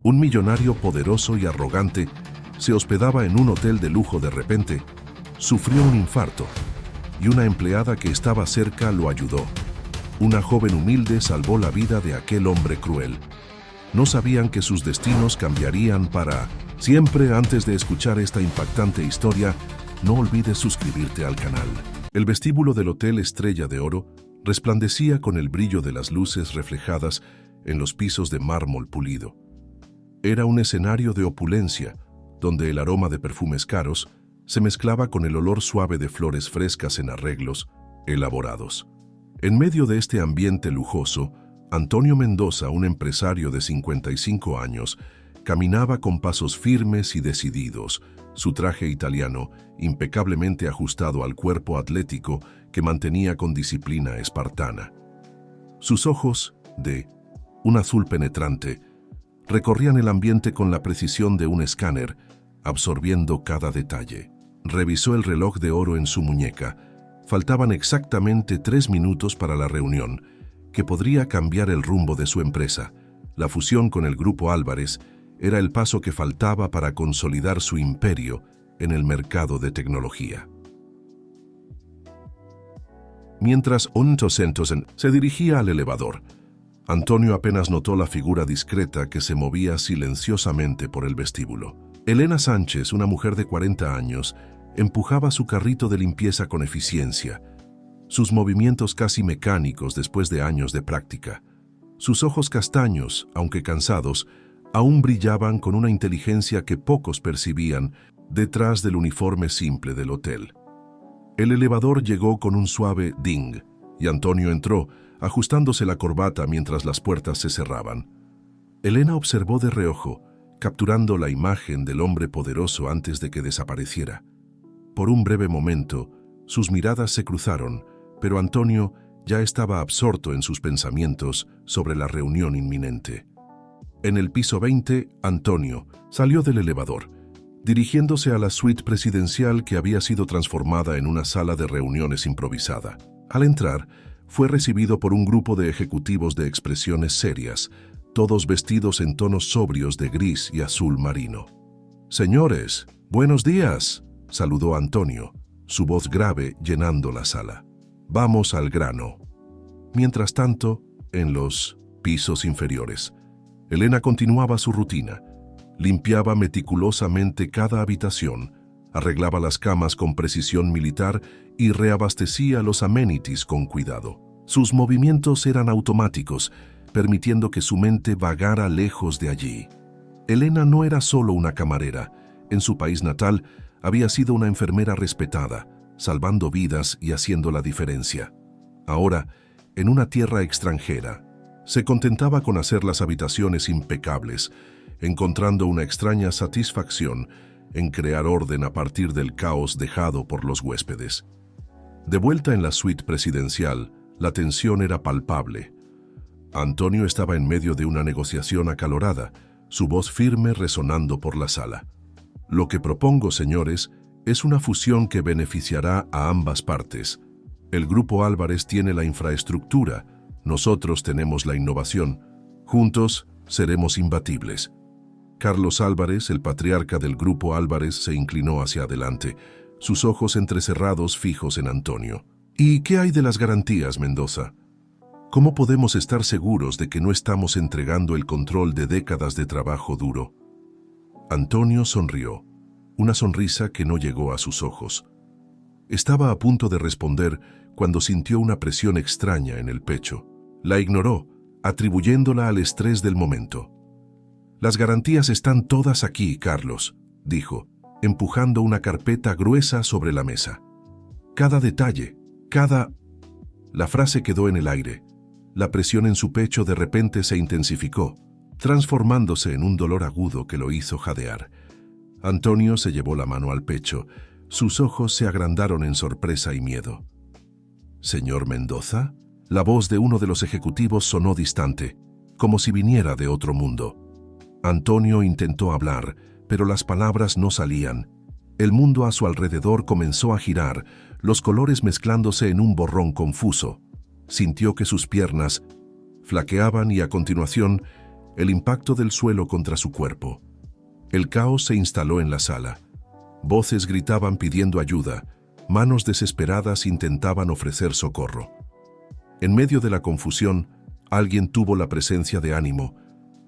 Un millonario poderoso y arrogante se hospedaba en un hotel de lujo. De repente, sufrió un infarto y una empleada que estaba cerca lo ayudó. Una joven humilde salvó la vida de aquel hombre cruel. No sabían que sus destinos cambiarían para siempre. Antes de escuchar esta impactante historia, no olvides suscribirte al canal. El vestíbulo del Hotel Estrella de Oro resplandecía con el brillo de las luces reflejadas en los pisos de mármol pulido. Era un escenario de opulencia, donde el aroma de perfumes caros se mezclaba con el olor suave de flores frescas en arreglos elaborados. En medio de este ambiente lujoso, Antonio Mendoza, un empresario de 55 años, caminaba con pasos firmes y decididos, su traje italiano impecablemente ajustado al cuerpo atlético que mantenía con disciplina espartana. Sus ojos, de un azul penetrante, recorrían el ambiente con la precisión de un escáner, absorbiendo cada detalle. Revisó el reloj de oro en su muñeca. Faltaban exactamente 3 minutos para la reunión, que podría cambiar el rumbo de su empresa. La fusión con el Grupo Álvarez era el paso que faltaba para consolidar su imperio en el mercado de tecnología. Mientras Ontosentosen se dirigía al elevador, Antonio apenas notó la figura discreta que se movía silenciosamente por el vestíbulo. Elena Sánchez, una mujer de 40 años, empujaba su carrito de limpieza con eficiencia, sus movimientos casi mecánicos después de años de práctica. Sus ojos castaños, aunque cansados, aún brillaban con una inteligencia que pocos percibían detrás del uniforme simple del hotel. El elevador llegó con un suave ding, y Antonio entró, ajustándose la corbata mientras las puertas se cerraban. Elena observó de reojo, capturando la imagen del hombre poderoso antes de que desapareciera. Por un breve momento, sus miradas se cruzaron, pero Antonio ya estaba absorto en sus pensamientos sobre la reunión inminente. En el piso 20, Antonio salió del elevador, dirigiéndose a la suite presidencial que había sido transformada en una sala de reuniones improvisada. Al entrar, fue recibido por un grupo de ejecutivos de expresiones serias, todos vestidos en tonos sobrios de gris y azul marino. «Señores, buenos días», saludó Antonio, su voz grave llenando la sala. «Vamos al grano». Mientras tanto, en los pisos inferiores, Elena continuaba su rutina. Limpiaba meticulosamente cada habitación, arreglaba las camas con precisión militar y reabastecía los amenities con cuidado. Sus movimientos eran automáticos, permitiendo que su mente vagara lejos de allí. Elena no era solo una camarera. En su país natal, había sido una enfermera respetada, salvando vidas y haciendo la diferencia. Ahora, en una tierra extranjera, se contentaba con hacer las habitaciones impecables, encontrando una extraña satisfacción en crear orden a partir del caos dejado por los huéspedes. De vuelta en la suite presidencial, la tensión era palpable. Antonio estaba en medio de una negociación acalorada, su voz firme resonando por la sala. «Lo que propongo, señores, es una fusión que beneficiará a ambas partes. El Grupo Álvarez tiene la infraestructura, nosotros tenemos la innovación. Juntos seremos imbatibles». Carlos Álvarez, el patriarca del Grupo Álvarez, se inclinó hacia adelante, sus ojos entrecerrados fijos en Antonio. «¿Y qué hay de las garantías, Mendoza? ¿Cómo podemos estar seguros de que no estamos entregando el control de décadas de trabajo duro?» Antonio sonrió, una sonrisa que no llegó a sus ojos. Estaba a punto de responder cuando sintió una presión extraña en el pecho. La ignoró, atribuyéndola al estrés del momento. «Las garantías están todas aquí, Carlos», dijo, empujando una carpeta gruesa sobre la mesa. «Cada detalle, cada...». La frase quedó en el aire. La presión en su pecho de repente se intensificó, transformándose en un dolor agudo que lo hizo jadear. Antonio se llevó la mano al pecho. Sus ojos se agrandaron en sorpresa y miedo. «¿Señor Mendoza?». La voz de uno de los ejecutivos sonó distante, como si viniera de otro mundo. Antonio intentó hablar, pero las palabras no salían. El mundo a su alrededor comenzó a girar, los colores mezclándose en un borrón confuso. Sintió que sus piernas flaqueaban y a continuación el impacto del suelo contra su cuerpo. El caos se instaló en la sala. Voces gritaban pidiendo ayuda, manos desesperadas intentaban ofrecer socorro. En medio de la confusión, alguien tuvo la presencia de ánimo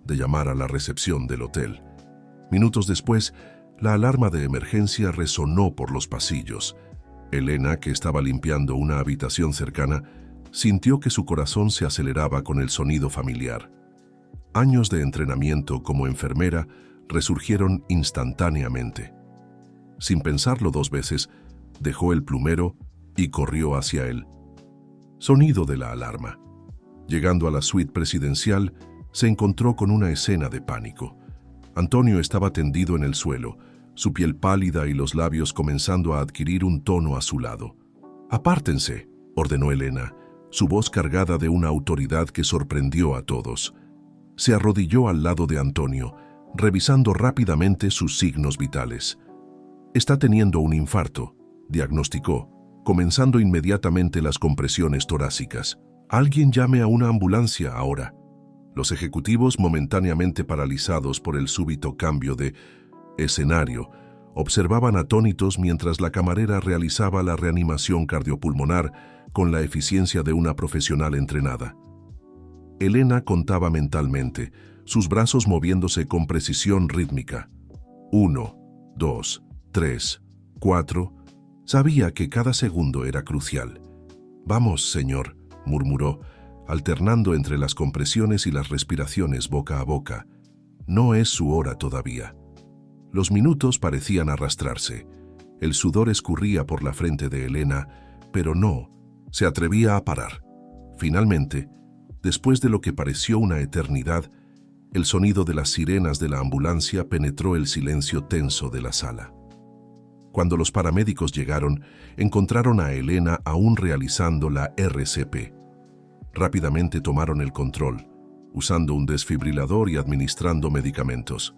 de llamar a la recepción del hotel. Minutos después, la alarma de emergencia resonó por los pasillos. Elena, que estaba limpiando una habitación cercana, sintió que su corazón se aceleraba con el sonido familiar. Años de entrenamiento como enfermera resurgieron instantáneamente. Sin pensarlo dos veces, dejó el plumero y corrió hacia él. Sonido de la alarma. Llegando a la suite presidencial, se encontró con una escena de pánico. Antonio estaba tendido en el suelo, su piel pálida y los labios comenzando a adquirir un tono azulado. «Apártense», ordenó Elena, su voz cargada de una autoridad que sorprendió a todos. Se arrodilló al lado de Antonio, revisando rápidamente sus signos vitales. «Está teniendo un infarto», diagnosticó, comenzando inmediatamente las compresiones torácicas. «Alguien llame a una ambulancia ahora». Los ejecutivos, momentáneamente paralizados por el súbito cambio de escenario, observaban atónitos mientras la camarera realizaba la reanimación cardiopulmonar con la eficiencia de una profesional entrenada. Elena contaba mentalmente, sus brazos moviéndose con precisión rítmica. 1, 2, 3, 4. Sabía que cada segundo era crucial. «Vamos, señor», murmuró, alternando entre las compresiones y las respiraciones boca a boca. «No es su hora todavía». Los minutos parecían arrastrarse. El sudor escurría por la frente de Elena, pero no se atrevía a parar. Finalmente, después de lo que pareció una eternidad, el sonido de las sirenas de la ambulancia penetró el silencio tenso de la sala. Cuando los paramédicos llegaron, encontraron a Elena aún realizando la RCP. Rápidamente tomaron el control, usando un desfibrilador y administrando medicamentos.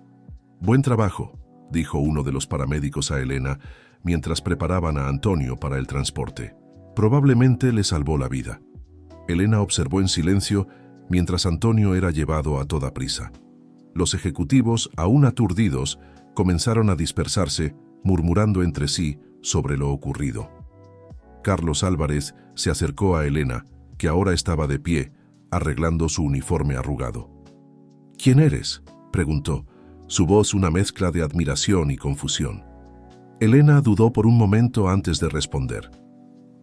«Buen trabajo», dijo uno de los paramédicos a Elena mientras preparaban a Antonio para el transporte. «Probablemente le salvó la vida». Elena observó en silencio mientras Antonio era llevado a toda prisa. Los ejecutivos, aún aturdidos, comenzaron a dispersarse, murmurando entre sí sobre lo ocurrido. Carlos Álvarez se acercó a Elena, que ahora estaba de pie, arreglando su uniforme arrugado. «¿Quién eres?», preguntó, su voz una mezcla de admiración y confusión. Elena dudó por un momento antes de responder.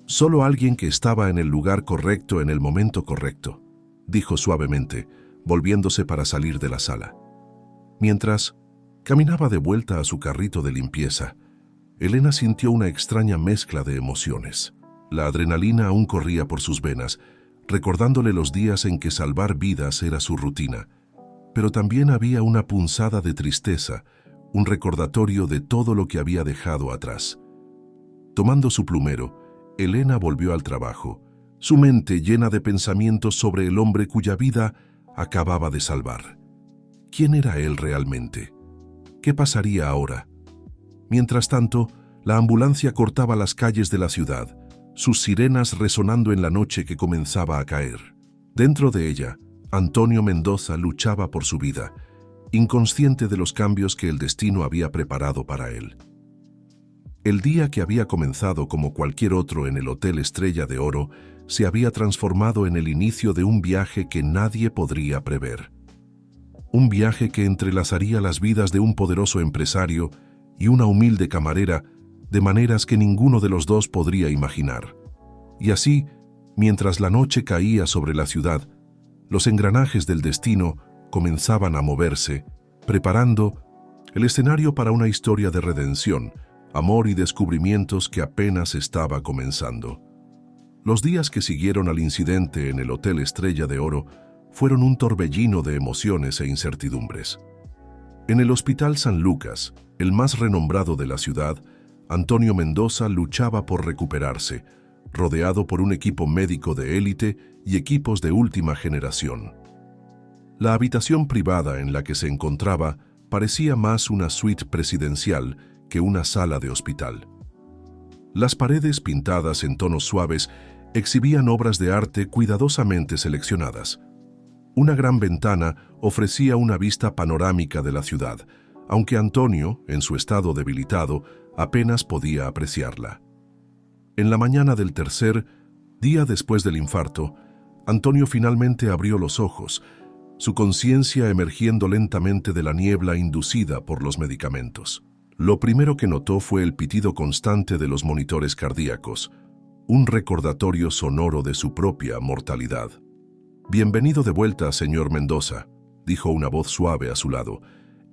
«Solo alguien que estaba en el lugar correcto en el momento correcto», dijo suavemente, volviéndose para salir de la sala. Mientras caminaba de vuelta a su carrito de limpieza, Elena sintió una extraña mezcla de emociones. La adrenalina aún corría por sus venas, recordándole los días en que salvar vidas era su rutina, pero también había una punzada de tristeza, un recordatorio de todo lo que había dejado atrás. Tomando su plumero, Elena volvió al trabajo, su mente llena de pensamientos sobre el hombre cuya vida acababa de salvar. ¿Quién era él realmente? ¿Qué pasaría ahora? Mientras tanto, la ambulancia cortaba las calles de la ciudad, sus sirenas resonando en la noche que comenzaba a caer. Dentro de ella, Antonio Mendoza luchaba por su vida, inconsciente de los cambios que el destino había preparado para él. El día que había comenzado como cualquier otro en el Hotel Estrella de Oro se había transformado en el inicio de un viaje que nadie podría prever. Un viaje que entrelazaría las vidas de un poderoso empresario y una humilde camarera de maneras que ninguno de los dos podría imaginar. Y así, mientras la noche caía sobre la ciudad, los engranajes del destino comenzaban a moverse, preparando el escenario para una historia de redención, amor y descubrimientos que apenas estaba comenzando. Los días que siguieron al incidente en el Hotel Estrella de Oro fueron un torbellino de emociones e incertidumbres. En el Hospital San Lucas, el más renombrado de la ciudad, Antonio Mendoza luchaba por recuperarse, rodeado por un equipo médico de élite y equipos de última generación. La habitación privada en la que se encontraba parecía más una suite presidencial que una sala de hospital. Las paredes pintadas en tonos suaves exhibían obras de arte cuidadosamente seleccionadas. Una gran ventana ofrecía una vista panorámica de la ciudad, aunque Antonio, en su estado debilitado, apenas podía apreciarla. En la mañana del tercer día después del infarto, Antonio finalmente abrió los ojos, su conciencia emergiendo lentamente de la niebla inducida por los medicamentos. Lo primero que notó fue el pitido constante de los monitores cardíacos, un recordatorio sonoro de su propia mortalidad. «Bienvenido de vuelta, señor Mendoza», dijo una voz suave a su lado.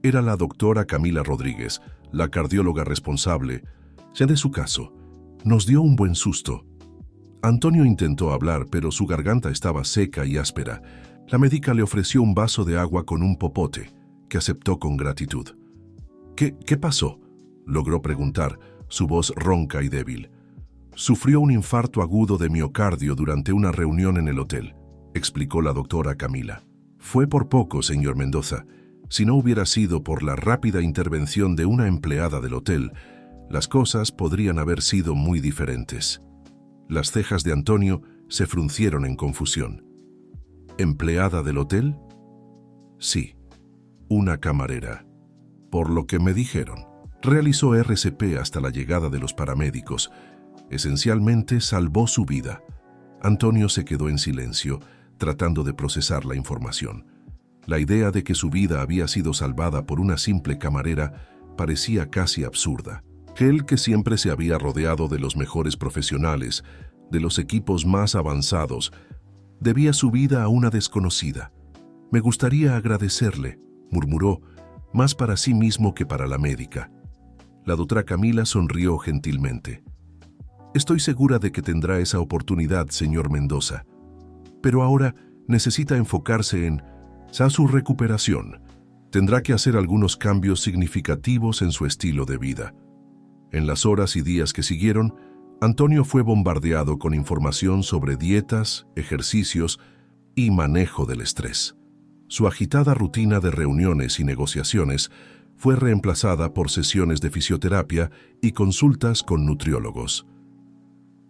Era la doctora Camila Rodríguez, la cardióloga responsable. «Sé de su caso. Nos dio un buen susto». Antonio intentó hablar, pero su garganta estaba seca y áspera. La médica le ofreció un vaso de agua con un popote, que aceptó con gratitud. ¿Qué pasó?», logró preguntar, su voz ronca y débil. «Sufrió un infarto agudo de miocardio durante una reunión en el hotel», explicó la doctora Camila. «Fue por poco, señor Mendoza. Si no hubiera sido por la rápida intervención de una empleada del hotel, las cosas podrían haber sido muy diferentes». Las cejas de Antonio se fruncieron en confusión. «¿Empleada del hotel?». «Sí, una camarera. Por lo que me dijeron, realizó RCP hasta la llegada de los paramédicos. Esencialmente salvó su vida». Antonio se quedó en silencio, tratando de procesar la información. La idea de que su vida había sido salvada por una simple camarera parecía casi absurda. Él, que siempre se había rodeado de los mejores profesionales, de los equipos más avanzados, debía su vida a una desconocida. «Me gustaría agradecerle», murmuró, más para sí mismo que para la médica. La doctora Camila sonrió gentilmente. «Estoy segura de que tendrá esa oportunidad, señor Mendoza. Pero ahora necesita enfocarse en su recuperación. Tendrá que hacer algunos cambios significativos en su estilo de vida». En las horas y días que siguieron, Antonio fue bombardeado con información sobre dietas, ejercicios y manejo del estrés. Su agitada rutina de reuniones y negociaciones fue reemplazada por sesiones de fisioterapia y consultas con nutriólogos.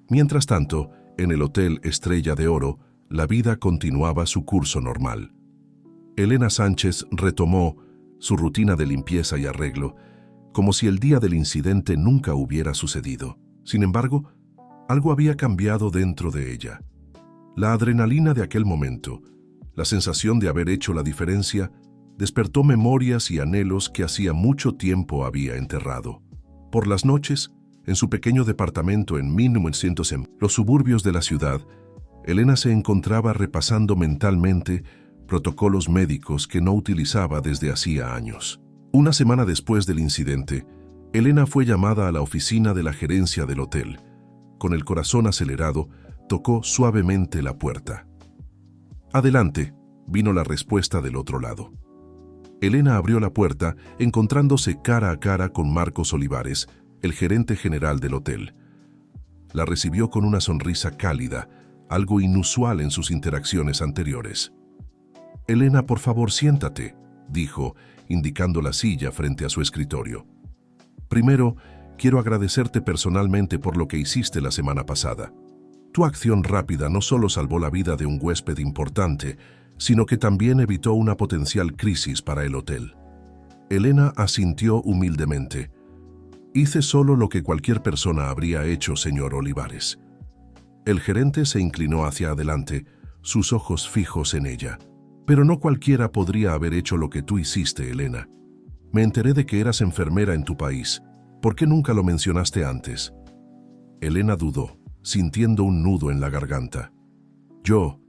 Mientras tanto, en el Hotel Estrella de Oro, la vida continuaba su curso normal. Elena Sánchez retomó su rutina de limpieza y arreglo, como si el día del incidente nunca hubiera sucedido. Sin embargo, algo había cambiado dentro de ella. La adrenalina de aquel momento, la sensación de haber hecho la diferencia, despertó memorias y anhelos que hacía mucho tiempo había enterrado. Por las noches, en su pequeño departamento en 1900 en los suburbios de la ciudad, Elena se encontraba repasando mentalmente protocolos médicos que no utilizaba desde hacía años. Una semana después del incidente, Elena fue llamada a la oficina de la gerencia del hotel. Con el corazón acelerado, tocó suavemente la puerta. «Adelante», vino la respuesta del otro lado. Elena abrió la puerta, encontrándose cara a cara con Marcos Olivares, el gerente general del hotel. La recibió con una sonrisa cálida, algo inusual en sus interacciones anteriores. «Elena, por favor, siéntate», dijo, indicando la silla frente a su escritorio. «Primero, quiero agradecerte personalmente por lo que hiciste la semana pasada. Tu acción rápida no solo salvó la vida de un huésped importante, sino que también evitó una potencial crisis para el hotel». Elena asintió humildemente. «Hice solo lo que cualquier persona habría hecho, señor Olivares». El gerente se inclinó hacia adelante, sus ojos fijos en ella. «Pero no cualquiera podría haber hecho lo que tú hiciste, Elena. Me enteré de que eras enfermera en tu país. ¿Por qué nunca lo mencionaste antes?». Elena dudó, sintiendo un nudo en la garganta. «Yo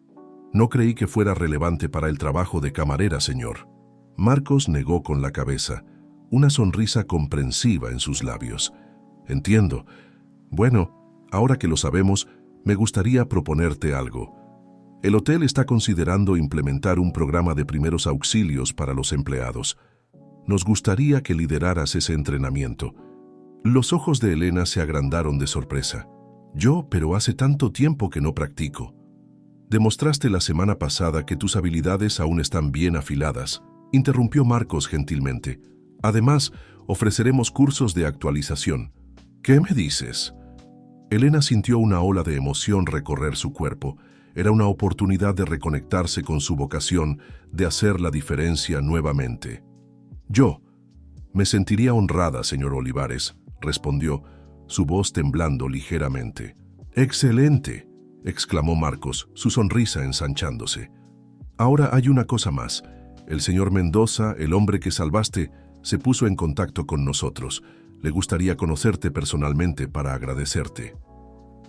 no creí que fuera relevante para el trabajo de camarera, señor». Marcos negó con la cabeza, una sonrisa comprensiva en sus labios. «Entiendo. Bueno, ahora que lo sabemos, me gustaría proponerte algo. El hotel está considerando implementar un programa de primeros auxilios para los empleados. Nos gustaría que lideraras ese entrenamiento». Los ojos de Elena se agrandaron de sorpresa. «Yo, pero hace tanto tiempo que no practico». «Demostraste la semana pasada que tus habilidades aún están bien afiladas», interrumpió Marcos gentilmente. «Además, ofreceremos cursos de actualización». «¿Qué me dices?». Elena sintió una ola de emoción recorrer su cuerpo. Era una oportunidad de reconectarse con su vocación, de hacer la diferencia nuevamente. Yo me sentiría honrada, señor Olivares, respondió, su voz temblando ligeramente. ¡Excelente!, exclamó Marcos, su sonrisa ensanchándose. Ahora hay una cosa más. El señor Mendoza, el hombre que salvaste, se puso en contacto con nosotros. Le gustaría conocerte personalmente para agradecerte.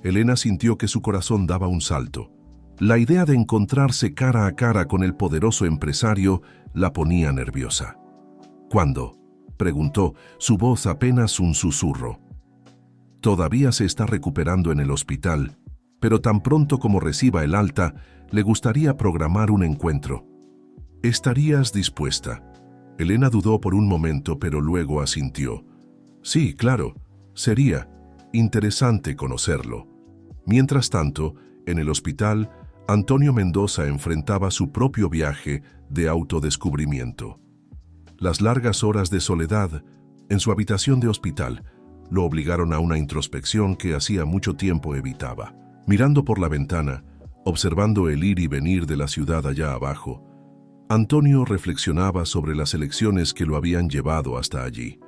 Elena sintió que su corazón daba un salto. La idea de encontrarse cara a cara con el poderoso empresario la ponía nerviosa. ¿Cuándo?, preguntó, su voz apenas un susurro. Todavía se está recuperando en el hospital, pero tan pronto como reciba el alta, le gustaría programar un encuentro. ¿Estarías dispuesta? Elena dudó por un momento, pero luego asintió. Sí, claro, sería interesante conocerlo. Mientras tanto, en el hospital, Antonio Mendoza enfrentaba su propio viaje de autodescubrimiento. Las largas horas de soledad en su habitación de hospital lo obligaron a una introspección que hacía mucho tiempo evitaba. Mirando por la ventana, observando el ir y venir de la ciudad allá abajo, Antonio reflexionaba sobre las elecciones que lo habían llevado hasta allí.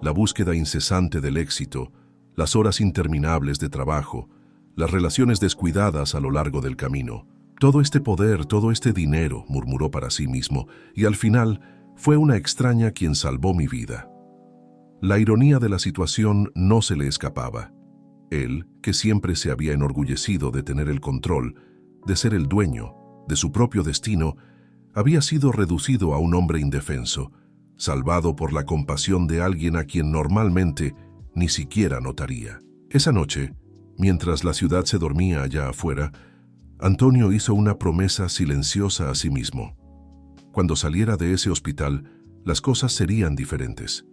La búsqueda incesante del éxito, las horas interminables de trabajo, las relaciones descuidadas a lo largo del camino. Todo este poder, todo este dinero, murmuró para sí mismo, y al final fue una extraña quien salvó mi vida. La ironía de la situación no se le escapaba. Él, que siempre se había enorgullecido de tener el control, de ser el dueño de su propio destino, había sido reducido a un hombre indefenso, salvado por la compasión de alguien a quien normalmente ni siquiera notaría. Esa noche, mientras la ciudad se dormía allá afuera, Antonio hizo una promesa silenciosa a sí mismo. Cuando saliera de ese hospital, las cosas serían diferentes.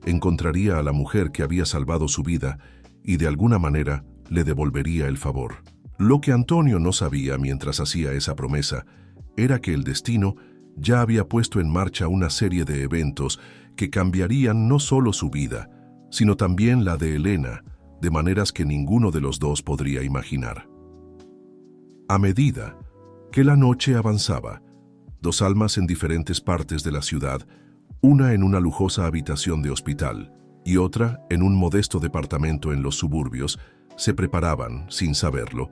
Encontraría a la mujer que había salvado su vida y de alguna manera le devolvería el favor. Lo que Antonio no sabía mientras hacía esa promesa era que el destino ya había puesto en marcha una serie de eventos que cambiarían no solo su vida, sino también la de Elena, de maneras que ninguno de los dos podría imaginar. A medida que la noche avanzaba, dos almas en diferentes partes de la ciudad, una en una lujosa habitación de hospital y otra en un modesto departamento en los suburbios, se preparaban, sin saberlo,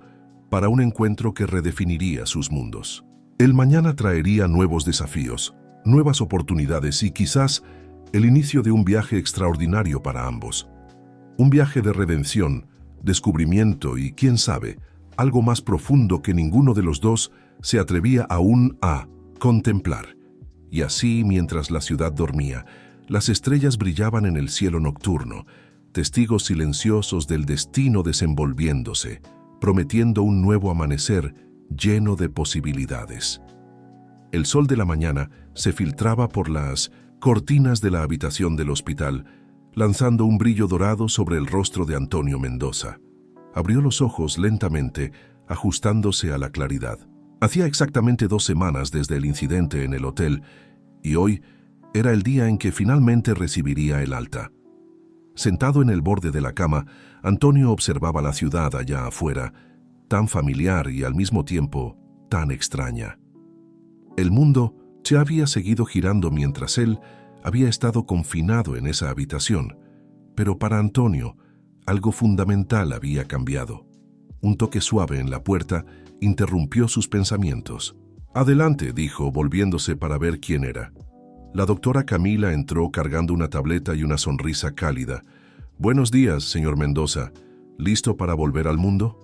para un encuentro que redefiniría sus mundos. El mañana traería nuevos desafíos, nuevas oportunidades y quizás el inicio de un viaje extraordinario para ambos. Un viaje de redención, descubrimiento y, quién sabe, algo más profundo que ninguno de los dos se atrevía aún a contemplar. Y así, mientras la ciudad dormía, las estrellas brillaban en el cielo nocturno, testigos silenciosos del destino desenvolviéndose, prometiendo un nuevo amanecer lleno de posibilidades. El sol de la mañana se filtraba por las cortinas de la habitación del hospital, lanzando un brillo dorado sobre el rostro de Antonio Mendoza. Abrió los ojos lentamente, ajustándose a la claridad. Hacía exactamente 2 semanas desde el incidente en el hotel, y hoy era el día en que finalmente recibiría el alta. Sentado en el borde de la cama, Antonio observaba la ciudad allá afuera, tan familiar y al mismo tiempo tan extraña. El mundo se había seguido girando mientras él había estado confinado en esa habitación, pero para Antonio algo fundamental había cambiado. Un toque suave en la puerta interrumpió sus pensamientos. «Adelante», dijo, volviéndose para ver quién era. La doctora Camila entró cargando una tableta y una sonrisa cálida. «Buenos días, señor Mendoza. ¿Listo para volver al mundo?»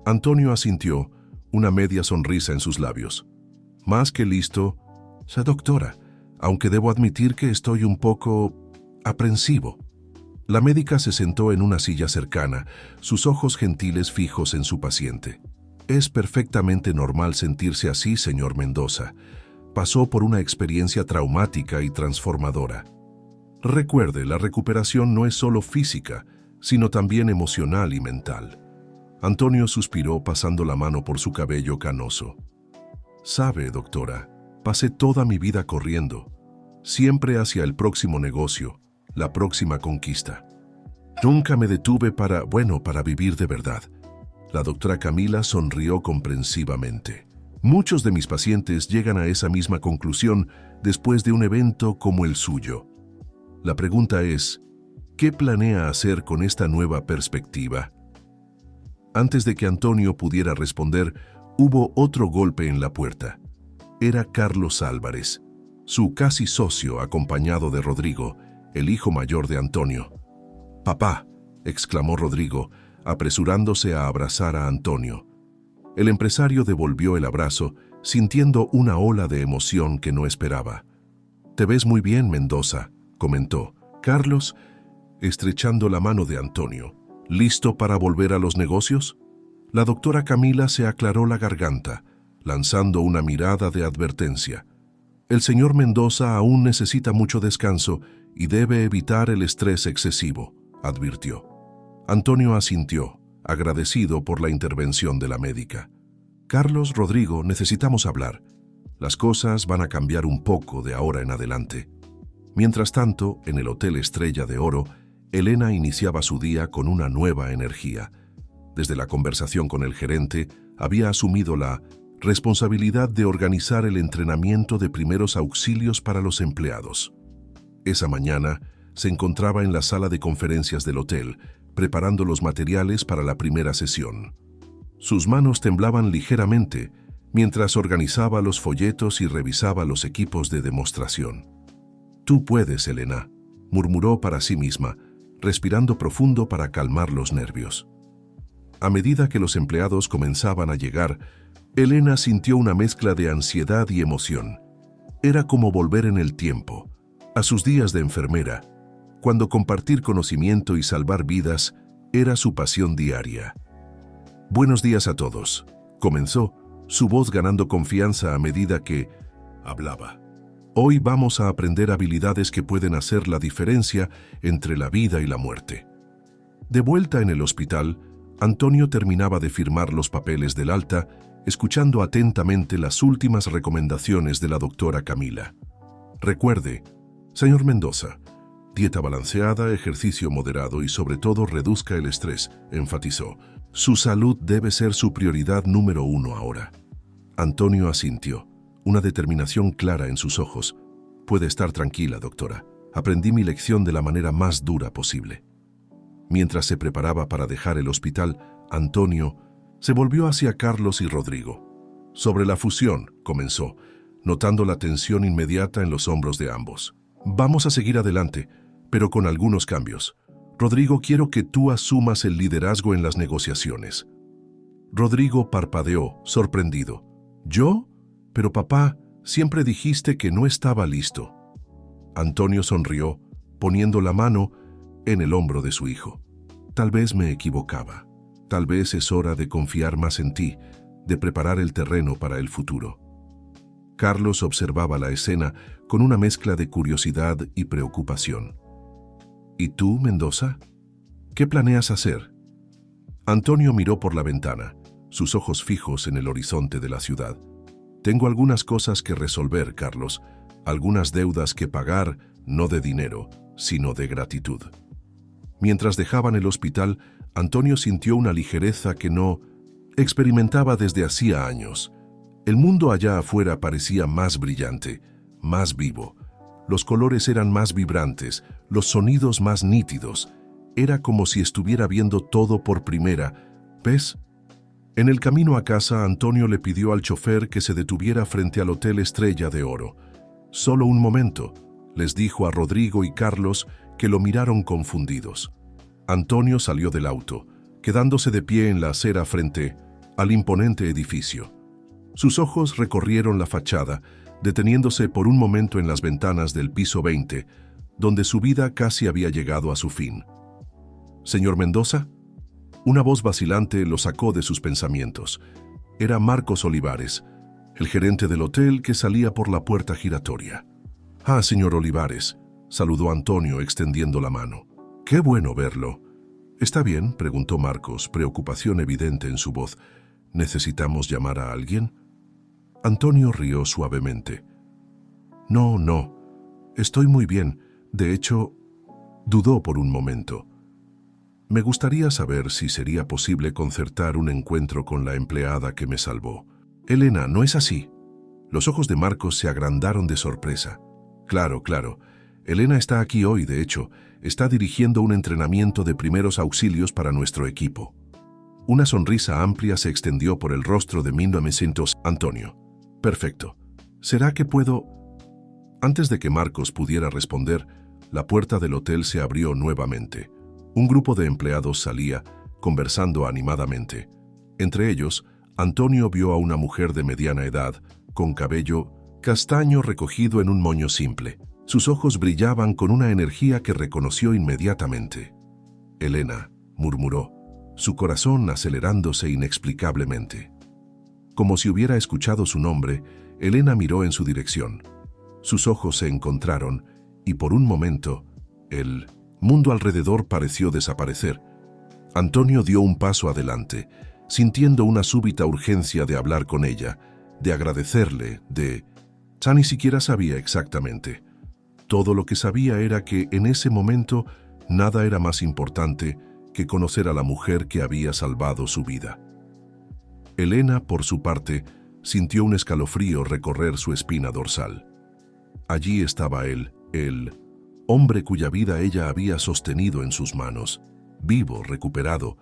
Antonio asintió, una media sonrisa en sus labios. «Más que listo, doctora, aunque debo admitir que estoy un poco aprensivo». La médica se sentó en una silla cercana, sus ojos gentiles fijos en su paciente. «Es perfectamente normal sentirse así, señor Mendoza. Pasó por una experiencia traumática y transformadora. Recuerde, la recuperación no es solo física, sino también emocional y mental». Antonio suspiró pasando la mano por su cabello canoso. «Sabe, doctora, pasé toda mi vida corriendo, siempre hacia el próximo negocio, la próxima conquista. Nunca me detuve para vivir de verdad. La doctora Camila sonrió comprensivamente. Muchos de mis pacientes llegan a esa misma conclusión después de un evento como el suyo. La pregunta es, ¿qué planea hacer con esta nueva perspectiva? Antes de que Antonio pudiera responder, hubo otro golpe en la puerta. Era Carlos Álvarez, su casi socio acompañado de Rodrigo, el hijo mayor de Antonio. «Papá», exclamó Rodrigo, apresurándose a abrazar a Antonio. El empresario devolvió el abrazo, sintiendo una ola de emoción que no esperaba. «Te ves muy bien, Mendoza», comentó Carlos, estrechando la mano de Antonio. «¿Listo para volver a los negocios?». La doctora Camila se aclaró la garganta, lanzando una mirada de advertencia. «El señor Mendoza aún necesita mucho descanso y debe evitar el estrés excesivo», advirtió. Antonio asintió, agradecido por la intervención de la médica. «Carlos, Rodrigo, necesitamos hablar. Las cosas van a cambiar un poco de ahora en adelante». Mientras tanto, en el Hotel Estrella de Oro, Elena iniciaba su día con una nueva energía. Desde la conversación con el gerente, había asumido la responsabilidad de organizar el entrenamiento de primeros auxilios para los empleados. Esa mañana, se encontraba en la sala de conferencias del hotel, preparando los materiales para la primera sesión. Sus manos temblaban ligeramente mientras organizaba los folletos y revisaba los equipos de demostración. «Tú puedes, Elena», murmuró para sí misma, respirando profundo para calmar los nervios. A medida que los empleados comenzaban a llegar, Elena sintió una mezcla de ansiedad y emoción. Era como volver en el tiempo, a sus días de enfermera, cuando compartir conocimiento y salvar vidas era su pasión diaria. «Buenos días a todos», comenzó, su voz ganando confianza a medida que hablaba. «Hoy vamos a aprender habilidades que pueden hacer la diferencia entre la vida y la muerte». De vuelta en el hospital, Antonio terminaba de firmar los papeles del alta, escuchando atentamente las últimas recomendaciones de la doctora Camila. «Recuerde, señor Mendoza, dieta balanceada, ejercicio moderado y sobre todo reduzca el estrés», enfatizó. «Su salud debe ser su prioridad número 1 ahora». Antonio asintió, una determinación clara en sus ojos. «Puede estar tranquila, doctora. Aprendí mi lección de la manera más dura posible». Mientras se preparaba para dejar el hospital, Antonio se volvió hacia Carlos y Rodrigo. «Sobre la fusión», comenzó, notando la tensión inmediata en los hombros de ambos. «Vamos a seguir adelante, pero con algunos cambios. Rodrigo, quiero que tú asumas el liderazgo en las negociaciones». Rodrigo parpadeó, sorprendido. «¿Yo? Pero papá, siempre dijiste que no estaba listo». Antonio sonrió, poniendo la mano en el hombro de su hijo. «Tal vez me equivocaba. Tal vez es hora de confiar más en ti, de preparar el terreno para el futuro». Carlos observaba la escena con una mezcla de curiosidad y preocupación. «¿Y tú, Mendoza? ¿Qué planeas hacer?». Antonio miró por la ventana, sus ojos fijos en el horizonte de la ciudad. «Tengo algunas cosas que resolver, Carlos, algunas deudas que pagar, no de dinero, sino de gratitud». Mientras dejaban el hospital, Antonio sintió una ligereza que no experimentaba desde hacía años. El mundo allá afuera parecía más brillante, más vivo. Los colores eran más vibrantes, los sonidos más nítidos. Era como si estuviera viendo todo por primera vez. En el camino a casa, Antonio le pidió al chofer que se detuviera frente al Hotel Estrella de Oro. «Solo un momento», les dijo a Rodrigo y Carlos, que lo miraron confundidos. Antonio salió del auto, quedándose de pie en la acera frente al imponente edificio. Sus ojos recorrieron la fachada, deteniéndose por un momento en las ventanas del piso 20, donde su vida casi había llegado a su fin. «¿Señor Mendoza?». Una voz vacilante lo sacó de sus pensamientos. Era Marcos Olivares, el gerente del hotel que salía por la puerta giratoria. «Ah, señor Olivares», saludó Antonio extendiendo la mano. «Qué bueno verlo». «¿Está bien?», preguntó Marcos, preocupación evidente en su voz. «¿Necesitamos llamar a alguien?». Antonio rió suavemente. No, estoy muy bien. De hecho», dudó por un momento. Me gustaría saber si sería posible concertar un encuentro con la empleada que me salvó. Elena, no es así. Los ojos de Marcos se agrandaron de sorpresa. Claro, claro. Elena está aquí hoy, de hecho. Está dirigiendo un entrenamiento de primeros auxilios para nuestro equipo. Una sonrisa amplia se extendió por el rostro de 1900. Antonio. Perfecto. ¿Será que puedo...? Antes de que Marcos pudiera responder, la puerta del hotel se abrió nuevamente. Un grupo de empleados salía, conversando animadamente. Entre ellos, Antonio vio a una mujer de mediana edad, con cabello castaño recogido en un moño simple. Sus ojos brillaban con una energía que reconoció inmediatamente. Elena, murmuró, su corazón acelerándose inexplicablemente. Como si hubiera escuchado su nombre, Elena miró en su dirección. Sus ojos se encontraron y por un momento, el mundo alrededor pareció desaparecer. Antonio dio un paso adelante, sintiendo una súbita urgencia de hablar con ella, de agradecerle, Ya ni siquiera sabía exactamente. Todo lo que sabía era que en ese momento nada era más importante que conocer a la mujer que había salvado su vida. Elena, por su parte, sintió un escalofrío recorrer su espina dorsal. Allí estaba él, el hombre cuya vida ella había sostenido en sus manos, vivo, recuperado,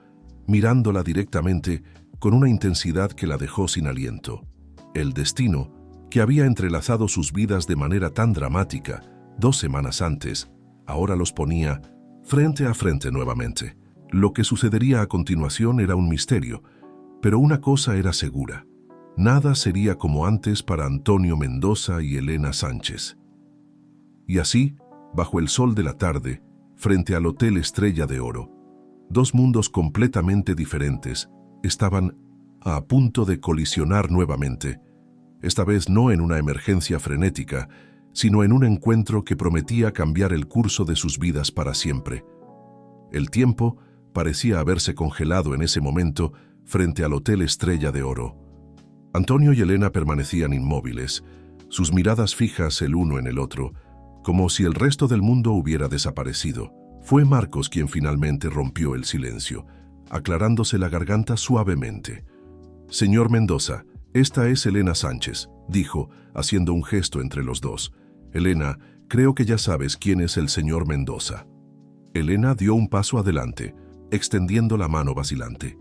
mirándola directamente con una intensidad que la dejó sin aliento. El destino, que había entrelazado sus vidas de manera tan dramática 2 semanas antes, ahora los ponía frente a frente nuevamente. Lo que sucedería a continuación era un misterio, pero una cosa era segura. Nada sería como antes para Antonio Mendoza y Elena Sánchez. Y así, bajo el sol de la tarde, frente al Hotel Estrella de Oro, 2 mundos completamente diferentes estaban a punto de colisionar nuevamente, esta vez no en una emergencia frenética, sino en un encuentro que prometía cambiar el curso de sus vidas para siempre. El tiempo parecía haberse congelado en ese momento frente al Hotel Estrella de Oro. Antonio y Elena permanecían inmóviles, sus miradas fijas el uno en el otro, como si el resto del mundo hubiera desaparecido. Fue Marcos quien finalmente rompió el silencio, aclarándose la garganta suavemente. «Señor Mendoza, esta es Elena Sánchez», dijo, haciendo un gesto entre los dos. «Elena, creo que ya sabes quién es el señor Mendoza». Elena dio un paso adelante, extendiendo la mano vacilante.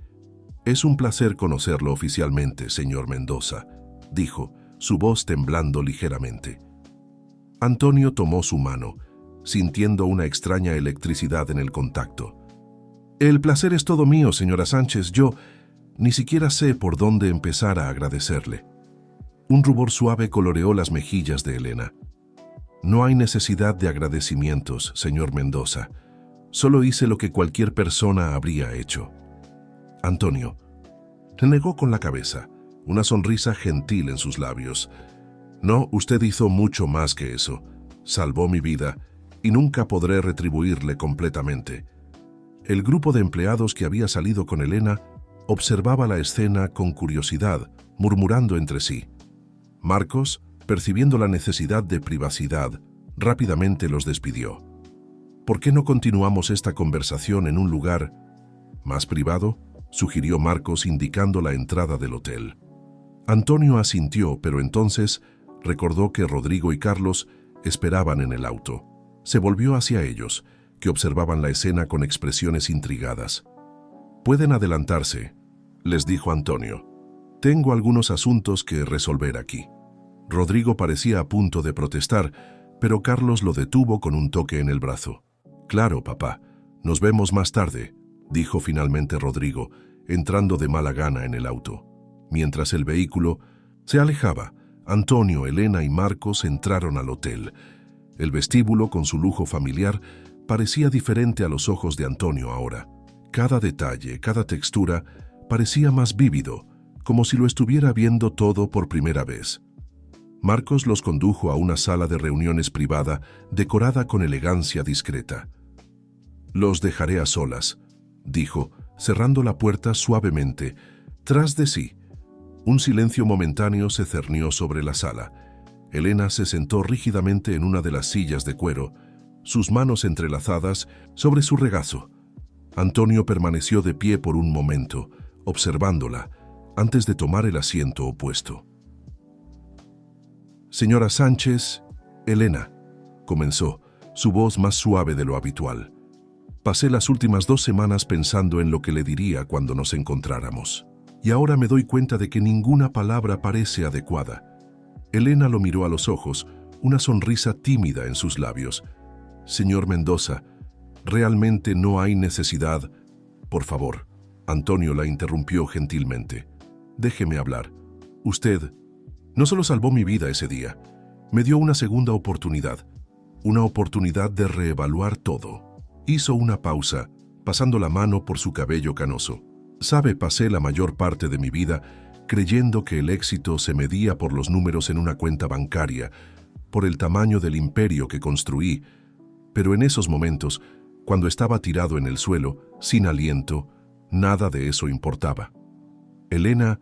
«Es un placer conocerlo oficialmente, señor Mendoza», dijo, su voz temblando ligeramente. Antonio tomó su mano, sintiendo una extraña electricidad en el contacto. «El placer es todo mío, señora Sánchez. Yo ni siquiera sé por dónde empezar a agradecerle». Un rubor suave coloreó las mejillas de Elena. «No hay necesidad de agradecimientos, señor Mendoza. Solo hice lo que cualquier persona habría hecho». Antonio renegó con la cabeza, una sonrisa gentil en sus labios. «No, usted hizo mucho más que eso. Salvó mi vida y nunca podré retribuirle completamente». El grupo de empleados que había salido con Elena observaba la escena con curiosidad, murmurando entre sí. Marcos, percibiendo la necesidad de privacidad, rápidamente los despidió. «¿Por qué no continuamos esta conversación en un lugar más privado?», sugirió Marcos indicando la entrada del hotel. Antonio asintió, pero entonces recordó que Rodrigo y Carlos esperaban en el auto. Se volvió hacia ellos, que observaban la escena con expresiones intrigadas. «Pueden adelantarse», les dijo Antonio. «Tengo algunos asuntos que resolver aquí». Rodrigo parecía a punto de protestar, pero Carlos lo detuvo con un toque en el brazo. «Claro, papá, nos vemos más tarde», dijo finalmente Rodrigo, entrando de mala gana en el auto. Mientras el vehículo se alejaba, Antonio, Elena y Marcos entraron al hotel. El vestíbulo, con su lujo familiar, parecía diferente a los ojos de Antonio ahora. Cada detalle, cada textura, parecía más vívido, como si lo estuviera viendo todo por primera vez. Marcos los condujo a una sala de reuniones privada, decorada con elegancia discreta. «Los dejaré a solas», dijo, cerrando la puerta suavemente, tras de sí. Un silencio momentáneo se cernió sobre la sala. Elena se sentó rígidamente en una de las sillas de cuero, sus manos entrelazadas sobre su regazo. Antonio permaneció de pie por un momento, observándola, antes de tomar el asiento opuesto. «Señora Sánchez, Elena», comenzó, su voz más suave de lo habitual. «Pasé las últimas 2 semanas pensando en lo que le diría cuando nos encontráramos. Y ahora me doy cuenta de que ninguna palabra parece adecuada». Elena lo miró a los ojos, una sonrisa tímida en sus labios. «Señor Mendoza, realmente no hay necesidad». «Por favor», Antonio la interrumpió gentilmente. «Déjeme hablar. Usted no solo salvó mi vida ese día, me dio una segunda oportunidad. Una oportunidad de reevaluar todo». Hizo una pausa, pasando la mano por su cabello canoso. «Sabe, pasé la mayor parte de mi vida creyendo que el éxito se medía por los números en una cuenta bancaria, por el tamaño del imperio que construí, pero en esos momentos, cuando estaba tirado en el suelo, sin aliento, nada de eso importaba». Elena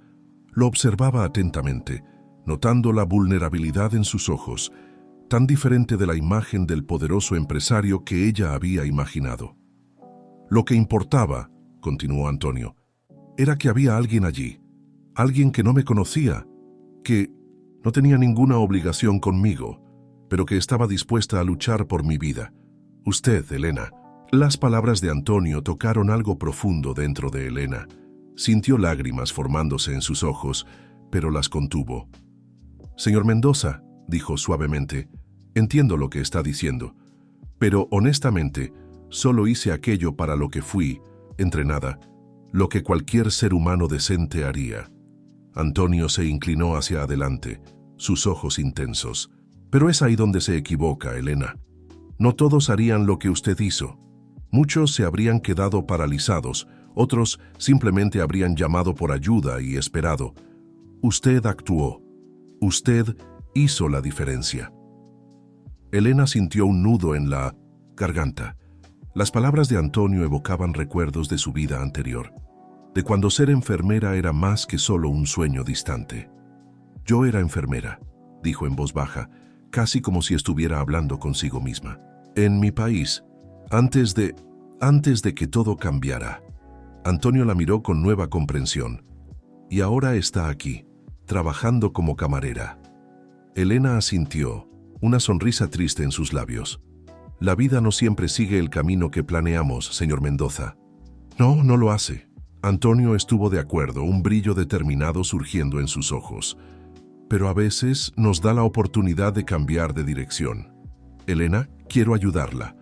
lo observaba atentamente, notando la vulnerabilidad en sus ojos, tan diferente de la imagen del poderoso empresario que ella había imaginado. «Lo que importaba», continuó Antonio, «era que había alguien allí, alguien que no me conocía, que no tenía ninguna obligación conmigo, pero que estaba dispuesta a luchar por mi vida. Usted, Elena». Las palabras de Antonio tocaron algo profundo dentro de Elena. Sintió lágrimas formándose en sus ojos, pero las contuvo. «Señor Mendoza», dijo suavemente, «entiendo lo que está diciendo, pero honestamente solo hice aquello para lo que fui entrenada, lo que cualquier ser humano decente haría». Antonio se inclinó hacia adelante, sus ojos intensos. «Pero es ahí donde se equivoca, Elena. No todos harían lo que usted hizo. Muchos se habrían quedado paralizados, otros simplemente habrían llamado por ayuda y esperado. Usted actuó. Usted hizo la diferencia». Elena sintió un nudo en la garganta. Las palabras de Antonio evocaban recuerdos de su vida anterior, de cuando ser enfermera era más que solo un sueño distante. «Yo era enfermera», dijo en voz baja, casi como si estuviera hablando consigo misma. «En mi país, antes de que todo cambiara». Antonio la miró con nueva comprensión. «Y ahora está aquí, trabajando como camarera». Elena asintió, una sonrisa triste en sus labios. «La vida no siempre sigue el camino que planeamos, señor Mendoza». «No, no lo hace». Antonio estuvo de acuerdo, un brillo determinado surgiendo en sus ojos. «Pero a veces nos da la oportunidad de cambiar de dirección. Elena, quiero ayudarla,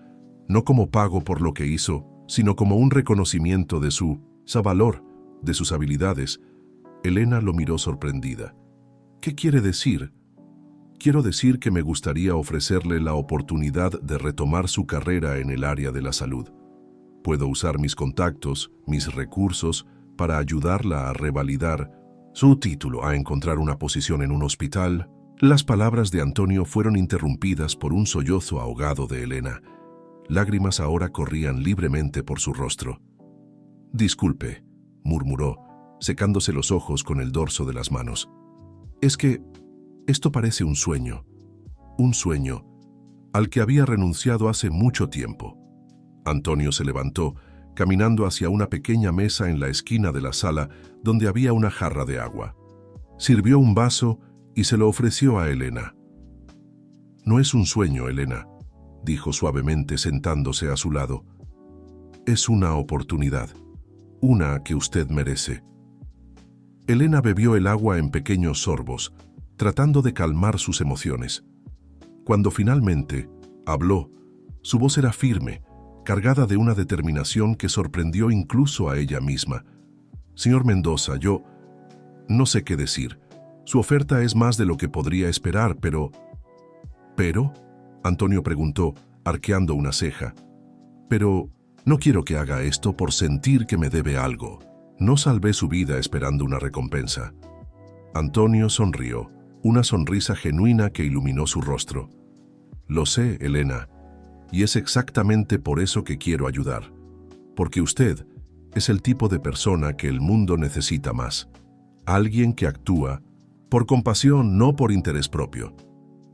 no como pago por lo que hizo, sino como un reconocimiento de su valor, de sus habilidades». Elena lo miró sorprendida. «¿Qué quiere decir?» «Quiero decir que me gustaría ofrecerle la oportunidad de retomar su carrera en el área de la salud. Puedo usar mis contactos, mis recursos, para ayudarla a revalidar su título, a encontrar una posición en un hospital». Las palabras de Antonio fueron interrumpidas por un sollozo ahogado de Elena. Lágrimas ahora corrían libremente por su rostro. «Disculpe», murmuró, secándose los ojos con el dorso de las manos. «Es que esto parece un sueño al que había renunciado hace mucho tiempo». Antonio se levantó, caminando hacia una pequeña mesa en la esquina de la sala donde había una jarra de agua. Sirvió un vaso y se lo ofreció a Elena. «No es un sueño, Elena», dijo suavemente sentándose a su lado. «Es una oportunidad, una que usted merece». Elena bebió el agua en pequeños sorbos, tratando de calmar sus emociones. Cuando finalmente habló, su voz era firme, cargada de una determinación que sorprendió incluso a ella misma. «Señor Mendoza, yo no sé qué decir. Su oferta es más de lo que podría esperar, pero...» «¿Pero?», Antonio preguntó, arqueando una ceja. «Pero no quiero que haga esto por sentir que me debe algo. No salvé su vida esperando una recompensa». Antonio sonrió, una sonrisa genuina que iluminó su rostro. «Lo sé, Elena, y es exactamente por eso que quiero ayudar. Porque usted es el tipo de persona que el mundo necesita más. Alguien que actúa por compasión, no por interés propio».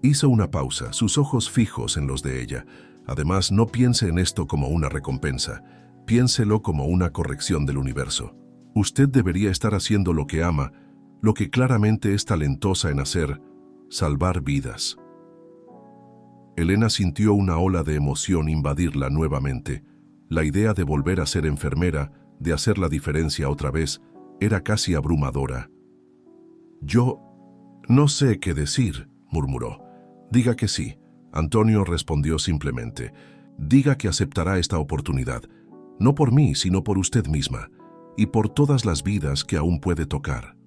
Hizo una pausa, sus ojos fijos en los de ella. «Además, no piense en esto como una recompensa. Piénselo como una corrección del universo. Usted debería estar haciendo lo que ama, lo que claramente es talentosa en hacer, salvar vidas. Elena sintió una ola de emoción invadirla nuevamente. La idea de volver a ser enfermera, de hacer la diferencia otra vez, era casi abrumadora. «Yo no sé qué decir», murmuró. «Diga que sí». Antonio respondió simplemente. «Diga que aceptará esta oportunidad, no por mí, sino por usted misma, y por todas las vidas que aún puede tocar».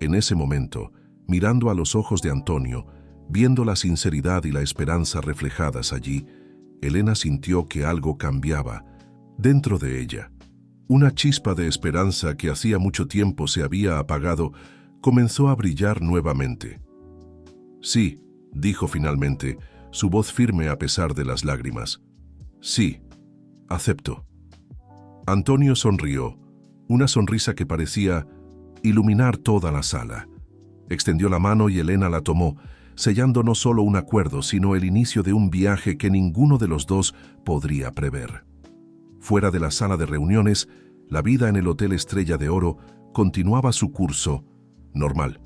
En ese momento, mirando a los ojos de Antonio, viendo la sinceridad y la esperanza reflejadas allí, Elena sintió que algo cambiaba dentro de ella. Una chispa de esperanza que hacía mucho tiempo se había apagado comenzó a brillar nuevamente. «Sí», dijo finalmente, su voz firme a pesar de las lágrimas. «Sí, acepto». Antonio sonrió, una sonrisa que parecía iluminar toda la sala. Extendió la mano y Elena la tomó, sellando no solo un acuerdo, sino el inicio de un viaje que ninguno de los dos podría prever. Fuera de la sala de reuniones, la vida en el Hotel Estrella de Oro continuaba su curso normal.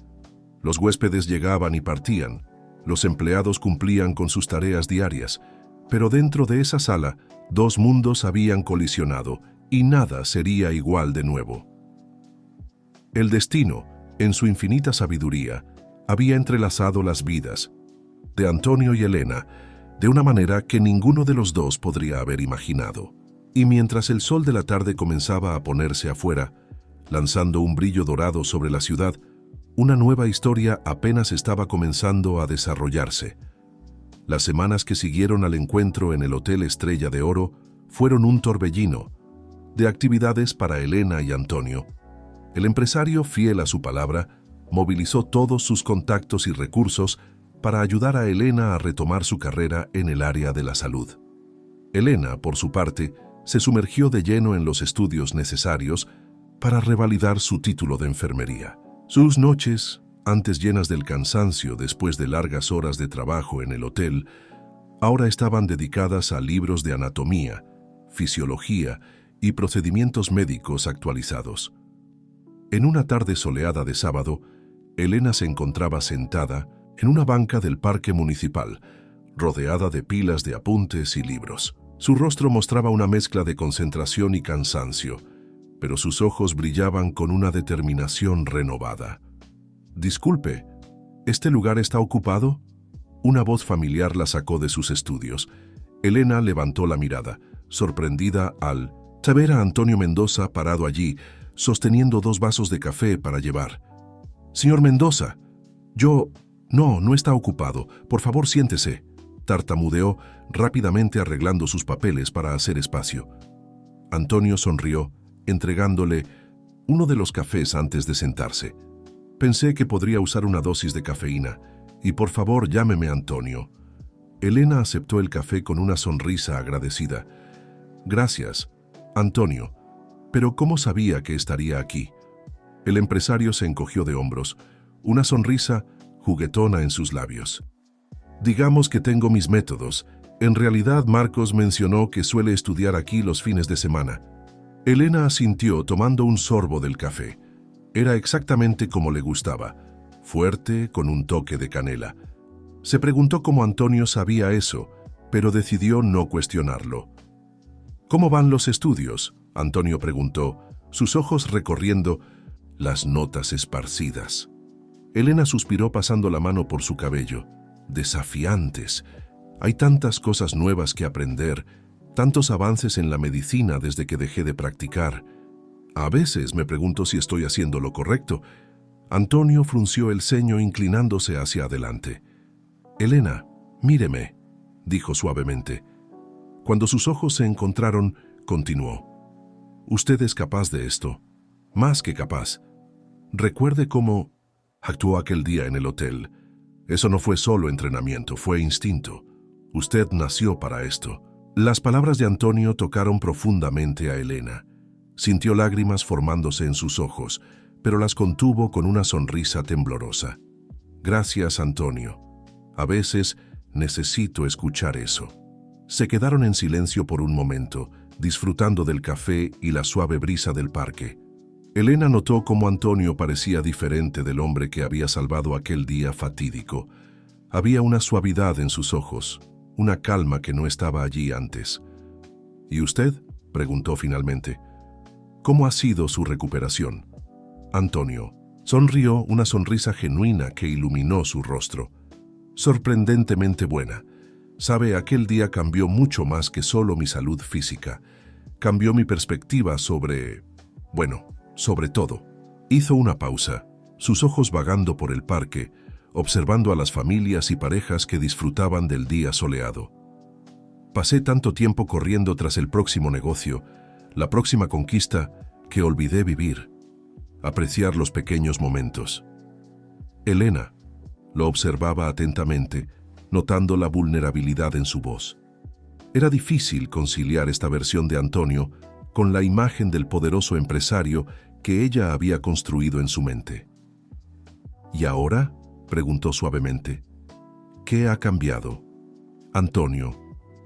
Los huéspedes llegaban y partían, los empleados cumplían con sus tareas diarias, pero dentro de esa sala, dos mundos habían colisionado y nada sería igual de nuevo. El destino, en su infinita sabiduría, había entrelazado las vidas de Antonio y Elena de una manera que ninguno de los dos podría haber imaginado. Y mientras el sol de la tarde comenzaba a ponerse afuera, lanzando un brillo dorado sobre la ciudad, una nueva historia apenas estaba comenzando a desarrollarse. Las semanas que siguieron al encuentro en el Hotel Estrella de Oro fueron un torbellino de actividades para Elena y Antonio. El empresario, fiel a su palabra, movilizó todos sus contactos y recursos para ayudar a Elena a retomar su carrera en el área de la salud. Elena, por su parte, se sumergió de lleno en los estudios necesarios para revalidar su título de enfermería. Sus noches, antes llenas del cansancio después de largas horas de trabajo en el hotel, ahora estaban dedicadas a libros de anatomía, fisiología y procedimientos médicos actualizados. En una tarde soleada de sábado, Elena se encontraba sentada en una banca del parque municipal, rodeada de pilas de apuntes y libros. Su rostro mostraba una mezcla de concentración y cansancio, pero sus ojos brillaban con una determinación renovada. «Disculpe, ¿este lugar está ocupado?». Una voz familiar la sacó de sus estudios. Elena levantó la mirada, sorprendida al ver a Antonio Mendoza parado allí, sosteniendo 2 vasos de café para llevar. «Señor Mendoza, no está ocupado. Por favor, siéntese», tartamudeó, rápidamente arreglando sus papeles para hacer espacio. Antonio sonrió, entregándole uno de los cafés antes de sentarse. «Pensé que podría usar una dosis de cafeína, y por favor llámeme Antonio». Elena aceptó el café con una sonrisa agradecida. «Gracias, Antonio, pero ¿cómo sabía que estaría aquí?». El empresario se encogió de hombros, una sonrisa juguetona en sus labios. «Digamos que tengo mis métodos. En realidad, Marcos mencionó que suele estudiar aquí los fines de semana». Elena asintió tomando un sorbo del café. Era exactamente como le gustaba, fuerte, con un toque de canela. Se preguntó cómo Antonio sabía eso, pero decidió no cuestionarlo. «¿Cómo van los estudios?», Antonio preguntó, sus ojos recorriendo las notas esparcidas. Elena suspiró pasando la mano por su cabello. «Desafiantes. Hay tantas cosas nuevas que aprender, tantos avances en la medicina desde que dejé de practicar. A veces me pregunto si estoy haciendo lo correcto». Antonio frunció el ceño inclinándose hacia adelante. «Elena, míreme», dijo suavemente. Cuando sus ojos se encontraron, continuó. «Usted es capaz de esto, más que capaz. Recuerde cómo actuó aquel día en el hotel. Eso no fue solo entrenamiento, fue instinto. Usted nació para esto». Las palabras de Antonio tocaron profundamente a Elena. Sintió lágrimas formándose en sus ojos, pero las contuvo con una sonrisa temblorosa. «Gracias, Antonio. A veces necesito escuchar eso». Se quedaron en silencio por un momento, disfrutando del café y la suave brisa del parque. Elena notó cómo Antonio parecía diferente del hombre que había salvado aquel día fatídico. Había una suavidad en sus ojos, una calma que no estaba allí antes. ¿Y usted?, preguntó finalmente. ¿Cómo ha sido su recuperación? Antonio sonrió, una sonrisa genuina que iluminó su rostro. Sorprendentemente buena. Sabe, aquel día cambió mucho más que solo mi salud física. Cambió mi perspectiva sobre todo. Hizo una pausa, sus ojos vagando por el parque, observando a las familias y parejas que disfrutaban del día soleado. Pasé tanto tiempo corriendo tras el próximo negocio, la próxima conquista, que olvidé vivir, apreciar los pequeños momentos. Elena lo observaba atentamente, notando la vulnerabilidad en su voz. Era difícil conciliar esta versión de Antonio con la imagen del poderoso empresario que ella había construido en su mente. ¿Y ahora?, preguntó suavemente. ¿Qué ha cambiado? Antonio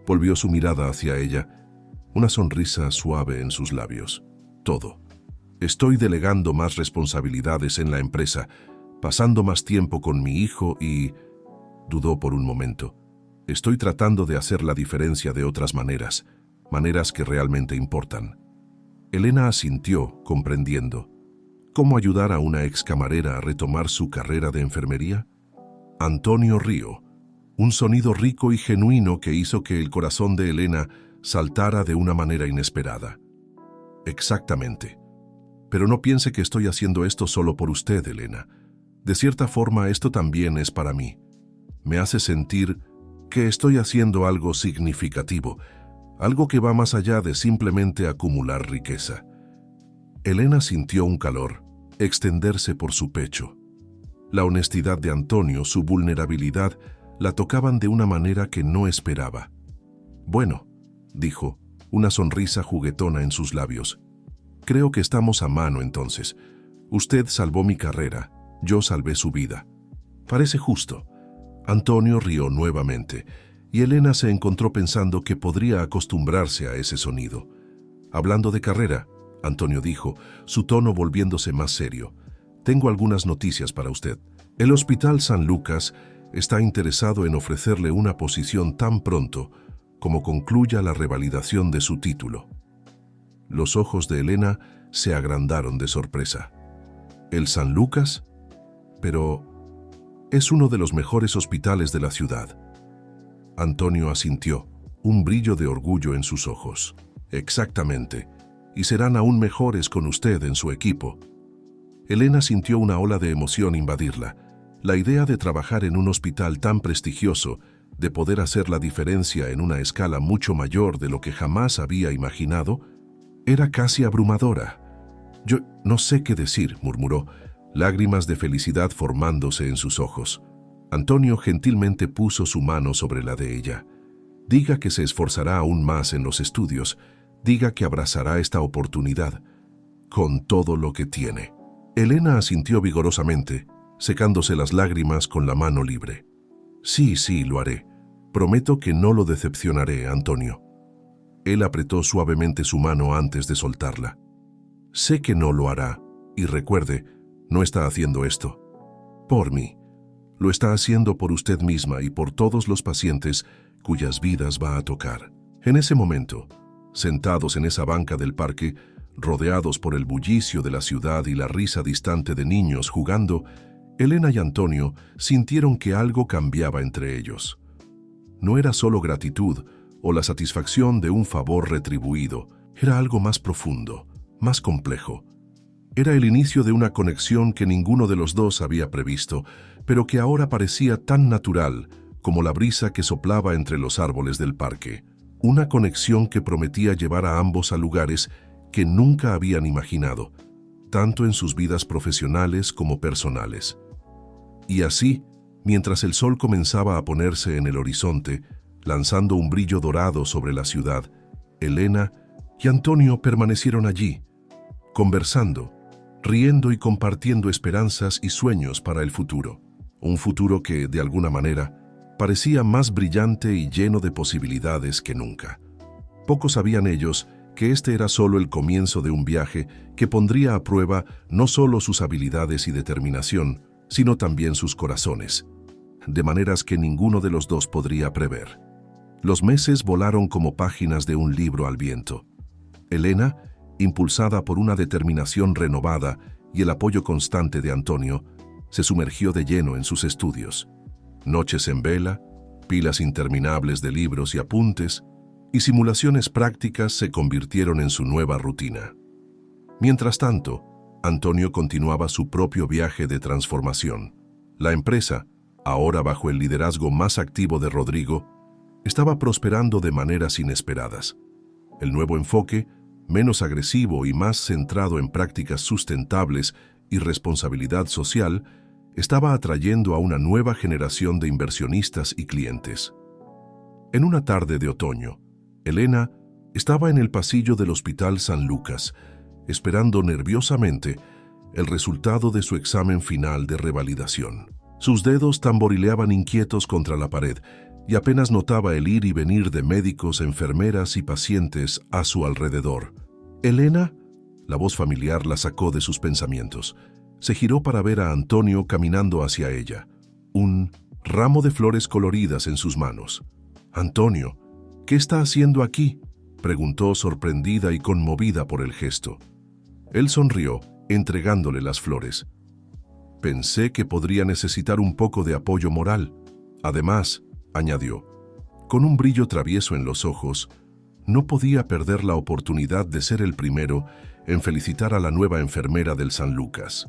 volvió su mirada hacia ella, una sonrisa suave en sus labios. Todo. Estoy delegando más responsabilidades en la empresa, pasando más tiempo con mi hijo y... Dudó por un momento. Estoy tratando de hacer la diferencia de otras maneras, maneras que realmente importan. Elena asintió, comprendiendo. ¿Cómo ayudar a una excamarera a retomar su carrera de enfermería? Antonio rió, un sonido rico y genuino que hizo que el corazón de Elena saltara de una manera inesperada. Exactamente. Pero no piense que estoy haciendo esto solo por usted, Elena. De cierta forma, esto también es para mí. Me hace sentir que estoy haciendo algo significativo, algo que va más allá de simplemente acumular riqueza. Elena sintió un calor extenderse por su pecho. La honestidad de Antonio, su vulnerabilidad, la tocaban de una manera que no esperaba. Bueno, dijo, una sonrisa juguetona en sus labios. Creo que estamos a mano entonces. Usted salvó mi carrera, yo salvé su vida. Parece justo. Antonio rió nuevamente, y Elena se encontró pensando que podría acostumbrarse a ese sonido. Hablando de carrera, Antonio dijo, su tono volviéndose más serio. Tengo algunas noticias para usted. El Hospital San Lucas está interesado en ofrecerle una posición tan pronto como concluya la revalidación de su título. Los ojos de Elena se agrandaron de sorpresa. ¿El San Lucas? Pero es uno de los mejores hospitales de la ciudad. Antonio asintió, un brillo de orgullo en sus ojos. Exactamente, y serán aún mejores con usted en su equipo. Elena sintió una ola de emoción invadirla. La idea de trabajar en un hospital tan prestigioso, de poder hacer la diferencia en una escala mucho mayor de lo que jamás había imaginado, era casi abrumadora. Yo no sé qué decir, murmuró, lágrimas de felicidad formándose en sus ojos. Antonio gentilmente puso su mano sobre la de ella. Diga que se esforzará aún más en los estudios, diga que abrazará esta oportunidad, con todo lo que tiene. Elena asintió vigorosamente, secándose las lágrimas con la mano libre. Sí, lo haré. Prometo que no lo decepcionaré, Antonio. Él apretó suavemente su mano antes de soltarla. Sé que no lo hará, y recuerde, no está haciendo esto por mí. Lo está haciendo por usted misma y por todos los pacientes cuyas vidas va a tocar. En ese momento, sentados en esa banca del parque, rodeados por el bullicio de la ciudad y la risa distante de niños jugando, Elena y Antonio sintieron que algo cambiaba entre ellos. No era solo gratitud o la satisfacción de un favor retribuido, era algo más profundo, más complejo. Era el inicio de una conexión que ninguno de los dos había previsto, pero que ahora parecía tan natural como la brisa que soplaba entre los árboles del parque. Una conexión que prometía llevar a ambos a lugares que nunca habían imaginado, tanto en sus vidas profesionales como personales. Y así, mientras el sol comenzaba a ponerse en el horizonte, lanzando un brillo dorado sobre la ciudad, Elena y Antonio permanecieron allí, conversando, riendo y compartiendo esperanzas y sueños para el futuro. Un futuro que, de alguna manera, parecía más brillante y lleno de posibilidades que nunca. Poco sabían ellos que este era solo el comienzo de un viaje que pondría a prueba no solo sus habilidades y determinación, sino también sus corazones, de maneras que ninguno de los dos podría prever. Los meses volaron como páginas de un libro al viento. Elena, impulsada por una determinación renovada y el apoyo constante de Antonio, se sumergió de lleno en sus estudios. Noches en vela, pilas interminables de libros y apuntes, y simulaciones prácticas se convirtieron en su nueva rutina. Mientras tanto, Antonio continuaba su propio viaje de transformación. La empresa, ahora bajo el liderazgo más activo de Rodrigo, estaba prosperando de maneras inesperadas. El nuevo enfoque, menos agresivo y más centrado en prácticas sustentables y responsabilidad social, estaba atrayendo a una nueva generación de inversionistas y clientes. En una tarde de otoño, Elena estaba en el pasillo del Hospital San Lucas, esperando nerviosamente el resultado de su examen final de revalidación. Sus dedos tamborileaban inquietos contra la pared y apenas notaba el ir y venir de médicos, enfermeras y pacientes a su alrededor. «¿Elena?», la voz familiar la sacó de sus pensamientos. Se giró para ver a Antonio caminando hacia ella, un ramo de flores coloridas en sus manos. «Antonio, ¿qué está haciendo aquí?», preguntó sorprendida y conmovida por el gesto. Él sonrió, entregándole las flores. «Pensé que podría necesitar un poco de apoyo moral. Además», añadió, con un brillo travieso en los ojos, no podía perder la oportunidad de ser el primero en felicitar a la nueva enfermera del San Lucas.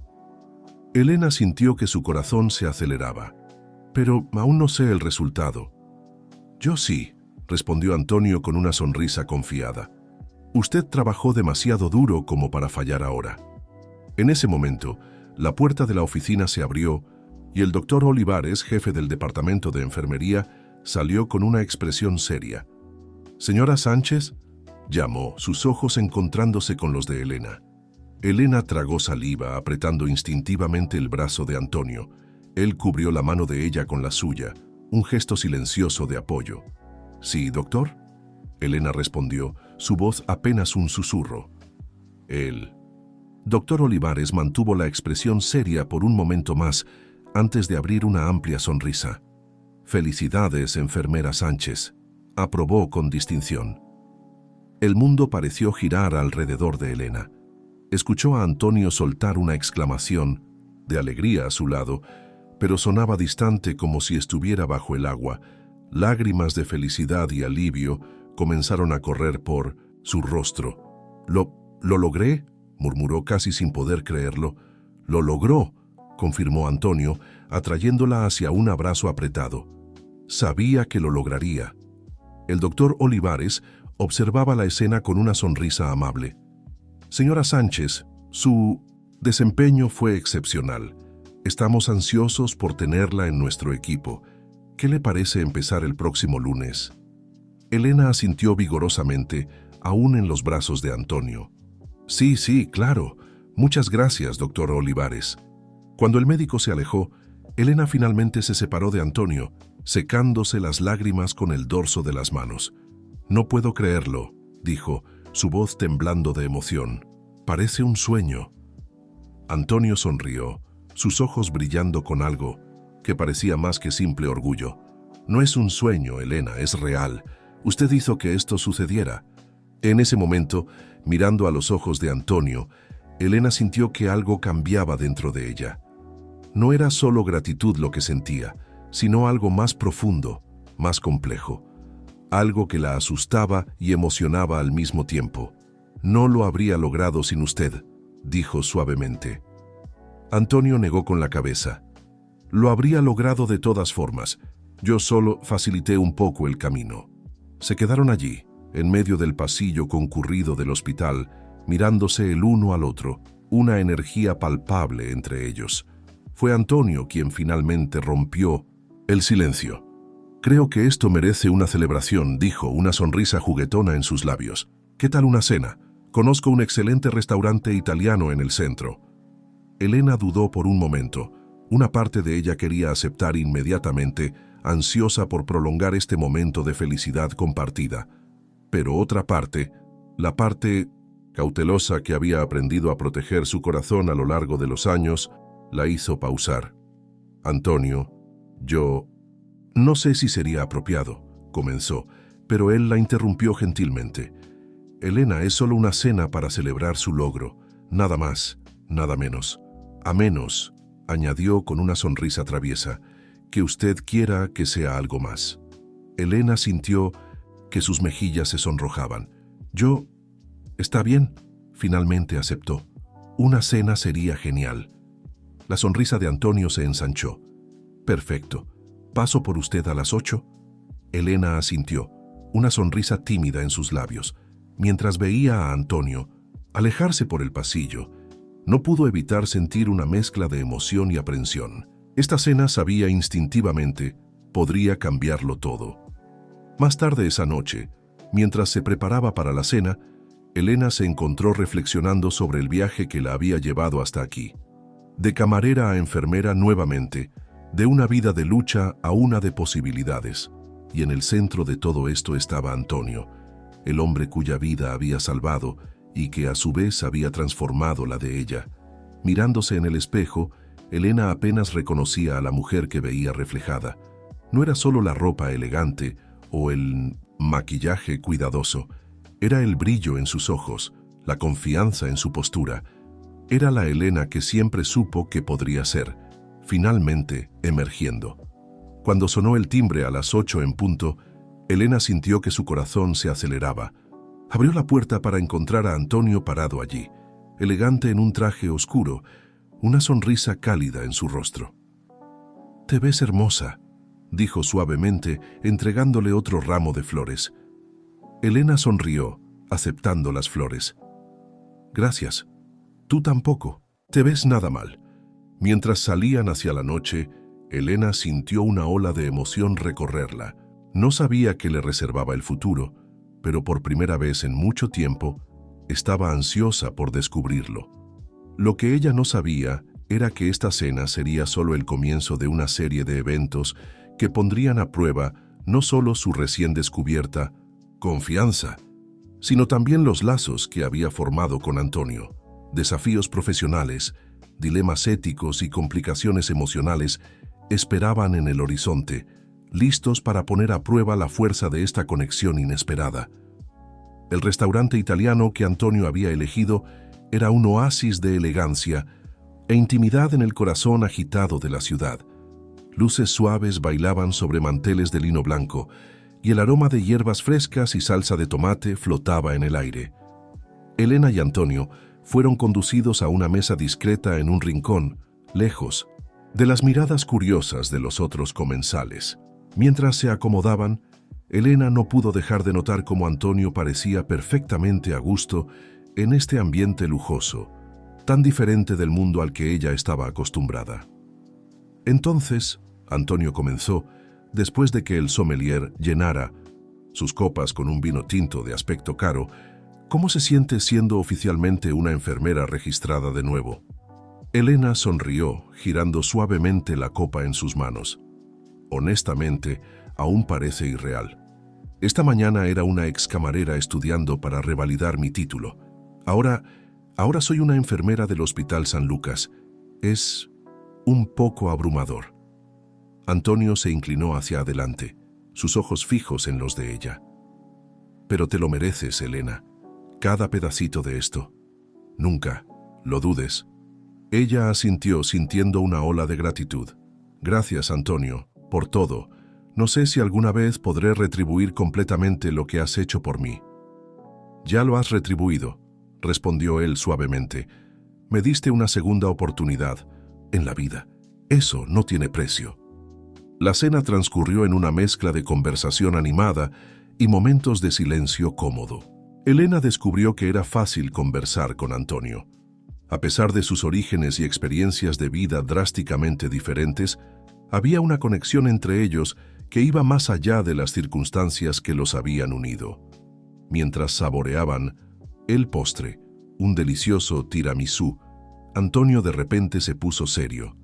Elena sintió que su corazón se aceleraba. «Pero aún no sé el resultado». «Yo sí», respondió Antonio con una sonrisa confiada. «Usted trabajó demasiado duro como para fallar ahora». En ese momento, la puerta de la oficina se abrió y el doctor Olivares, jefe del departamento de enfermería, salió con una expresión seria. «Señora Sánchez», llamó, sus ojos encontrándose con los de Elena. Elena tragó saliva, apretando instintivamente el brazo de Antonio. Él cubrió la mano de ella con la suya, un gesto silencioso de apoyo. «¿Sí, doctor?», Elena respondió, su voz apenas un susurro. «El doctor Olivares mantuvo la expresión seria por un momento más, antes de abrir una amplia sonrisa. «Felicidades, enfermera Sánchez», aprobó con distinción. El mundo pareció girar alrededor de Elena. Escuchó a Antonio soltar una exclamación, de alegría a su lado, pero sonaba distante como si estuviera bajo el agua. Lágrimas de felicidad y alivio comenzaron a correr por su rostro. «¿Lo logré?», murmuró casi sin poder creerlo. «Lo logró», confirmó Antonio, atrayéndola hacia un abrazo apretado. Sabía que lo lograría. El doctor Olivares observaba la escena con una sonrisa amable. «Señora Sánchez, su desempeño fue excepcional. Estamos ansiosos por tenerla en nuestro equipo. ¿Qué le parece empezar el próximo lunes?». Elena asintió vigorosamente, aún en los brazos de Antonio. Sí, claro. Muchas gracias, doctor Olivares». Cuando el médico se alejó, Elena finalmente se separó de Antonio, secándose las lágrimas con el dorso de las manos. «No puedo creerlo», dijo, su voz temblando de emoción. «Parece un sueño». Antonio sonrió, sus ojos brillando con algo que parecía más que simple orgullo. «No es un sueño, Elena, es real. Usted hizo que esto sucediera». En ese momento, mirando a los ojos de Antonio, Elena sintió que algo cambiaba dentro de ella. No era solo gratitud lo que sentía, sino algo más profundo, más complejo. Algo que la asustaba y emocionaba al mismo tiempo. «No lo habría logrado sin usted», dijo suavemente. Antonio negó con la cabeza. «Lo habría logrado de todas formas. Yo solo facilité un poco el camino». Se quedaron allí, en medio del pasillo concurrido del hospital, mirándose el uno al otro, una energía palpable entre ellos. Fue Antonio quien finalmente rompió el silencio. «Creo que esto merece una celebración», dijo, una sonrisa juguetona en sus labios. «¿Qué tal una cena? Conozco un excelente restaurante italiano en el centro». Elena dudó por un momento. Una parte de ella quería aceptar inmediatamente, ansiosa por prolongar este momento de felicidad compartida. Pero otra parte La parte cautelosa que había aprendido a proteger su corazón a lo largo de los años la hizo pausar. Antonio, yo... No sé si sería apropiado, comenzó, pero él la interrumpió gentilmente. Elena, es solo una cena para celebrar su logro, nada más, nada menos. A menos, añadió con una sonrisa traviesa, que usted quiera que sea algo más. Elena sintió que sus mejillas se sonrojaban. Yo... Está bien, finalmente aceptó. Una cena sería genial. La sonrisa de Antonio se ensanchó. Perfecto. ¿Paso por usted a las 8? Elena asintió, una sonrisa tímida en sus labios. Mientras veía a Antonio alejarse por el pasillo, no pudo evitar sentir una mezcla de emoción y aprensión. Esta cena, sabía instintivamente, podría cambiarlo todo. Más tarde esa noche, mientras se preparaba para la cena, Elena se encontró reflexionando sobre el viaje que la había llevado hasta aquí. De camarera a enfermera nuevamente, de una vida de lucha a una de posibilidades. Y en el centro de todo esto estaba Antonio, el hombre cuya vida había salvado y que a su vez había transformado la de ella. Mirándose en el espejo, Elena apenas reconocía a la mujer que veía reflejada. No era solo la ropa elegante o el maquillaje cuidadoso, era el brillo en sus ojos, la confianza en su postura. Era la Elena que siempre supo que podría ser, finalmente emergiendo. Cuando sonó el timbre a las 8 en punto, Elena sintió que su corazón se aceleraba. Abrió la puerta para encontrar a Antonio parado allí, elegante en un traje oscuro, una sonrisa cálida en su rostro. «Te ves hermosa», dijo suavemente, entregándole otro ramo de flores. Elena sonrió, aceptando las flores. «Gracias. Tú tampoco. Te ves nada mal». Mientras salían hacia la noche, Elena sintió una ola de emoción recorrerla. No sabía qué le reservaba el futuro, pero por primera vez en mucho tiempo, estaba ansiosa por descubrirlo. Lo que ella no sabía era que esta cena sería solo el comienzo de una serie de eventos que pondrían a prueba no solo su recién descubierta confianza, sino también los lazos que había formado con Antonio. Desafíos profesionales, dilemas éticos y complicaciones emocionales esperaban en el horizonte, listos para poner a prueba la fuerza de esta conexión inesperada. El restaurante italiano que Antonio había elegido era un oasis de elegancia e intimidad en el corazón agitado de la ciudad. Luces suaves bailaban sobre manteles de lino blanco y el aroma de hierbas frescas y salsa de tomate flotaba en el aire. Elena y Antonio fueron conducidos a una mesa discreta en un rincón, lejos de las miradas curiosas de los otros comensales. Mientras se acomodaban, Elena no pudo dejar de notar cómo Antonio parecía perfectamente a gusto en este ambiente lujoso, tan diferente del mundo al que ella estaba acostumbrada. Entonces, Antonio comenzó, después de que el sommelier llenara sus copas con un vino tinto de aspecto caro, ¿cómo se siente siendo oficialmente una enfermera registrada de nuevo? Elena sonrió, girando suavemente la copa en sus manos. Honestamente, aún parece irreal. Esta mañana era una excamarera estudiando para revalidar mi título. Ahora soy una enfermera del Hospital San Lucas. Es un poco abrumador. Antonio se inclinó hacia adelante, sus ojos fijos en los de ella. Pero te lo mereces, Elena. Cada pedacito de esto. Nunca lo dudes. Ella asintió sintiendo una ola de gratitud. Gracias, Antonio, por todo. No sé si alguna vez podré retribuir completamente lo que has hecho por mí. Ya lo has retribuido, respondió él suavemente. Me diste una segunda oportunidad en la vida. Eso no tiene precio. La cena transcurrió en una mezcla de conversación animada y momentos de silencio cómodo. Elena descubrió que era fácil conversar con Antonio. A pesar de sus orígenes y experiencias de vida drásticamente diferentes, había una conexión entre ellos que iba más allá de las circunstancias que los habían unido. Mientras saboreaban el postre, un delicioso tiramisú, Antonio de repente se puso serio.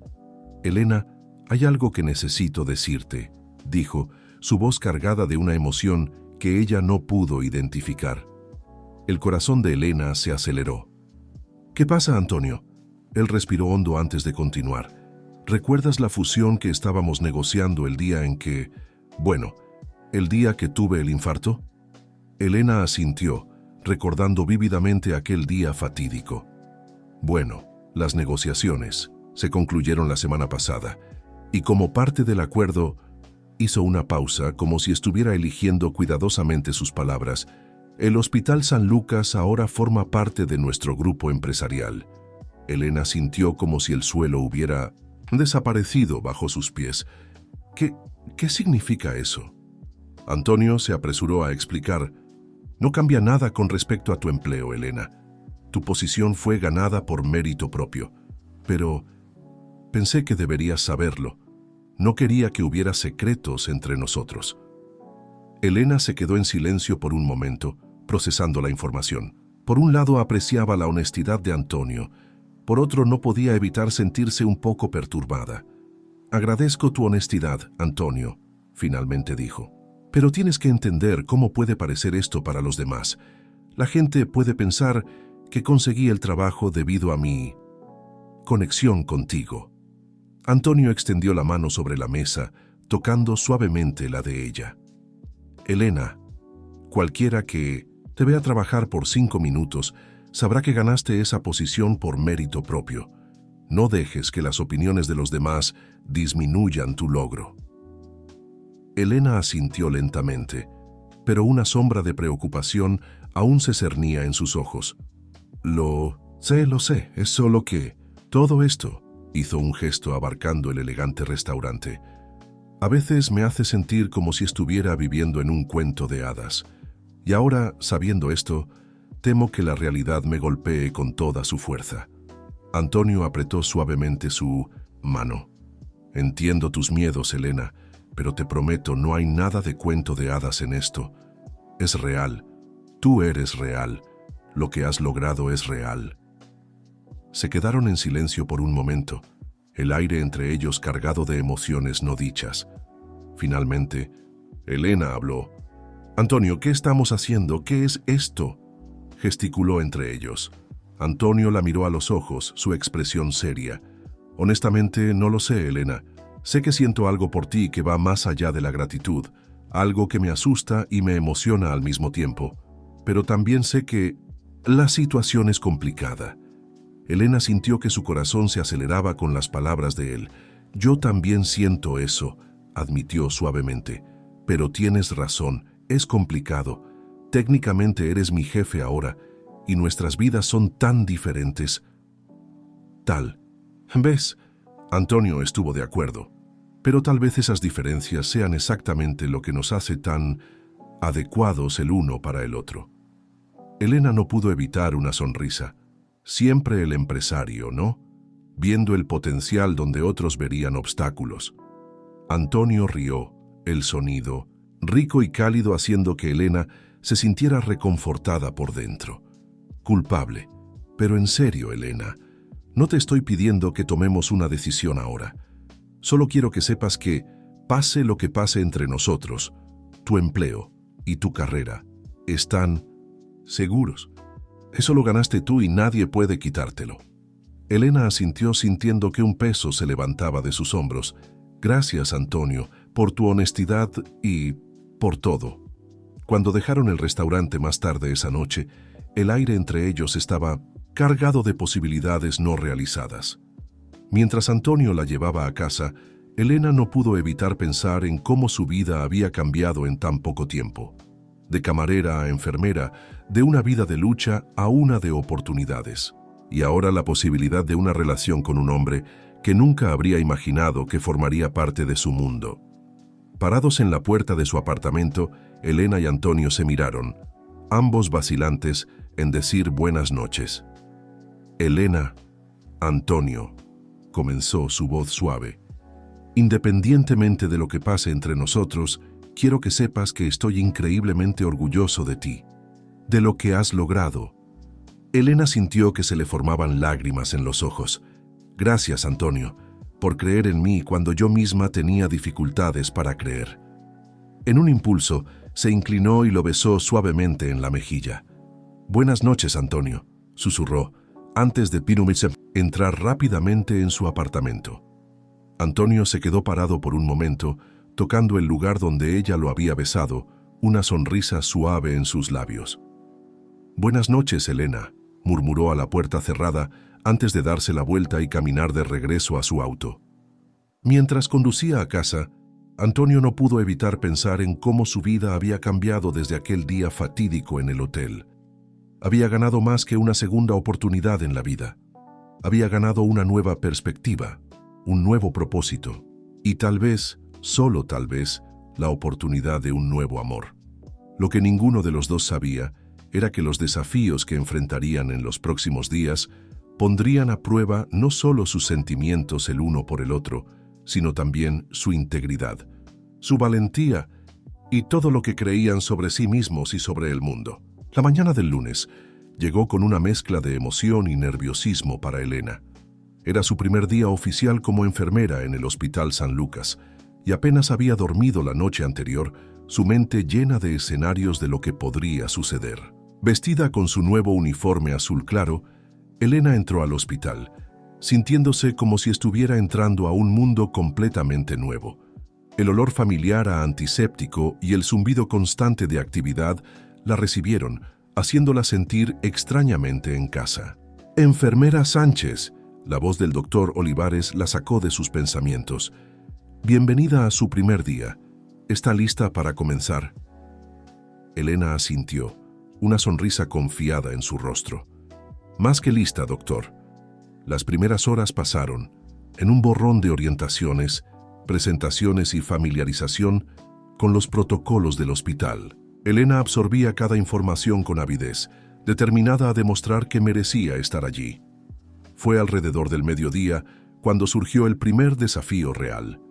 «Elena, hay algo que necesito decirte», dijo, su voz cargada de una emoción que ella no pudo identificar. El corazón de Elena se aceleró. ¿Qué pasa, Antonio? Él respiró hondo antes de continuar. ¿Recuerdas la fusión que estábamos negociando el día en que... bueno, el día que tuve el infarto? Elena asintió, recordando vívidamente aquel día fatídico. Bueno, las negociaciones se concluyeron la semana pasada, y como parte del acuerdo, hizo una pausa como si estuviera eligiendo cuidadosamente sus palabras. El Hospital San Lucas ahora forma parte de nuestro grupo empresarial. Elena sintió como si el suelo hubiera desaparecido bajo sus pies. ¿Qué significa eso? Antonio se apresuró a explicar. No cambia nada con respecto a tu empleo, Elena. Tu posición fue ganada por mérito propio. Pero pensé que deberías saberlo. No quería que hubiera secretos entre nosotros. Elena se quedó en silencio por un momento, procesando la información. Por un lado apreciaba la honestidad de Antonio, por otro no podía evitar sentirse un poco perturbada. Agradezco tu honestidad, Antonio, finalmente dijo. Pero tienes que entender cómo puede parecer esto para los demás. La gente puede pensar que conseguí el trabajo debido a mi conexión contigo. Antonio extendió la mano sobre la mesa, tocando suavemente la de ella. Elena, cualquiera que te vea trabajar por 5 minutos sabrá que ganaste esa posición por mérito propio. No dejes que las opiniones de los demás disminuyan tu logro. Elena asintió lentamente, pero una sombra de preocupación aún se cernía en sus ojos. Lo sé, es solo que todo esto, hizo un gesto abarcando el elegante restaurante. A veces me hace sentir como si estuviera viviendo en un cuento de hadas. Y ahora, sabiendo esto, temo que la realidad me golpee con toda su fuerza. Antonio apretó suavemente su mano. Entiendo tus miedos, Elena, pero te prometo, no hay nada de cuento de hadas en esto. Es real. Tú eres real. Lo que has logrado es real. Se quedaron en silencio por un momento, el aire entre ellos cargado de emociones no dichas. Finalmente, Elena habló. «Antonio, ¿qué estamos haciendo? ¿Qué es esto?», gesticuló entre ellos. Antonio la miró a los ojos, su expresión seria. «Honestamente, no lo sé, Elena. Sé que siento algo por ti que va más allá de la gratitud, algo que me asusta y me emociona al mismo tiempo. Pero también sé que la situación es complicada». Elena sintió que su corazón se aceleraba con las palabras de él. «Yo también siento eso», admitió suavemente. «Pero tienes razón, es complicado. Técnicamente eres mi jefe ahora, y nuestras vidas son tan diferentes». «Tal. ¿Ves?». Antonio estuvo de acuerdo. «Pero tal vez esas diferencias sean exactamente lo que nos hace tan adecuados el uno para el otro». Elena no pudo evitar una sonrisa. Siempre el empresario, ¿no? Viendo el potencial donde otros verían obstáculos. Antonio rió, el sonido, rico y cálido, haciendo que Elena se sintiera reconfortada por dentro. Culpable. Pero en serio, Elena, no te estoy pidiendo que tomemos una decisión ahora. Solo quiero que sepas que, pase lo que pase entre nosotros, tu empleo y tu carrera están seguros. Eso lo ganaste tú y nadie puede quitártelo. Elena asintió sintiendo que un peso se levantaba de sus hombros. Gracias, Antonio, por tu honestidad y por todo. Cuando dejaron el restaurante más tarde esa noche, el aire entre ellos estaba cargado de posibilidades no realizadas. Mientras Antonio la llevaba a casa, Elena no pudo evitar pensar en cómo su vida había cambiado en tan poco tiempo. De camarera a enfermera, de una vida de lucha a una de oportunidades. Y ahora la posibilidad de una relación con un hombre que nunca habría imaginado que formaría parte de su mundo. Parados en la puerta de su apartamento, Elena y Antonio se miraron, ambos vacilantes en decir buenas noches. «Elena, Antonio», comenzó su voz suave, «independientemente de lo que pase entre nosotros, quiero que sepas que estoy increíblemente orgulloso de ti, de lo que has logrado». Elena sintió que se le formaban lágrimas en los ojos. «Gracias, Antonio, por creer en mí cuando yo misma tenía dificultades para creer». En un impulso, se inclinó y lo besó suavemente en la mejilla. Buenas noches, Antonio, susurró, antes de Pinumitse entrar rápidamente en su apartamento. Antonio se quedó parado por un momento, tocando el lugar donde ella lo había besado, una sonrisa suave en sus labios. Buenas noches, Elena, murmuró a la puerta cerrada antes de darse la vuelta y caminar de regreso a su auto. Mientras conducía a casa, Antonio no pudo evitar pensar en cómo su vida había cambiado desde aquel día fatídico en el hotel. Había ganado más que una segunda oportunidad en la vida. Había ganado una nueva perspectiva, un nuevo propósito y tal vez, solo tal vez, la oportunidad de un nuevo amor. Lo que ninguno de los dos sabía era que los desafíos que enfrentarían en los próximos días pondrían a prueba no solo sus sentimientos el uno por el otro, sino también su integridad, su valentía y todo lo que creían sobre sí mismos y sobre el mundo. La mañana del lunes llegó con una mezcla de emoción y nerviosismo para Elena. Era su primer día oficial como enfermera en el Hospital San Lucas y apenas había dormido la noche anterior, su mente llena de escenarios de lo que podría suceder. Vestida con su nuevo uniforme azul claro, Elena entró al hospital, sintiéndose como si estuviera entrando a un mundo completamente nuevo. El olor familiar a antiséptico y el zumbido constante de actividad la recibieron, haciéndola sentir extrañamente en casa. «Enfermera Sánchez», la voz del doctor Olivares la sacó de sus pensamientos. «Bienvenida a su primer día. ¿Está lista para comenzar?» Elena asintió, una sonrisa confiada en su rostro. «Más que lista, doctor». Las primeras horas pasaron, en un borrón de orientaciones, presentaciones y familiarización con los protocolos del hospital. Elena absorbía cada información con avidez, determinada a demostrar que merecía estar allí. Fue alrededor del mediodía cuando surgió el primer desafío real.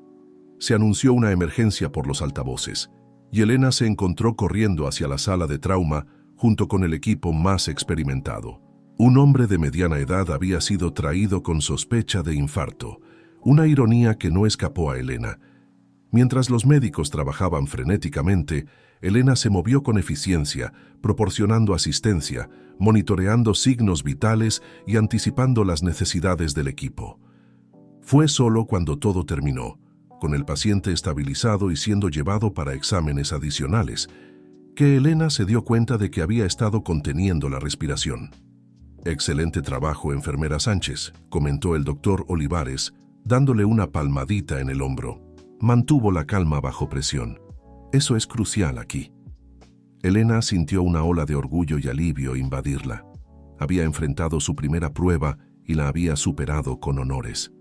Se anunció una emergencia por los altavoces, y Elena se encontró corriendo hacia la sala de trauma junto con el equipo más experimentado. Un hombre de mediana edad había sido traído con sospecha de infarto, una ironía que no escapó a Elena. Mientras los médicos trabajaban frenéticamente, Elena se movió con eficiencia, proporcionando asistencia, monitoreando signos vitales y anticipando las necesidades del equipo. Fue solo cuando todo terminó, con el paciente estabilizado y siendo llevado para exámenes adicionales, que Elena se dio cuenta de que había estado conteniendo la respiración. «Excelente trabajo, enfermera Sánchez», comentó el doctor Olivares, dándole una palmadita en el hombro. Mantuvo la calma bajo presión. «Eso es crucial aquí». Elena sintió una ola de orgullo y alivio invadirla. Había enfrentado su primera prueba y la había superado con honores.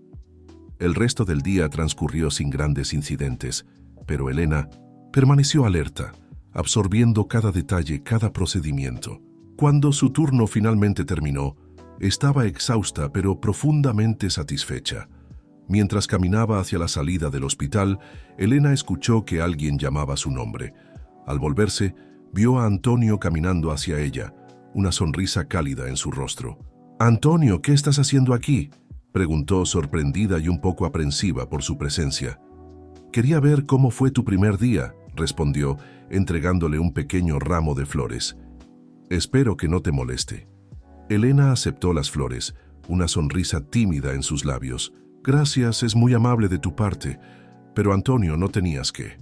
El resto del día transcurrió sin grandes incidentes, pero Elena permaneció alerta, absorbiendo cada detalle, cada procedimiento. Cuando su turno finalmente terminó, estaba exhausta pero profundamente satisfecha. Mientras caminaba hacia la salida del hospital, Elena escuchó que alguien llamaba su nombre. Al volverse, vio a Antonio caminando hacia ella, una sonrisa cálida en su rostro. «Antonio, ¿qué estás haciendo aquí?», preguntó sorprendida y un poco aprensiva por su presencia. «Quería ver cómo fue tu primer día», respondió, entregándole un pequeño ramo de flores. «Espero que no te moleste». Elena aceptó las flores, una sonrisa tímida en sus labios. «Gracias, es muy amable de tu parte, pero Antonio, no tenías que».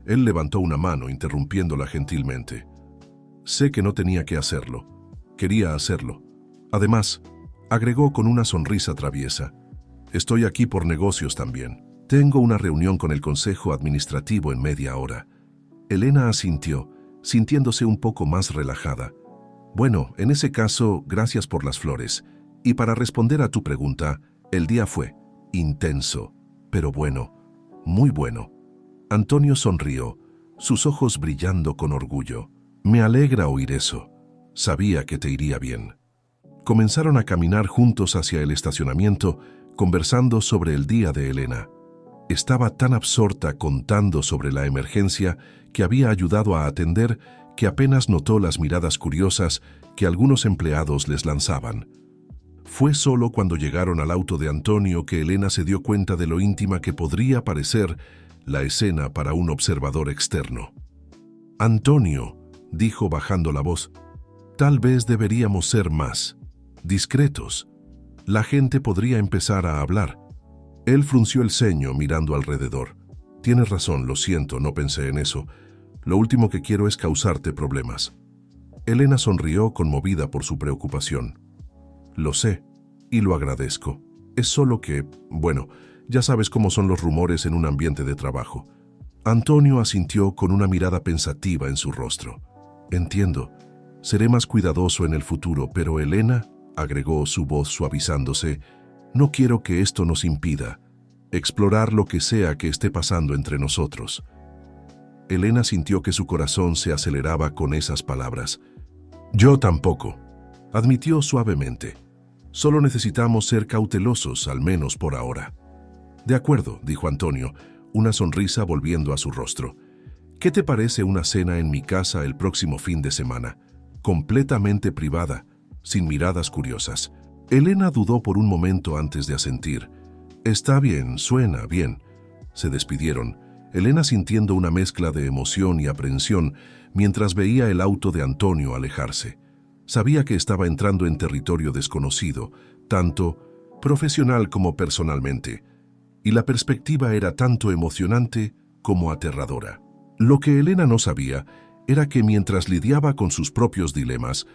Él levantó una mano, interrumpiéndola gentilmente. «Sé que no tenía que hacerlo. Quería hacerlo. Además», agregó con una sonrisa traviesa, «estoy aquí por negocios también. Tengo una reunión con el Consejo Administrativo en media hora». Elena asintió, sintiéndose un poco más relajada. «Bueno, en ese caso, gracias por las flores. Y para responder a tu pregunta, el día fue intenso, pero bueno, muy bueno». Antonio sonrió, sus ojos brillando con orgullo. «Me alegra oír eso. Sabía que te iría bien». Comenzaron a caminar juntos hacia el estacionamiento, conversando sobre el día de Elena. Estaba tan absorta contando sobre la emergencia que había ayudado a atender que apenas notó las miradas curiosas que algunos empleados les lanzaban. Fue solo cuando llegaron al auto de Antonio que Elena se dio cuenta de lo íntima que podría parecer la escena para un observador externo. «Antonio», dijo bajando la voz, Tal vez deberíamos ser más discretos. La gente podría empezar a hablar. Él frunció el ceño mirando alrededor. Tienes razón, lo siento, no pensé en eso. Lo último que quiero es causarte problemas. Elena sonrió conmovida por su preocupación. Lo sé, y lo agradezco. Es solo que, bueno, ya sabes cómo son los rumores en un ambiente de trabajo. Antonio asintió con una mirada pensativa en su rostro. Entiendo, seré más cuidadoso en el futuro, pero Elena, agregó su voz suavizándose, no quiero que esto nos impida explorar lo que sea que esté pasando entre nosotros. Elena sintió que su corazón se aceleraba con esas palabras. Yo tampoco, admitió suavemente. Solo necesitamos ser cautelosos, al menos por ahora. De acuerdo, dijo Antonio, una sonrisa volviendo a su rostro. ¿Qué te parece una cena en mi casa el próximo fin de semana? Completamente privada, sin miradas curiosas. Elena dudó por un momento antes de asentir. Está bien, suena bien. Se despidieron, Elena sintiendo una mezcla de emoción y aprensión mientras veía el auto de Antonio alejarse. Sabía que estaba entrando en territorio desconocido, tanto profesional como personalmente, y la perspectiva era tanto emocionante como aterradora. Lo que Elena no sabía era que mientras lidiaba con sus propios dilemas,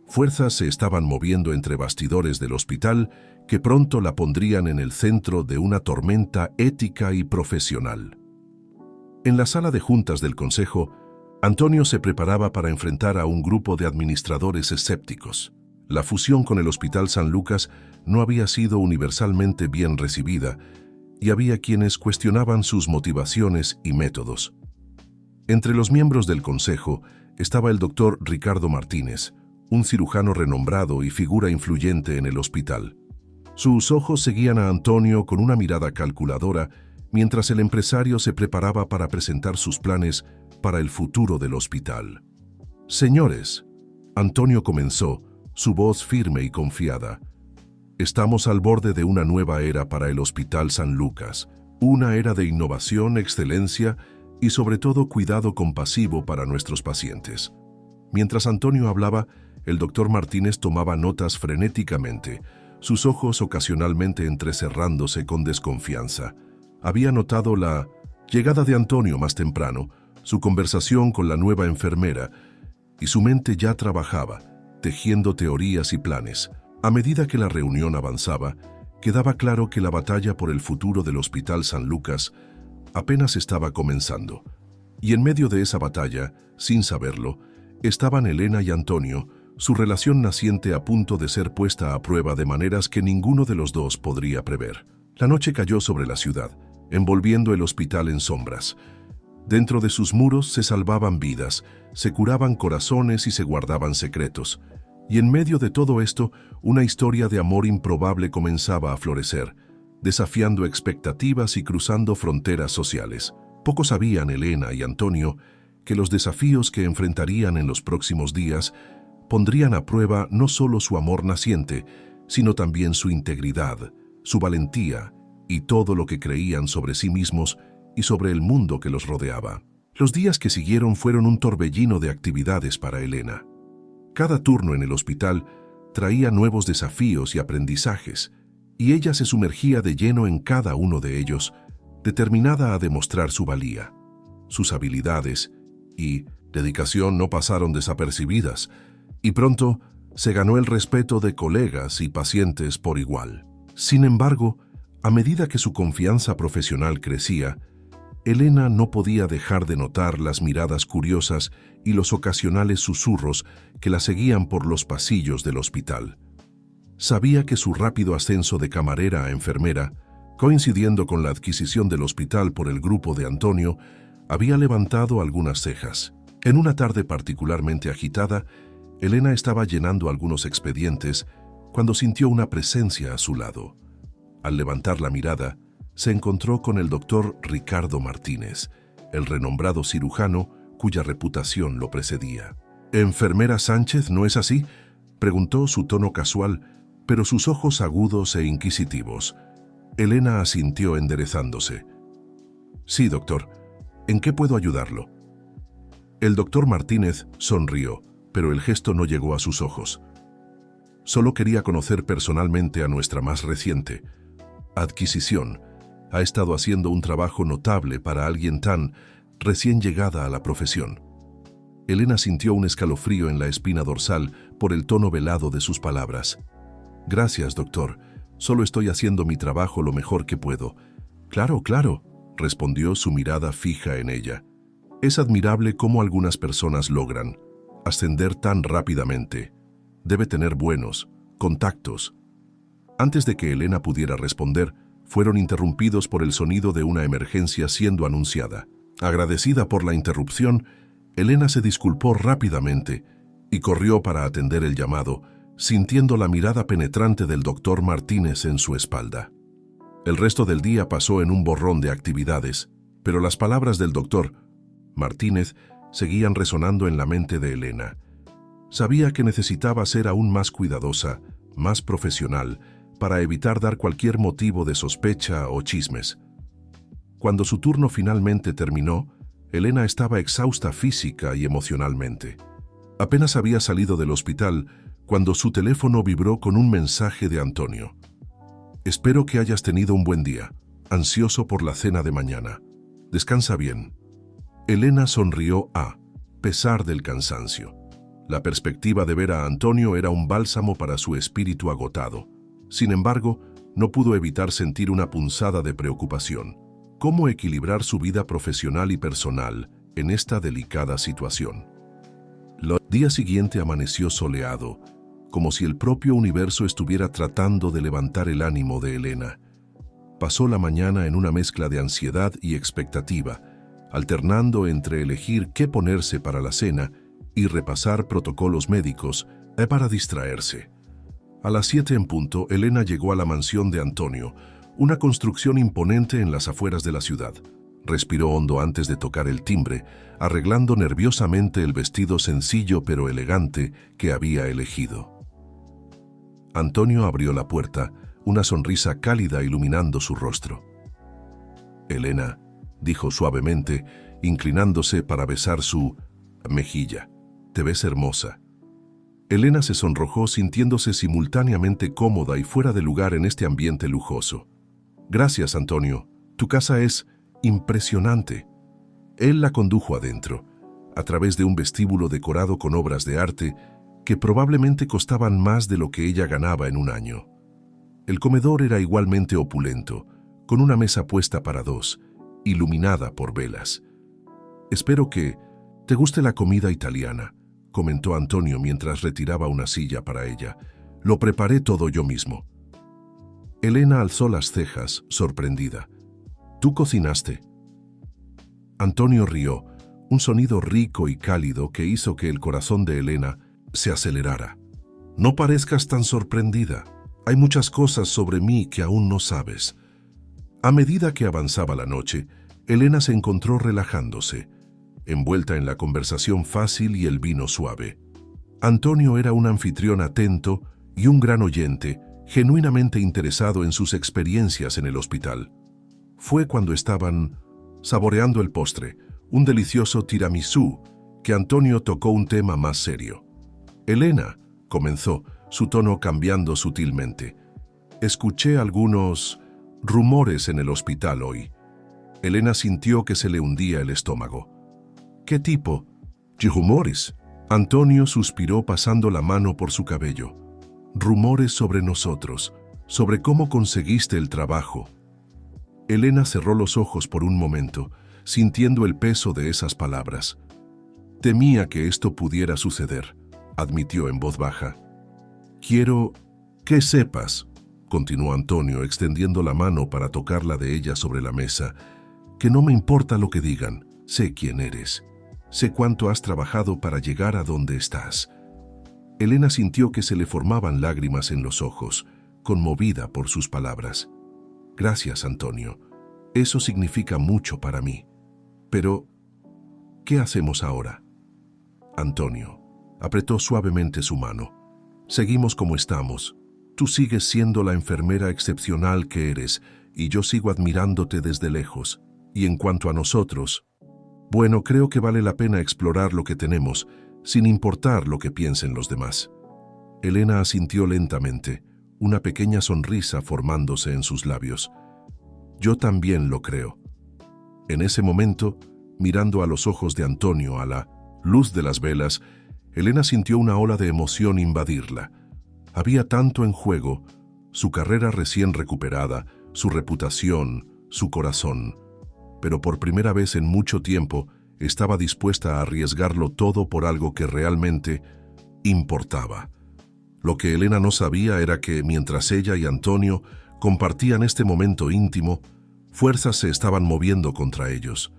fuerzas se estaban moviendo entre bastidores del hospital que pronto la pondrían en el centro de una tormenta ética y profesional. En la sala de juntas del consejo, Antonio se preparaba para enfrentar a un grupo de administradores escépticos. La fusión con el Hospital San Lucas no había sido universalmente bien recibida y había quienes cuestionaban sus motivaciones y métodos. Entre los miembros del consejo estaba el doctor Ricardo Martínez, un cirujano renombrado y figura influyente en el hospital. Sus ojos seguían a Antonio con una mirada calculadora mientras el empresario se preparaba para presentar sus planes para el futuro del hospital. Señores, Antonio comenzó, su voz firme y confiada. Estamos al borde de una nueva era para el Hospital San Lucas, una era de innovación, excelencia y sobre todo cuidado compasivo para nuestros pacientes. Mientras Antonio hablaba, el doctor Martínez tomaba notas frenéticamente, sus ojos ocasionalmente entrecerrándose con desconfianza. Había notado la llegada de Antonio más temprano, su conversación con la nueva enfermera, y su mente ya trabajaba, tejiendo teorías y planes. A medida que la reunión avanzaba, quedaba claro que la batalla por el futuro del Hospital San Lucas apenas estaba comenzando. Y en medio de esa batalla, sin saberlo, estaban Elena y Antonio, su relación naciente a punto de ser puesta a prueba de maneras que ninguno de los dos podría prever. La noche cayó sobre la ciudad, envolviendo el hospital en sombras. Dentro de sus muros se salvaban vidas, se curaban corazones y se guardaban secretos. Y en medio de todo esto, una historia de amor improbable comenzaba a florecer, desafiando expectativas y cruzando fronteras sociales. Poco sabían Elena y Antonio que los desafíos que enfrentarían en los próximos días pondrían a prueba no solo su amor naciente, sino también su integridad, su valentía y todo lo que creían sobre sí mismos y sobre el mundo que los rodeaba. Los días que siguieron fueron un torbellino de actividades para Elena. Cada turno en el hospital traía nuevos desafíos y aprendizajes, y ella se sumergía de lleno en cada uno de ellos, determinada a demostrar su valía. Sus habilidades y dedicación no pasaron desapercibidas, y pronto se ganó el respeto de colegas y pacientes por igual. Sin embargo, a medida que su confianza profesional crecía, Elena no podía dejar de notar las miradas curiosas y los ocasionales susurros que la seguían por los pasillos del hospital. Sabía que su rápido ascenso de camarera a enfermera, coincidiendo con la adquisición del hospital por el grupo de Antonio, había levantado algunas cejas. En una tarde particularmente agitada, Elena estaba llenando algunos expedientes cuando sintió una presencia a su lado. Al levantar la mirada, se encontró con el doctor Ricardo Martínez, el renombrado cirujano cuya reputación lo precedía. «¿Enfermera Sánchez, no es así?», preguntó, su tono casual, pero sus ojos agudos e inquisitivos. Elena asintió enderezándose. «Sí, doctor. ¿En qué puedo ayudarlo?». El doctor Martínez sonrió, pero el gesto no llegó a sus ojos. Solo quería conocer personalmente a nuestra más reciente adquisición. Ha estado haciendo un trabajo notable para alguien tan recién llegada a la profesión. Elena sintió un escalofrío en la espina dorsal por el tono velado de sus palabras. Gracias, doctor. Solo estoy haciendo mi trabajo lo mejor que puedo. Claro, claro, respondió, su mirada fija en ella. Es admirable cómo algunas personas logran ascender tan rápidamente. Debe tener buenos contactos. Antes de que Elena pudiera responder, fueron interrumpidos por el sonido de una emergencia siendo anunciada. Agradecida por la interrupción, Elena se disculpó rápidamente y corrió para atender el llamado, sintiendo la mirada penetrante del doctor Martínez en su espalda. El resto del día pasó en un borrón de actividades, pero las palabras del doctor Martínez seguían resonando en la mente de Elena. Sabía que necesitaba ser aún más cuidadosa, más profesional, para evitar dar cualquier motivo de sospecha o chismes. Cuando su turno finalmente terminó, Elena estaba exhausta física y emocionalmente. Apenas había salido del hospital cuando su teléfono vibró con un mensaje de Antonio. Espero que hayas tenido un buen día, ansioso por la cena de mañana. Descansa bien. Elena sonrió a pesar del cansancio. La perspectiva de ver a Antonio era un bálsamo para su espíritu agotado. Sin embargo, no pudo evitar sentir una punzada de preocupación. ¿Cómo equilibrar su vida profesional y personal en esta delicada situación? El día siguiente amaneció soleado, como si el propio universo estuviera tratando de levantar el ánimo de Elena. Pasó la mañana en una mezcla de ansiedad y expectativa, alternando entre elegir qué ponerse para la cena y repasar protocolos médicos para distraerse. A las 7 en punto, Elena llegó a la mansión de Antonio, una construcción imponente en las afueras de la ciudad. Respiró hondo antes de tocar el timbre, arreglando nerviosamente el vestido sencillo pero elegante que había elegido. Antonio abrió la puerta, una sonrisa cálida iluminando su rostro. «Elena», dijo suavemente, inclinándose para besar su mejilla, «te ves hermosa». Elena se sonrojó, sintiéndose simultáneamente cómoda y fuera de lugar en este ambiente lujoso. «Gracias, Antonio. Tu casa es impresionante». Él la condujo adentro, a través de un vestíbulo decorado con obras de arte que probablemente costaban más de lo que ella ganaba en un año. El comedor era igualmente opulento, con una mesa puesta para dos, iluminada por velas. «Espero que te guste la comida italiana», comentó Antonio mientras retiraba una silla para ella. «Lo preparé todo yo mismo». Elena alzó las cejas, sorprendida. «¿Tú cocinaste?». Antonio rió, un sonido rico y cálido que hizo que el corazón de Elena se acelerara. «No parezcas tan sorprendida. Hay muchas cosas sobre mí que aún no sabes». A medida que avanzaba la noche, Elena se encontró relajándose, envuelta en la conversación fácil y el vino suave. Antonio era un anfitrión atento y un gran oyente, genuinamente interesado en sus experiencias en el hospital. Fue cuando estaban saboreando el postre, un delicioso tiramisú, que Antonio tocó un tema más serio. «Elena», comenzó, su tono cambiando sutilmente, «escuché algunos rumores en el hospital hoy». Elena sintió que se le hundía el estómago. «¿Qué tipo de rumores?». Antonio suspiró pasando la mano por su cabello. «Rumores sobre nosotros, sobre cómo conseguiste el trabajo». Elena cerró los ojos por un momento, sintiendo el peso de esas palabras. «Temía que esto pudiera suceder», admitió en voz baja. «Quiero que sepas», continuó Antonio, extendiendo la mano para tocar la de ella sobre la mesa, «que no me importa lo que digan. Sé quién eres. Sé cuánto has trabajado para llegar a donde estás». Elena sintió que se le formaban lágrimas en los ojos, conmovida por sus palabras. «Gracias, Antonio. Eso significa mucho para mí. Pero, ¿qué hacemos ahora?». Antonio apretó suavemente su mano. «Seguimos como estamos. Tú sigues siendo la enfermera excepcional que eres y yo sigo admirándote desde lejos. Y en cuanto a nosotros, bueno, creo que vale la pena explorar lo que tenemos, sin importar lo que piensen los demás. Elena asintió lentamente, una pequeña sonrisa formándose en sus labios. Yo también lo creo. En ese momento, mirando a los ojos de Antonio a la luz de las velas, Elena sintió una ola de emoción invadirla. Había tanto en juego, su carrera recién recuperada, su reputación, su corazón. Pero por primera vez en mucho tiempo, estaba dispuesta a arriesgarlo todo por algo que realmente importaba. Lo que Elena no sabía era que, mientras ella y Antonio compartían este momento íntimo, fuerzas se estaban moviendo contra ellos.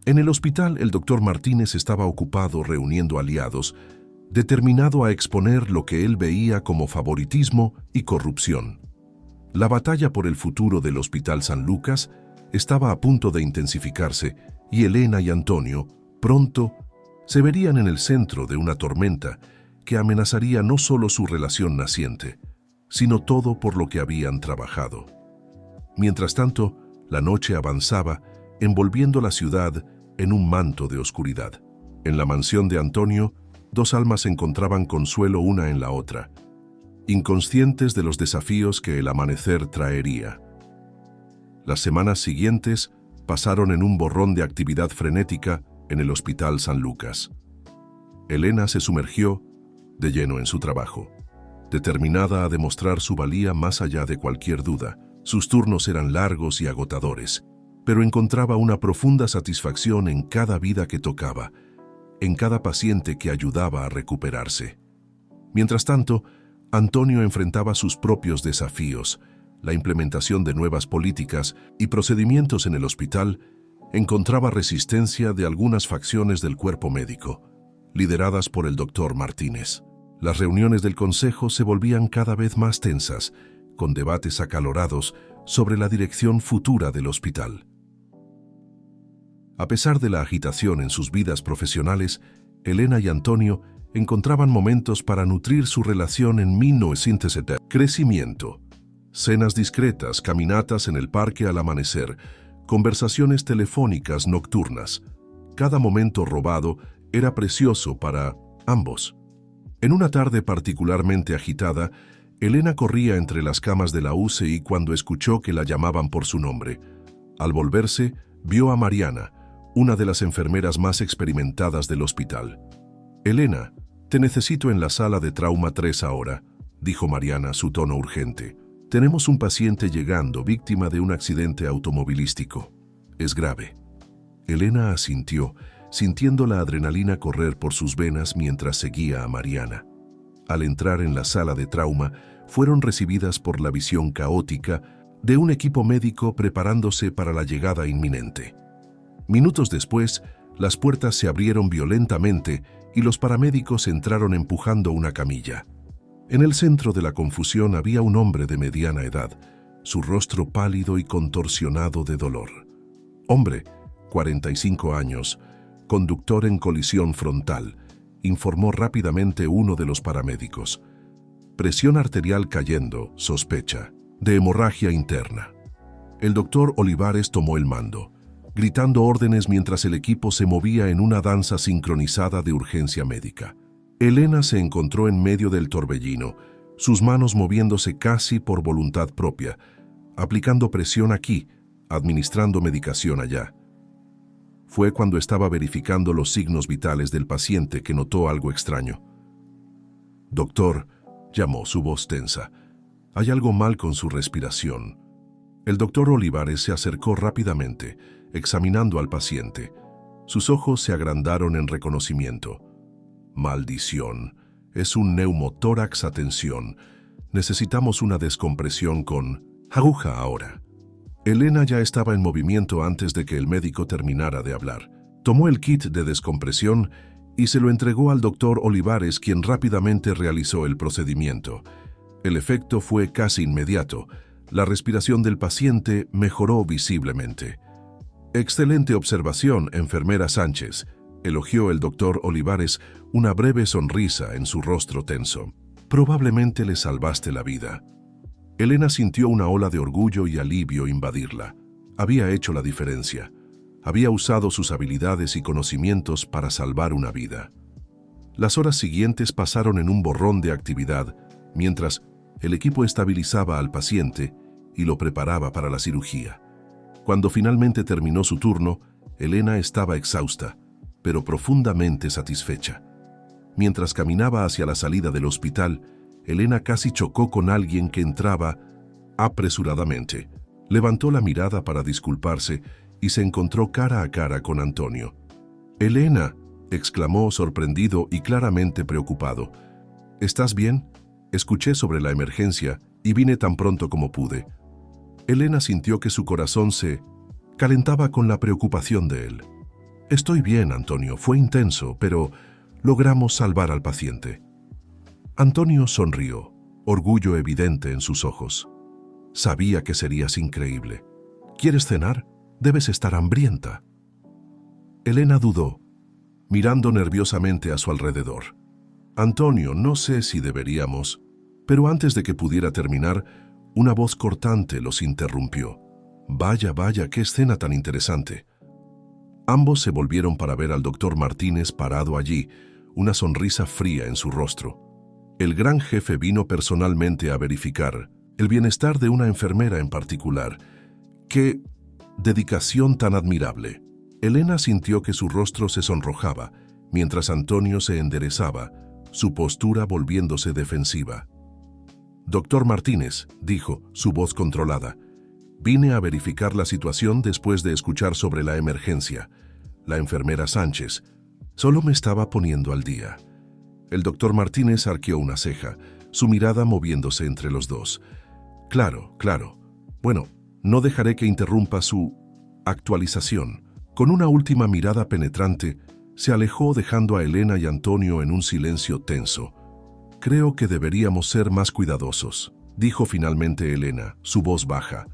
En el hospital, el doctor Martínez estaba ocupado reuniendo aliados, determinado a exponer lo que él veía como favoritismo y corrupción. La batalla por el futuro del Hospital San Lucas estaba a punto de intensificarse y Elena y Antonio, pronto, se verían en el centro de una tormenta que amenazaría no solo su relación naciente, sino todo por lo que habían trabajado. Mientras tanto, la noche avanzaba, envolviendo la ciudad en un manto de oscuridad. En la mansión de Antonio, dos almas encontraban consuelo una en la otra, inconscientes de los desafíos que el amanecer traería. Las semanas siguientes pasaron en un borrón de actividad frenética en el Hospital San Lucas. Elena se sumergió de lleno en su trabajo, determinada a demostrar su valía más allá de cualquier duda. Sus turnos eran largos y agotadores, pero encontraba una profunda satisfacción en cada vida que tocaba, en cada paciente que ayudaba a recuperarse. Mientras tanto, Antonio enfrentaba sus propios desafíos. La implementación de nuevas políticas y procedimientos en el hospital encontraba resistencia de algunas facciones del cuerpo médico, lideradas por el doctor Martínez. Las reuniones del consejo se volvían cada vez más tensas, con debates acalorados sobre la dirección futura del hospital. A pesar de la agitación en sus vidas profesionales, Elena y Antonio encontraban momentos para nutrir su relación en 1970. Crecimiento, cenas discretas, caminatas en el parque al amanecer, conversaciones telefónicas nocturnas. Cada momento robado era precioso para ambos. En una tarde particularmente agitada, Elena corría entre las camas de la UCI cuando escuchó que la llamaban por su nombre. Al volverse, vio a Mariana, una de las enfermeras más experimentadas del hospital. «Elena, te necesito en la sala de trauma 3 ahora», dijo Mariana, su tono urgente. «Tenemos un paciente llegando, víctima de un accidente automovilístico. Es grave». Elena asintió, sintiendo la adrenalina correr por sus venas mientras seguía a Mariana. Al entrar en la sala de trauma, fueron recibidas por la visión caótica de un equipo médico preparándose para la llegada inminente. Minutos después, las puertas se abrieron violentamente y los paramédicos entraron empujando una camilla. En el centro de la confusión había un hombre de mediana edad, su rostro pálido y contorsionado de dolor. «Hombre, 45 años, conductor en colisión frontal», informó rápidamente uno de los paramédicos. «Presión arterial cayendo, sospecha, de hemorragia interna». El doctor Olivares tomó el mando, gritando órdenes mientras el equipo se movía en una danza sincronizada de urgencia médica. Elena se encontró en medio del torbellino, sus manos moviéndose casi por voluntad propia, aplicando presión aquí, administrando medicación allá. Fue cuando estaba verificando los signos vitales del paciente que notó algo extraño. «Doctor», llamó, su voz tensa, «hay algo mal con su respiración». El doctor Olivares se acercó rápidamente, examinando al paciente. Sus ojos se agrandaron en reconocimiento. «Maldición. Es un neumotórax a tensión. Necesitamos una descompresión con aguja ahora». Elena ya estaba en movimiento antes de que el médico terminara de hablar. Tomó el kit de descompresión y se lo entregó al doctor Olivares, quien rápidamente realizó el procedimiento. El efecto fue casi inmediato. La respiración del paciente mejoró visiblemente. «Excelente observación, enfermera Sánchez», elogió el doctor Olivares, una breve sonrisa en su rostro tenso. «Probablemente le salvaste la vida». Elena sintió una ola de orgullo y alivio invadirla. Había hecho la diferencia. Había usado sus habilidades y conocimientos para salvar una vida. Las horas siguientes pasaron en un borrón de actividad, mientras el equipo estabilizaba al paciente y lo preparaba para la cirugía. Cuando finalmente terminó su turno, Elena estaba exhausta, pero profundamente satisfecha. Mientras caminaba hacia la salida del hospital, Elena casi chocó con alguien que entraba apresuradamente. Levantó la mirada para disculparse y se encontró cara a cara con Antonio. «Elena», exclamó sorprendido y claramente preocupado. «¿Estás bien? Escuché sobre la emergencia y vine tan pronto como pude». Elena sintió que su corazón se calentaba con la preocupación de él. «Estoy bien, Antonio, fue intenso, pero logramos salvar al paciente». Antonio sonrió, orgullo evidente en sus ojos. Sabía que serías increíble. ¿Quieres cenar? Debes estar hambrienta. Elena dudó, mirando nerviosamente a su alrededor. «Antonio, no sé si deberíamos...» Pero antes de que pudiera terminar, una voz cortante los interrumpió. «Vaya, vaya, qué escena tan interesante». Ambos se volvieron para ver al doctor Martínez parado allí, una sonrisa fría en su rostro. El gran jefe vino personalmente a verificar el bienestar de una enfermera en particular. ¡Qué dedicación tan admirable! Elena sintió que su rostro se sonrojaba, mientras Antonio se enderezaba, su postura volviéndose defensiva. «Doctor Martínez», dijo, su voz controlada, «vine a verificar la situación después de escuchar sobre la emergencia. La enfermera Sánchez solo me estaba poniendo al día». El doctor Martínez arqueó una ceja, su mirada moviéndose entre los dos. «Claro, claro. Bueno, no dejaré que interrumpa su actualización». Con una última mirada penetrante, se alejó dejando a Elena y Antonio en un silencio tenso. «Creo que deberíamos ser más cuidadosos», dijo finalmente Elena, su voz baja.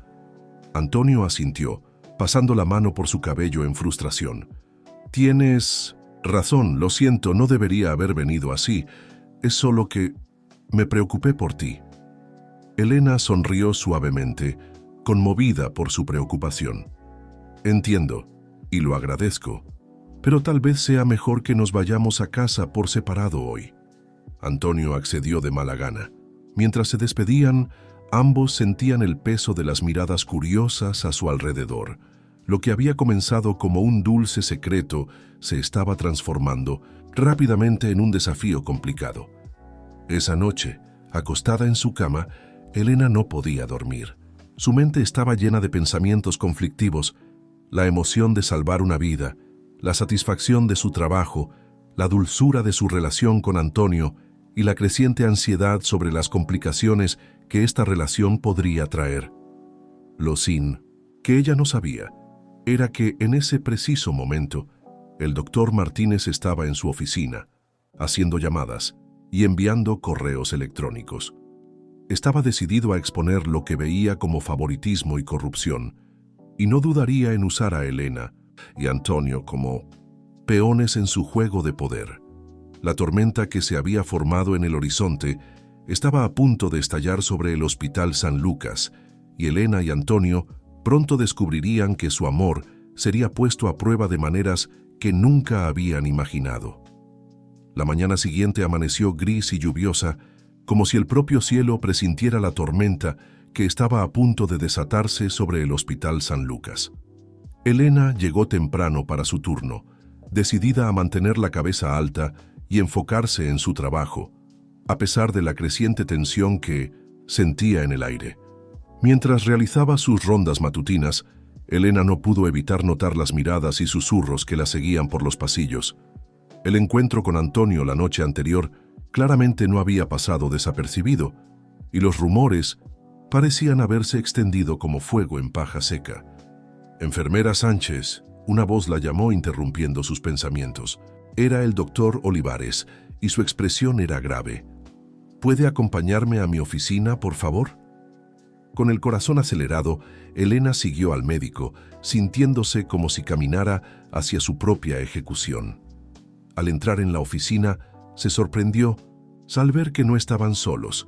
Antonio asintió, pasando la mano por su cabello en frustración. «Tienes razón, lo siento, no debería haber venido así. Es solo que me preocupé por ti». Elena sonrió suavemente, conmovida por su preocupación. «Entiendo, y lo agradezco, pero tal vez sea mejor que nos vayamos a casa por separado hoy». Antonio accedió de mala gana. Mientras se despedían, ambos sentían el peso de las miradas curiosas a su alrededor. Lo que había comenzado como un dulce secreto se estaba transformando rápidamente en un desafío complicado. Esa noche, acostada en su cama, Elena no podía dormir. Su mente estaba llena de pensamientos conflictivos, la emoción de salvar una vida, la satisfacción de su trabajo, la dulzura de su relación con Antonio y la creciente ansiedad sobre las complicaciones que esta relación podría traer. Lo que ella no sabía era que en ese preciso momento el doctor Martínez estaba en su oficina, haciendo llamadas y enviando correos electrónicos. Estaba decidido a exponer lo que veía como favoritismo y corrupción, y no dudaría en usar a Elena y Antonio como peones en su juego de poder. La tormenta que se había formado en el horizonte estaba a punto de estallar sobre el Hospital San Lucas, y Elena y Antonio pronto descubrirían que su amor sería puesto a prueba de maneras que nunca habían imaginado. La mañana siguiente amaneció gris y lluviosa, como si el propio cielo presintiera la tormenta que estaba a punto de desatarse sobre el Hospital San Lucas. Elena llegó temprano para su turno, decidida a mantener la cabeza alta y enfocarse en su trabajo, a pesar de la creciente tensión que sentía en el aire. Mientras realizaba sus rondas matutinas, Elena no pudo evitar notar las miradas y susurros que la seguían por los pasillos. El encuentro con Antonio la noche anterior claramente no había pasado desapercibido, y los rumores parecían haberse extendido como fuego en paja seca. «Enfermera Sánchez», una voz la llamó interrumpiendo sus pensamientos. Era el doctor Olivares, y su expresión era grave. «¿Puede acompañarme a mi oficina, por favor?». Con el corazón acelerado, Elena siguió al médico, sintiéndose como si caminara hacia su propia ejecución. Al entrar en la oficina, se sorprendió al ver que no estaban solos.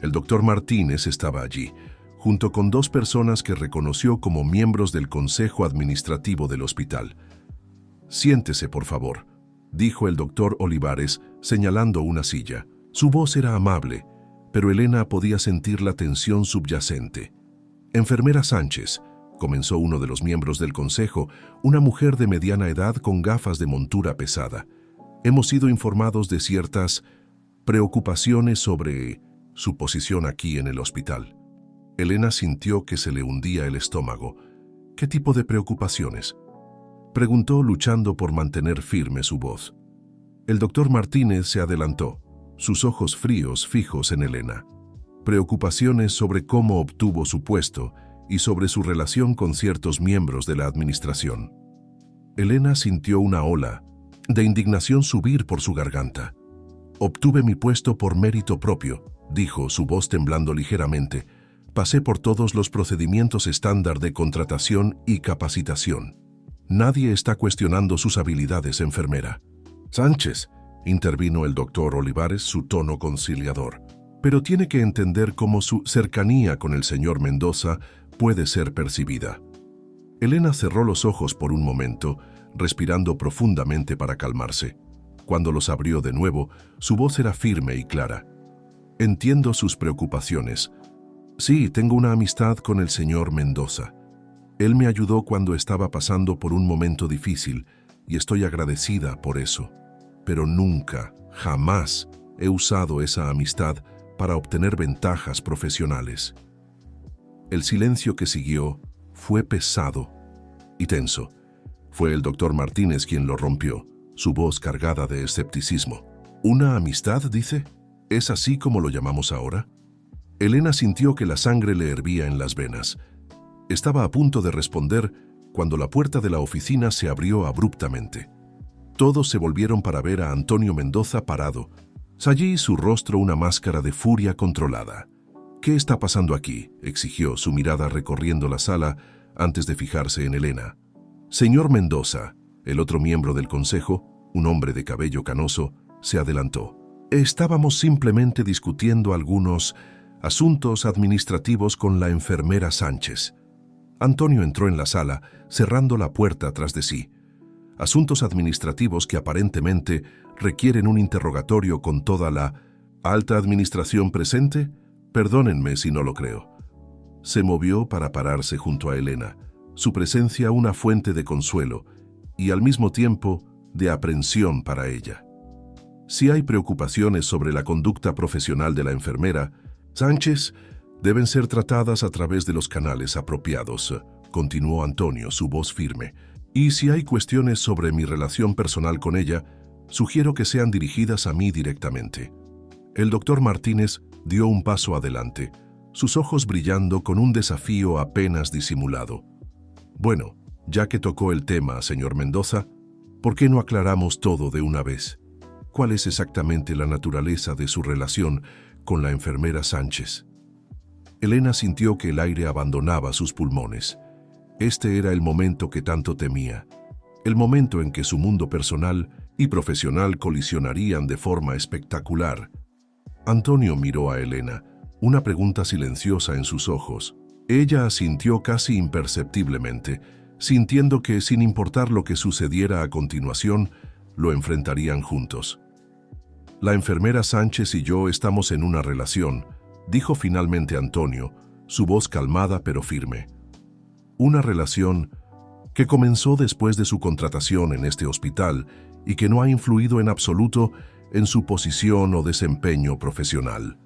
El doctor Martínez estaba allí, junto con dos personas que reconoció como miembros del Consejo Administrativo del hospital. «Siéntese, por favor». dijo el doctor Olivares, señalando una silla. Su voz era amable, pero Elena podía sentir la tensión subyacente. Enfermera Sánchez, comenzó uno de los miembros del consejo, una mujer de mediana edad con gafas de montura pesada. Hemos sido informados de ciertas preocupaciones sobre su posición aquí en el hospital. Elena sintió que se le hundía el estómago. ¿Qué tipo de preocupaciones?, preguntó, luchando por mantener firme su voz. El doctor Martínez se adelantó, sus ojos fríos fijos en Elena. Preocupaciones sobre cómo obtuvo su puesto y sobre su relación con ciertos miembros de la administración. Elena sintió una ola de indignación subir por su garganta. Obtuve mi puesto por mérito propio, dijo, su voz temblando ligeramente. Pasé por todos los procedimientos estándar de contratación y capacitación. Nadie está cuestionando sus habilidades, enfermera. Sánchez, intervino el doctor Olivares, su tono conciliador, pero tiene que entender cómo su cercanía con el señor Mendoza puede ser percibida. Elena cerró los ojos por un momento, respirando profundamente para calmarse. Cuando los abrió de nuevo, su voz era firme y clara. Entiendo sus preocupaciones. Sí, tengo una amistad con el señor Mendoza. Él me ayudó cuando estaba pasando por un momento difícil y estoy agradecida por eso. Pero nunca, jamás he usado esa amistad para obtener ventajas profesionales. El silencio que siguió fue pesado y tenso. Fue el doctor Martínez quien lo rompió, su voz cargada de escepticismo. ¿Una amistad, dice? ¿Es así como lo llamamos ahora? Elena sintió que la sangre le hervía en las venas. Estaba a punto de responder cuando la puerta de la oficina se abrió abruptamente. Todos se volvieron para ver a Antonio Mendoza parado. Allí su rostro una máscara de furia controlada. ¿Qué está pasando aquí?, exigió, su mirada recorriendo la sala antes de fijarse en Elena. Señor Mendoza, el otro miembro del consejo, un hombre de cabello canoso, se adelantó. Estábamos simplemente discutiendo algunos asuntos administrativos con la enfermera Sánchez. Antonio entró en la sala, cerrando la puerta tras de sí. Asuntos administrativos que aparentemente requieren un interrogatorio con toda la alta administración presente. Perdónenme si no lo creo. Se movió para pararse junto a Elena, su presencia una fuente de consuelo y al mismo tiempo de aprensión para ella. Si hay preocupaciones sobre la conducta profesional de la enfermera Sánchez, deben ser tratadas a través de los canales apropiados, continuó Antonio, su voz firme. Y si hay cuestiones sobre mi relación personal con ella, sugiero que sean dirigidas a mí directamente. El doctor Martínez dio un paso adelante, sus ojos brillando con un desafío apenas disimulado. Bueno, ya que tocó el tema, señor Mendoza, ¿por qué no aclaramos todo de una vez? ¿Cuál es exactamente la naturaleza de su relación con la enfermera Sánchez? Elena sintió que el aire abandonaba sus pulmones. Este era el momento que tanto temía, el momento en que su mundo personal y profesional colisionarían de forma espectacular. Antonio miró a Elena, una pregunta silenciosa en sus ojos. Ella asintió casi imperceptiblemente, sintiendo que, sin importar lo que sucediera a continuación, lo enfrentarían juntos. La enfermera Sánchez y yo estamos en una relación, dijo finalmente Antonio, su voz calmada pero firme. Una relación que comenzó después de su contratación en este hospital y que no ha influido en absoluto en su posición o desempeño profesional.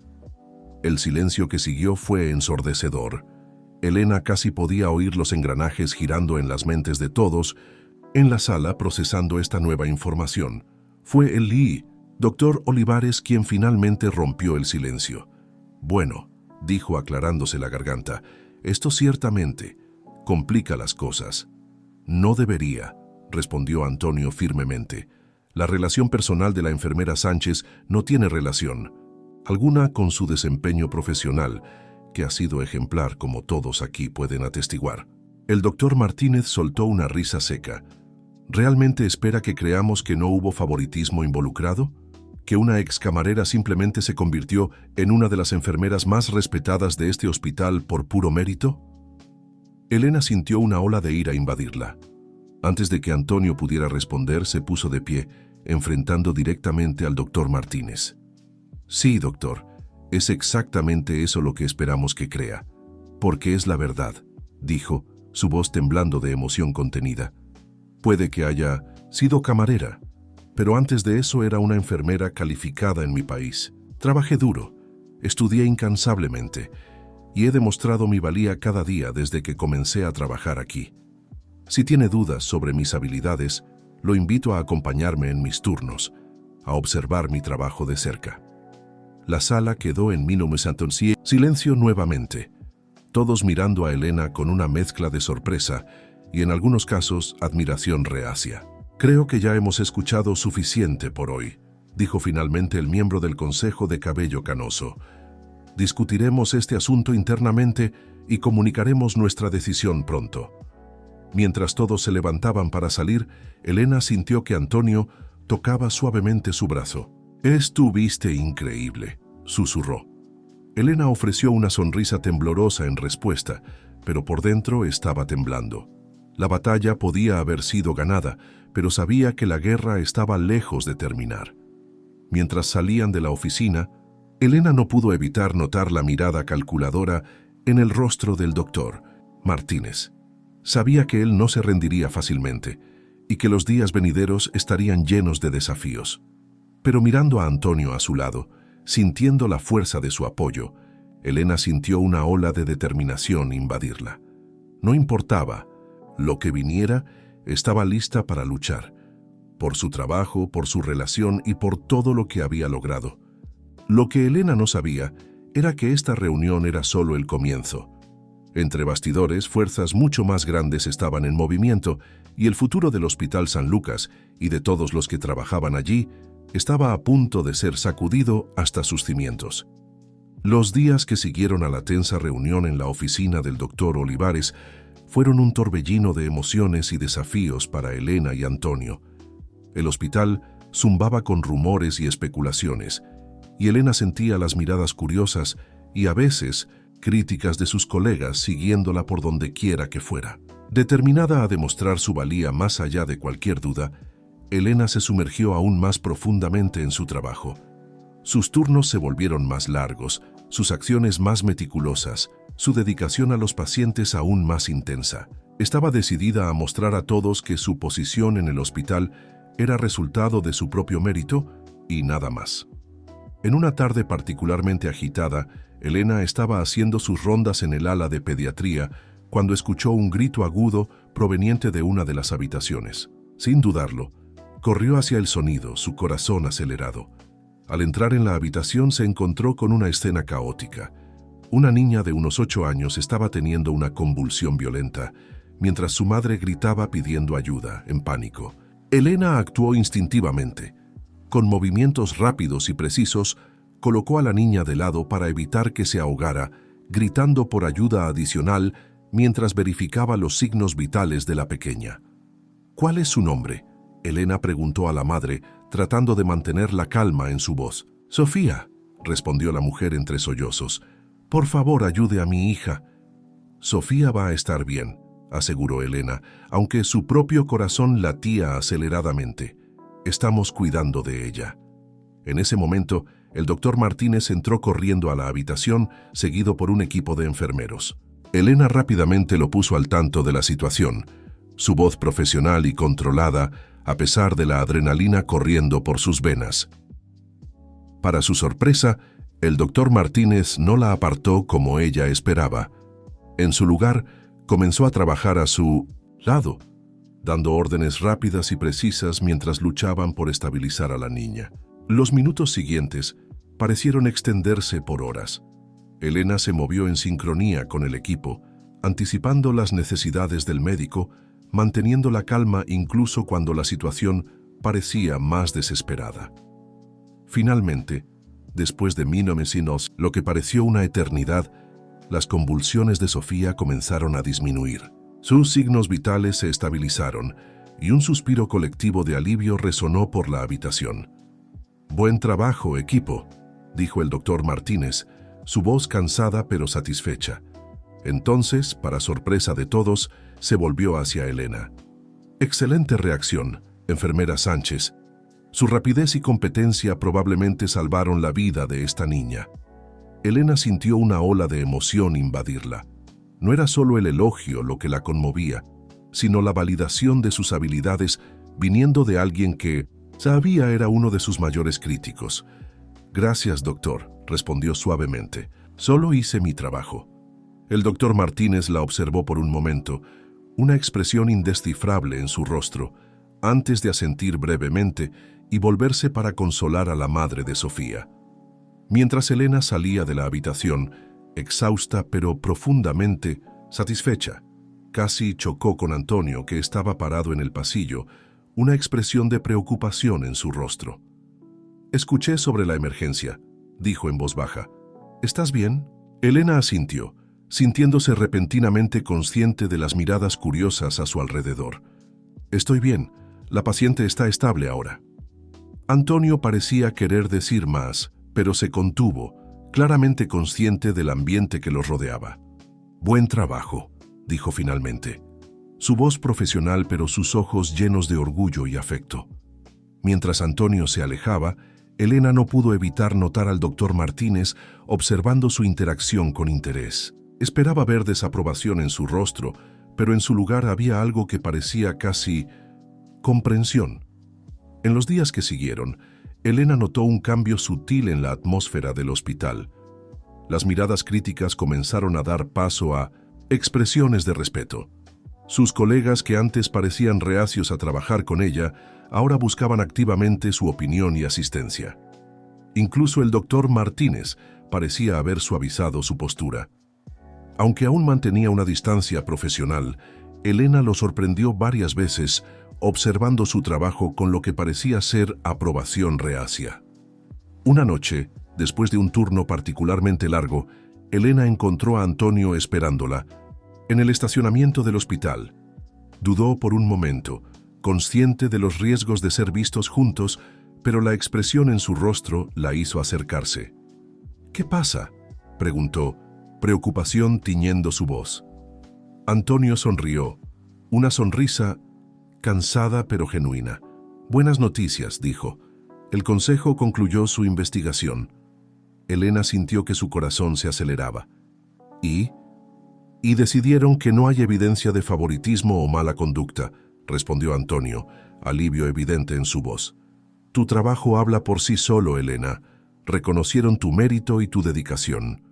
El silencio que siguió fue ensordecedor. Elena casi podía oír los engranajes girando en las mentes de todos en la sala procesando esta nueva información. Fue el doctor Olivares quien finalmente rompió el silencio. Bueno, dijo aclarándose la garganta, esto ciertamente complica las cosas. No debería, respondió Antonio firmemente. La relación personal de la enfermera Sánchez no tiene relación alguna con su desempeño profesional, que ha sido ejemplar como todos aquí pueden atestiguar. El doctor Martínez soltó una risa seca. ¿Realmente espera que creamos que no hubo favoritismo involucrado? ¿Que una excamarera simplemente se convirtió en una de las enfermeras más respetadas de este hospital por puro mérito? Elena sintió una ola de ira invadirla. Antes de que Antonio pudiera responder, se puso de pie enfrentando directamente al doctor Martínez. Sí, doctor, es exactamente eso lo que esperamos que crea. Porque es la verdad, dijo, su voz temblando de emoción contenida. Puede que haya sido camarera, pero antes de eso era una enfermera calificada en mi país. Trabajé duro, estudié incansablemente y he demostrado mi valía cada día desde que comencé a trabajar aquí. Si tiene dudas sobre mis habilidades, lo invito a acompañarme en mis turnos, a observar mi trabajo de cerca. La sala quedó en silencio nuevamente, todos mirando a Elena con una mezcla de sorpresa y en algunos casos admiración reacia. Creo que ya hemos escuchado suficiente por hoy, dijo finalmente el miembro del Consejo de Cabello Canoso. Discutiremos este asunto internamente y comunicaremos nuestra decisión pronto. Mientras todos se levantaban para salir, Elena sintió que Antonio tocaba suavemente su brazo. «Estuviste increíble», susurró. Elena ofreció una sonrisa temblorosa en respuesta, pero por dentro estaba temblando. La batalla podía haber sido ganada, pero sabía que la guerra estaba lejos de terminar. Mientras salían de la oficina, Elena no pudo evitar notar la mirada calculadora en el rostro del doctor Martínez. Sabía que él no se rendiría fácilmente y que los días venideros estarían llenos de desafíos. Pero mirando a Antonio a su lado, sintiendo la fuerza de su apoyo, Elena sintió una ola de determinación invadirla. No importaba, lo que viniera, estaba lista para luchar, por su trabajo, por su relación y por todo lo que había logrado. Lo que Elena no sabía era que esta reunión era solo el comienzo. Entre bastidores, fuerzas mucho más grandes estaban en movimiento y el futuro del Hospital San Lucas y de todos los que trabajaban allí estaba a punto de ser sacudido hasta sus cimientos. Los días que siguieron a la tensa reunión en la oficina del doctor Olivares fueron un torbellino de emociones y desafíos para Elena y Antonio. El hospital zumbaba con rumores y especulaciones, y Elena sentía las miradas curiosas y a veces críticas de sus colegas siguiéndola por donde quiera que fuera. Determinada a demostrar su valía más allá de cualquier duda, Elena se sumergió aún más profundamente en su trabajo. Sus turnos se volvieron más largos, sus acciones más meticulosas, su dedicación a los pacientes aún más intensa. Estaba decidida a mostrar a todos que su posición en el hospital era resultado de su propio mérito y nada más. En una tarde particularmente agitada, Elena estaba haciendo sus rondas en el ala de pediatría cuando escuchó un grito agudo proveniente de una de las habitaciones. Sin dudarlo, corrió hacia el sonido, su corazón acelerado. Al entrar en la habitación se encontró con una escena caótica. Una niña de unos 8 años estaba teniendo una convulsión violenta, mientras su madre gritaba pidiendo ayuda, en pánico. Elena actuó instintivamente. Con movimientos rápidos y precisos, colocó a la niña de lado para evitar que se ahogara, gritando por ayuda adicional mientras verificaba los signos vitales de la pequeña. «¿Cuál es su nombre?», Elena preguntó a la madre, tratando de mantener la calma en su voz. «Sofía», respondió la mujer entre sollozos. «Por favor, ayude a mi hija». «Sofía va a estar bien», aseguró Elena, aunque su propio corazón latía aceleradamente. «Estamos cuidando de ella». En ese momento, el doctor Martínez entró corriendo a la habitación, seguido por un equipo de enfermeros. Elena rápidamente lo puso al tanto de la situación, su voz profesional y controlada, a pesar de la adrenalina corriendo por sus venas. Para su sorpresa, el doctor Martínez no la apartó como ella esperaba. En su lugar, comenzó a trabajar a su lado, dando órdenes rápidas y precisas mientras luchaban por estabilizar a la niña. Los minutos siguientes parecieron extenderse por horas. Elena se movió en sincronía con el equipo, anticipando las necesidades del médico, manteniendo la calma incluso cuando la situación parecía más desesperada. Finalmente, después de minutos, lo que pareció una eternidad, las convulsiones de Sofía comenzaron a disminuir. Sus signos vitales se estabilizaron y un suspiro colectivo de alivio resonó por la habitación. «Buen trabajo, equipo», dijo el doctor Martínez, su voz cansada pero satisfecha. Entonces, para sorpresa de todos, se volvió hacia Elena. «Excelente reacción, enfermera Sánchez. Su rapidez y competencia probablemente salvaron la vida de esta niña. Elena sintió una ola de emoción invadirla. No era solo el elogio lo que la conmovía, sino la validación de sus habilidades viniendo de alguien que sabía era uno de sus mayores críticos. «Gracias, doctor», respondió suavemente. «Solo hice mi trabajo». El doctor Martínez la observó por un momento, una expresión indescifrable en su rostro, antes de asentir brevemente y volverse para consolar a la madre de Sofía. Mientras Elena salía de la habitación, exhausta pero profundamente satisfecha, casi chocó con Antonio, que estaba parado en el pasillo, una expresión de preocupación en su rostro. «Escuché sobre la emergencia», dijo en voz baja. «¿Estás bien?» Elena asintió, sintiéndose repentinamente consciente de las miradas curiosas a su alrededor. «Estoy bien. La paciente está estable ahora». Antonio parecía querer decir más, pero se contuvo, claramente consciente del ambiente que los rodeaba. «Buen trabajo», dijo finalmente. Su voz profesional, pero sus ojos llenos de orgullo y afecto. Mientras Antonio se alejaba, Elena no pudo evitar notar al doctor Martínez observando su interacción con interés. Esperaba ver desaprobación en su rostro, pero en su lugar había algo que parecía casi comprensión. En los días que siguieron, Elena notó un cambio sutil en la atmósfera del hospital. Las miradas críticas comenzaron a dar paso a expresiones de respeto. Sus colegas, que antes parecían reacios a trabajar con ella, ahora buscaban activamente su opinión y asistencia. Incluso el doctor Martínez parecía haber suavizado su postura. Aunque aún mantenía una distancia profesional, Elena lo sorprendió varias veces observando su trabajo con lo que parecía ser aprobación reacia. Una noche, después de un turno particularmente largo, Elena encontró a Antonio esperándola en el estacionamiento del hospital. Dudó por un momento, consciente de los riesgos de ser vistos juntos, pero la expresión en su rostro la hizo acercarse. «¿Qué pasa?», preguntó, preocupación tiñendo su voz. Antonio sonrió, una sonrisa cansada pero genuina. «Buenas noticias», dijo. El consejo concluyó su investigación. Elena sintió que su corazón se aceleraba. Y decidieron que no hay evidencia de favoritismo o mala conducta», respondió Antonio, alivio evidente en su voz. «Tu trabajo habla por sí solo, Elena. Reconocieron tu mérito y tu dedicación».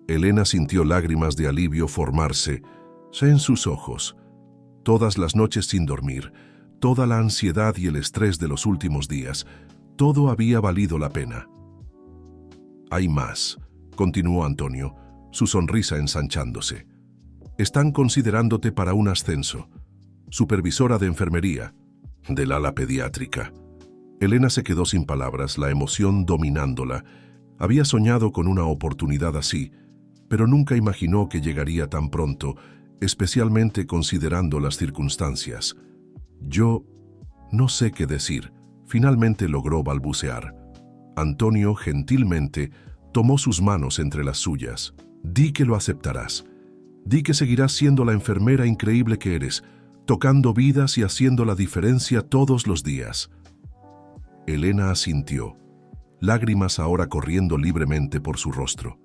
Elena sintió lágrimas de alivio formarse en sus ojos. Todas las noches sin dormir, toda la ansiedad y el estrés de los últimos días, todo había valido la pena. «Hay más», continuó Antonio, su sonrisa ensanchándose. «Están considerándote para un ascenso. Supervisora de enfermería, del ala pediátrica». Elena se quedó sin palabras, la emoción dominándola. Había soñado con una oportunidad así, pero nunca imaginó que llegaría tan pronto, especialmente considerando las circunstancias. «Yo no sé qué decir», finalmente logró balbucear. Antonio gentilmente tomó sus manos entre las suyas. «Di que lo aceptarás. Di que seguirás siendo la enfermera increíble que eres, tocando vidas y haciendo la diferencia todos los días». Elena asintió, lágrimas ahora corriendo libremente por su rostro.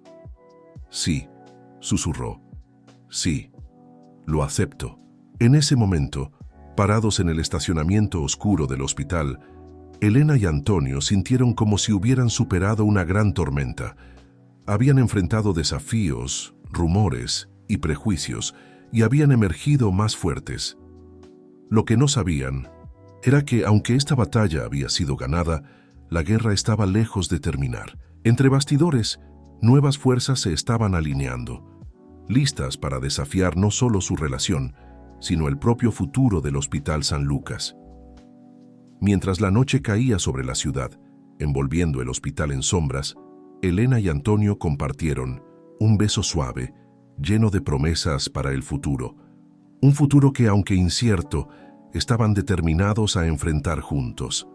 «Sí», susurró. «Sí, lo acepto». En ese momento, parados en el estacionamiento oscuro del hospital, Elena y Antonio sintieron como si hubieran superado una gran tormenta. Habían enfrentado desafíos, rumores y prejuicios, y habían emergido más fuertes. Lo que no sabían era que, aunque esta batalla había sido ganada, la guerra estaba lejos de terminar. Entre bastidores, nuevas fuerzas se estaban alineando, listas para desafiar no solo su relación, sino el propio futuro del Hospital San Lucas. Mientras la noche caía sobre la ciudad, envolviendo el hospital en sombras, Elena y Antonio compartieron un beso suave, lleno de promesas para el futuro. Un futuro que, aunque incierto, estaban determinados a enfrentar juntos.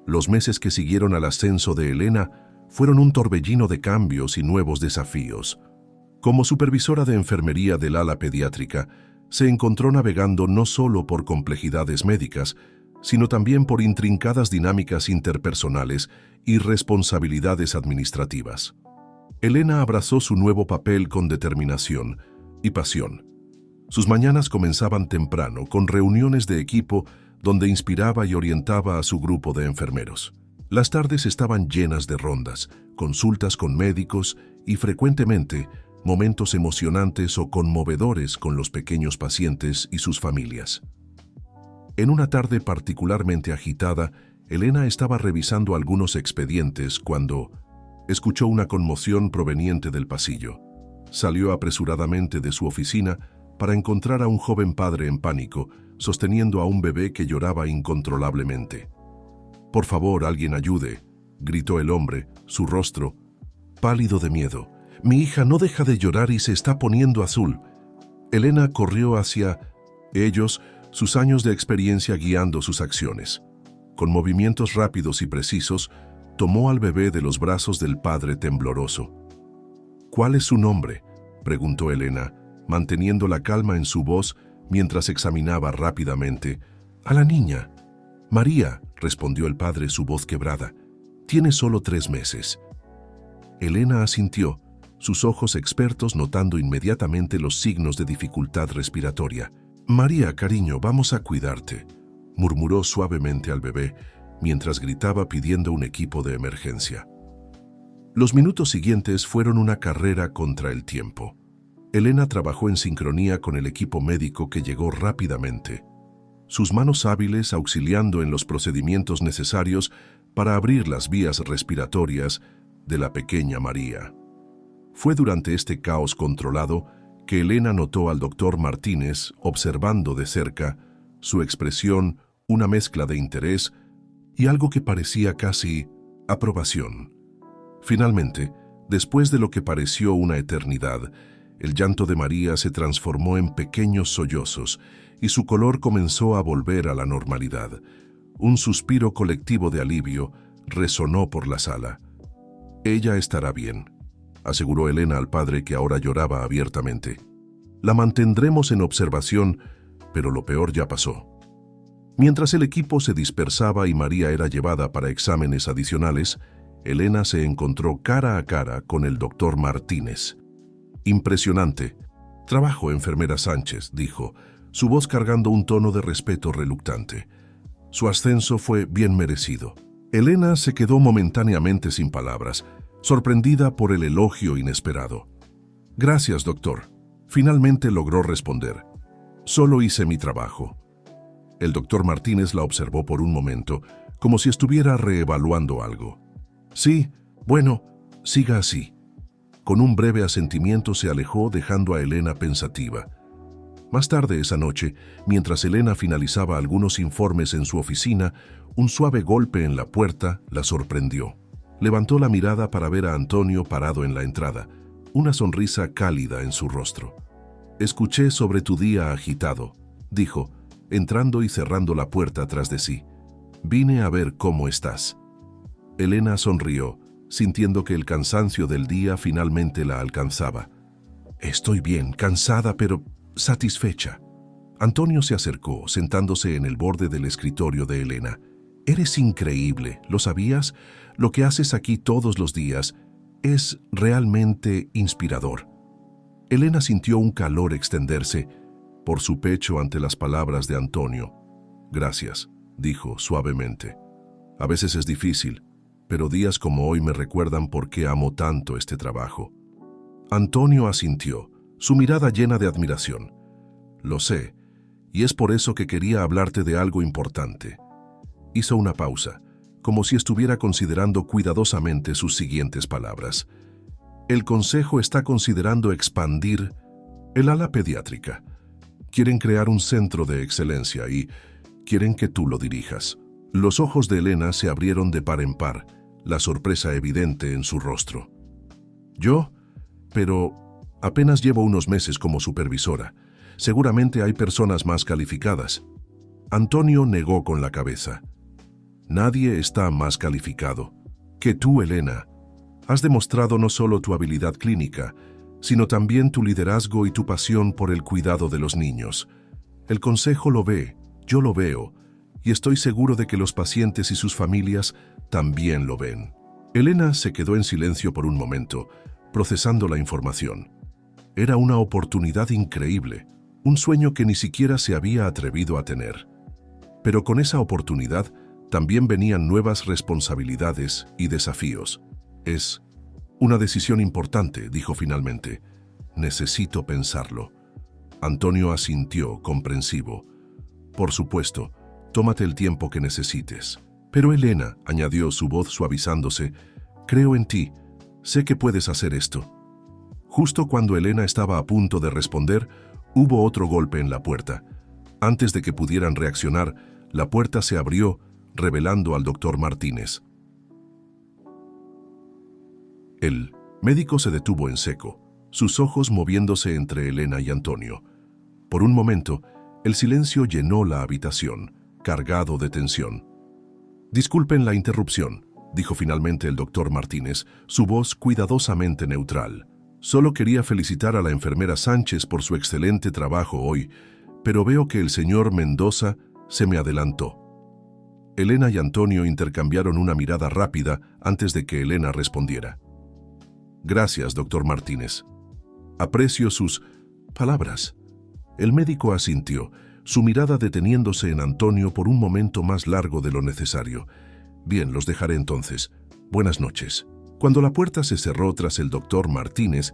Los meses que siguieron al ascenso de Elena fueron un torbellino de cambios y nuevos desafíos. Como supervisora de enfermería del ala pediátrica, se encontró navegando no solo por complejidades médicas, sino también por intrincadas dinámicas interpersonales y responsabilidades administrativas. Elena abrazó su nuevo papel con determinación y pasión. Sus mañanas comenzaban temprano, con reuniones de equipo donde inspiraba y orientaba a su grupo de enfermeros. Las tardes estaban llenas de rondas, consultas con médicos y frecuentemente momentos emocionantes o conmovedores con los pequeños pacientes y sus familias. En una tarde particularmente agitada, Elena estaba revisando algunos expedientes cuando escuchó una conmoción proveniente del pasillo. Salió apresuradamente de su oficina para encontrar a un joven padre en pánico, sosteniendo a un bebé que lloraba incontrolablemente. «Por favor, alguien ayude», gritó el hombre, su rostro pálido de miedo. «Mi hija no deja de llorar y se está poniendo azul». Elena corrió hacia ellos, sus años de experiencia guiando sus acciones. Con movimientos rápidos y precisos, tomó al bebé de los brazos del padre tembloroso. «¿Cuál es su nombre?», preguntó Elena, manteniendo la calma en su voz mientras examinaba rápidamente a la niña. «María», respondió el padre, su voz quebrada. «Tiene solo 3 meses». Elena asintió, sus ojos expertos notando inmediatamente los signos de dificultad respiratoria. «María, cariño, vamos a cuidarte», murmuró suavemente al bebé, mientras gritaba pidiendo un equipo de emergencia. Los minutos siguientes fueron una carrera contra el tiempo. Elena trabajó en sincronía con el equipo médico que llegó rápidamente, sus manos hábiles auxiliando en los procedimientos necesarios para abrir las vías respiratorias de la pequeña María. Fue durante este caos controlado que Elena notó al doctor Martínez observando de cerca, su expresión una mezcla de interés y algo que parecía casi aprobación. Finalmente, después de lo que pareció una eternidad, el llanto de María se transformó en pequeños sollozos y su color comenzó a volver a la normalidad. Un suspiro colectivo de alivio resonó por la sala. «Ella estará bien», aseguró Elena al padre, que ahora lloraba abiertamente. «La mantendremos en observación, pero lo peor ya pasó». Mientras el equipo se dispersaba y María era llevada para exámenes adicionales, Elena se encontró cara a cara con el doctor Martínez. «Impresionante trabajo, enfermera Sánchez», dijo, su voz cargando un tono de respeto reluctante. Su ascenso fue bien merecido. Elena se quedó momentáneamente sin palabras, sorprendida por el elogio inesperado. «Gracias, doctor», finalmente logró responder. «Solo hice mi trabajo». El doctor Martínez la observó por un momento, como si estuviera reevaluando algo. «Sí, bueno, siga así». Con un breve asentimiento se alejó, dejando a Elena pensativa. Más tarde esa noche, mientras Elena finalizaba algunos informes en su oficina, un suave golpe en la puerta la sorprendió. Levantó la mirada para ver a Antonio parado en la entrada, una sonrisa cálida en su rostro. «Escuché sobre tu día agitado», dijo, entrando y cerrando la puerta tras de sí. «Vine a ver cómo estás». Elena sonrió, sintiendo que el cansancio del día finalmente la alcanzaba. «Estoy bien, cansada, pero satisfecha». Antonio se acercó, sentándose en el borde del escritorio de Elena. «Eres increíble, ¿lo sabías? Lo que haces aquí todos los días es realmente inspirador». Elena sintió un calor extenderse por su pecho ante las palabras de Antonio. «Gracias», dijo suavemente. «A veces es difícil, pero días como hoy me recuerdan por qué amo tanto este trabajo». Antonio asintió, su mirada llena de admiración. «Lo sé, y es por eso que quería hablarte de algo importante». Hizo una pausa, como si estuviera considerando cuidadosamente sus siguientes palabras. «El consejo está considerando expandir el ala pediátrica. Quieren crear un centro de excelencia y quieren que tú lo dirijas». Los ojos de Elena se abrieron de par en par, la sorpresa evidente en su rostro. «¿Yo? Pero apenas llevo unos meses como supervisora. Seguramente hay personas más calificadas». Antonio negó con la cabeza. «Nadie está más calificado que tú, Elena. Has demostrado no solo tu habilidad clínica, sino también tu liderazgo y tu pasión por el cuidado de los niños. El consejo lo ve, yo lo veo, y estoy seguro de que los pacientes y sus familias también lo ven. Elena se quedó en silencio por un momento, procesando la información. Era una oportunidad increíble, un sueño que ni siquiera se había atrevido a tener. Pero con esa oportunidad también venían nuevas responsabilidades y desafíos. Es una decisión importante, dijo finalmente. Necesito pensarlo. Antonio asintió, comprensivo. Por supuesto, tómate el tiempo que necesites. Pero Elena, añadió su voz suavizándose, creo en ti, sé que puedes hacer esto. Justo cuando Elena estaba a punto de responder, hubo otro golpe en la puerta. Antes de que pudieran reaccionar, la puerta se abrió, revelando al doctor Martínez. El médico se detuvo en seco, sus ojos moviéndose entre Elena y Antonio. Por un momento, el silencio llenó la habitación, cargado de tensión. Disculpen la interrupción, dijo finalmente el doctor Martínez, su voz cuidadosamente neutral. Solo quería felicitar a la enfermera Sánchez por su excelente trabajo hoy, pero veo que el señor Mendoza se me adelantó. Elena y Antonio intercambiaron una mirada rápida antes de que Elena respondiera. Gracias, doctor Martínez. Aprecio sus palabras. El médico asintió, su mirada deteniéndose en Antonio por un momento más largo de lo necesario. Bien, los dejaré entonces. Buenas noches. Cuando la puerta se cerró tras el doctor Martínez,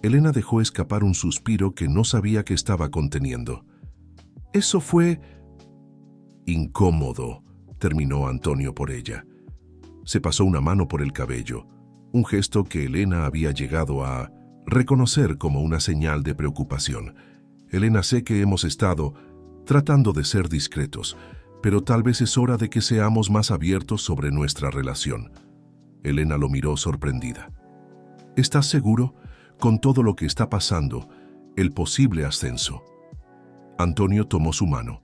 Elena dejó escapar un suspiro que no sabía que estaba conteniendo. Eso fue incómodo, terminó Antonio por ella. Se pasó una mano por el cabello, un gesto que Elena había llegado a reconocer como una señal de preocupación. Elena, sé que hemos estado tratando de ser discretos, pero tal vez es hora de que seamos más abiertos sobre nuestra relación. Elena lo miró sorprendida. ¿Estás seguro, con todo lo que está pasando, el posible ascenso? Antonio tomó su mano,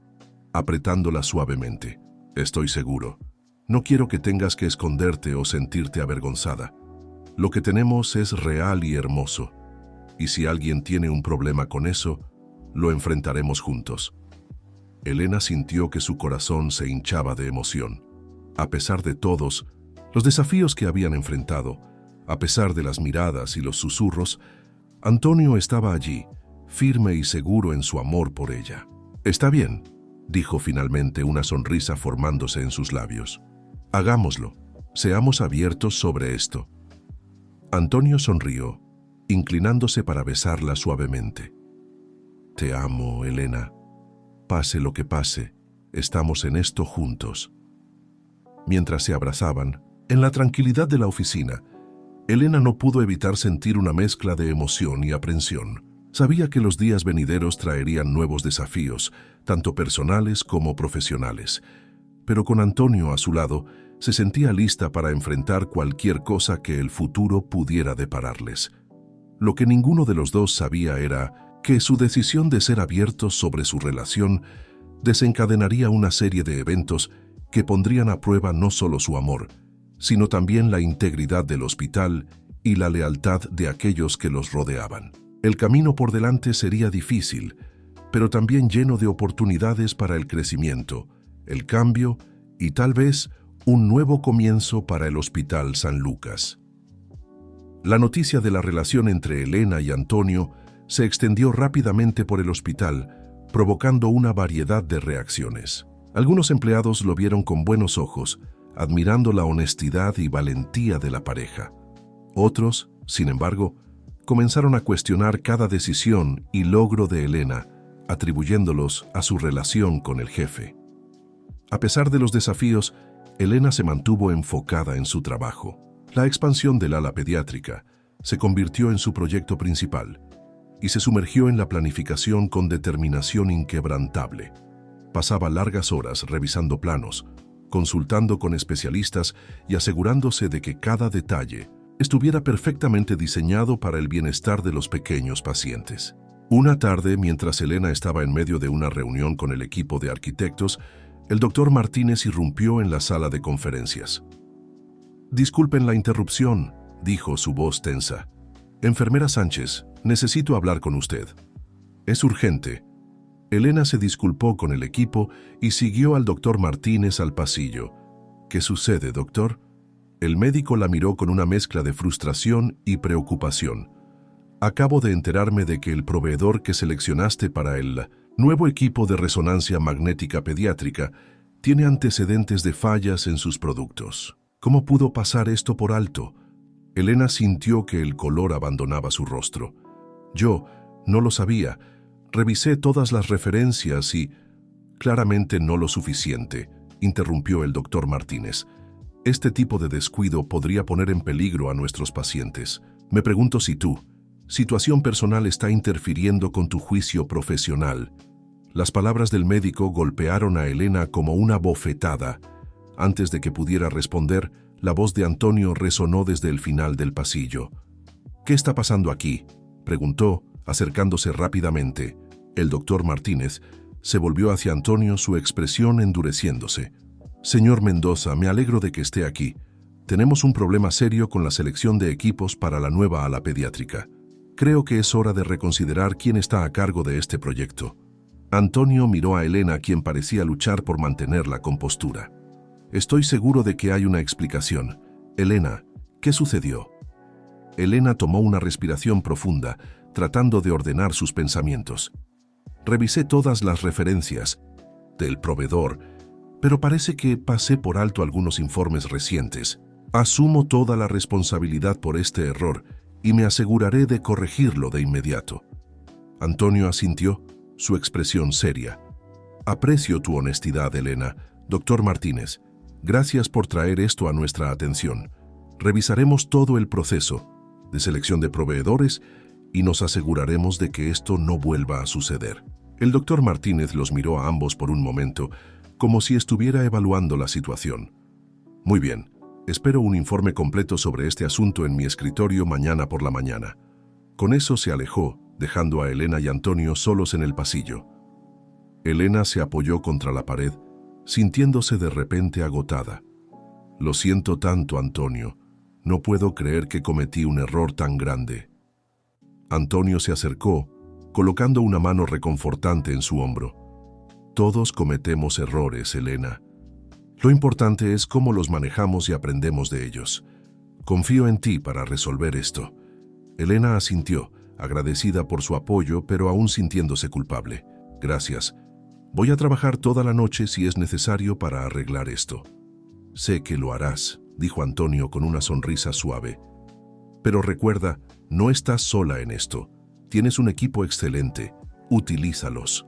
apretándola suavemente. Estoy seguro. No quiero que tengas que esconderte o sentirte avergonzada. Lo que tenemos es real y hermoso, y si alguien tiene un problema con eso, lo enfrentaremos juntos. Elena sintió que su corazón se hinchaba de emoción. A pesar de todos los desafíos que habían enfrentado, a pesar de las miradas y los susurros, Antonio estaba allí, firme y seguro en su amor por ella. Está bien, dijo finalmente, una sonrisa formándose en sus labios. Hagámoslo, seamos abiertos sobre esto. Antonio sonrió, inclinándose para besarla suavemente. Te amo, Elena. Pase lo que pase, estamos en esto juntos. Mientras se abrazaban, en la tranquilidad de la oficina, Elena no pudo evitar sentir una mezcla de emoción y aprensión. Sabía que los días venideros traerían nuevos desafíos, tanto personales como profesionales. Pero con Antonio a su lado, se sentía lista para enfrentar cualquier cosa que el futuro pudiera depararles. Lo que ninguno de los dos sabía era que su decisión de ser abiertos sobre su relación desencadenaría una serie de eventos que pondrían a prueba no solo su amor, sino también la integridad del hospital y la lealtad de aquellos que los rodeaban. El camino por delante sería difícil, pero también lleno de oportunidades para el crecimiento, el cambio y tal vez un nuevo comienzo para el Hospital San Lucas. La noticia de la relación entre Elena y Antonio se extendió rápidamente por el hospital, provocando una variedad de reacciones. Algunos empleados lo vieron con buenos ojos, admirando la honestidad y valentía de la pareja. Otros, sin embargo, comenzaron a cuestionar cada decisión y logro de Elena, atribuyéndolos a su relación con el jefe. A pesar de los desafíos, Elena se mantuvo enfocada en su trabajo. La expansión del ala pediátrica se convirtió en su proyecto principal y se sumergió en la planificación con determinación inquebrantable. Pasaba largas horas revisando planos, consultando con especialistas y asegurándose de que cada detalle estuviera perfectamente diseñado para el bienestar de los pequeños pacientes. Una tarde, mientras Elena estaba en medio de una reunión con el equipo de arquitectos, el doctor Martínez irrumpió en la sala de conferencias. «Disculpen la interrupción», dijo, su voz tensa. «Enfermera Sánchez, necesito hablar con usted». «Es urgente». Elena se disculpó con el equipo y siguió al doctor Martínez al pasillo. ¿Qué sucede, doctor? El médico la miró con una mezcla de frustración y preocupación. Acabo de enterarme de que el proveedor que seleccionaste para el nuevo equipo de resonancia magnética pediátrica tiene antecedentes de fallas en sus productos. ¿Cómo pudo pasar esto por alto? Elena sintió que el color abandonaba su rostro. Yo no lo sabía. Revisé todas las referencias y... Claramente no lo suficiente, interrumpió el doctor Martínez. Este tipo de descuido podría poner en peligro a nuestros pacientes. Me pregunto si tu situación personal está interfiriendo con tu juicio profesional. Las palabras del médico golpearon a Elena como una bofetada. Antes de que pudiera responder, la voz de Antonio resonó desde el final del pasillo. ¿Qué está pasando aquí?, preguntó, acercándose rápidamente. El doctor Martínez se volvió hacia Antonio, su expresión endureciéndose. Señor Mendoza, me alegro de que esté aquí. Tenemos un problema serio con la selección de equipos para la nueva ala pediátrica. Creo que es hora de reconsiderar quién está a cargo de este proyecto. Antonio miró a Elena, quien parecía luchar por mantener la compostura. Estoy seguro de que hay una explicación. Elena, ¿qué sucedió? Elena tomó una respiración profunda, tratando de ordenar sus pensamientos. Revisé todas las referencias del proveedor, pero parece que pasé por alto algunos informes recientes. Asumo toda la responsabilidad por este error y me aseguraré de corregirlo de inmediato. Antonio asintió, su expresión seria. Aprecio tu honestidad, Elena. Doctor Martínez, gracias por traer esto a nuestra atención. Revisaremos todo el proceso de selección de proveedores y nos aseguraremos de que esto no vuelva a suceder. El doctor Martínez los miró a ambos por un momento, como si estuviera evaluando la situación. Muy bien, espero un informe completo sobre este asunto en mi escritorio mañana por la mañana. Con eso se alejó, dejando a Elena y Antonio solos en el pasillo. Elena se apoyó contra la pared, sintiéndose de repente agotada. Lo siento tanto, Antonio. No puedo creer que cometí un error tan grande. Antonio se acercó, colocando una mano reconfortante en su hombro. Todos cometemos errores, Elena. Lo importante es cómo los manejamos y aprendemos de ellos. Confío en ti para resolver esto. Elena asintió, agradecida por su apoyo, pero aún sintiéndose culpable. Gracias. Voy a trabajar toda la noche si es necesario para arreglar esto. Sé que lo harás, dijo Antonio con una sonrisa suave. Pero recuerda, no estás sola en esto. Tienes un equipo excelente. Utilízalos.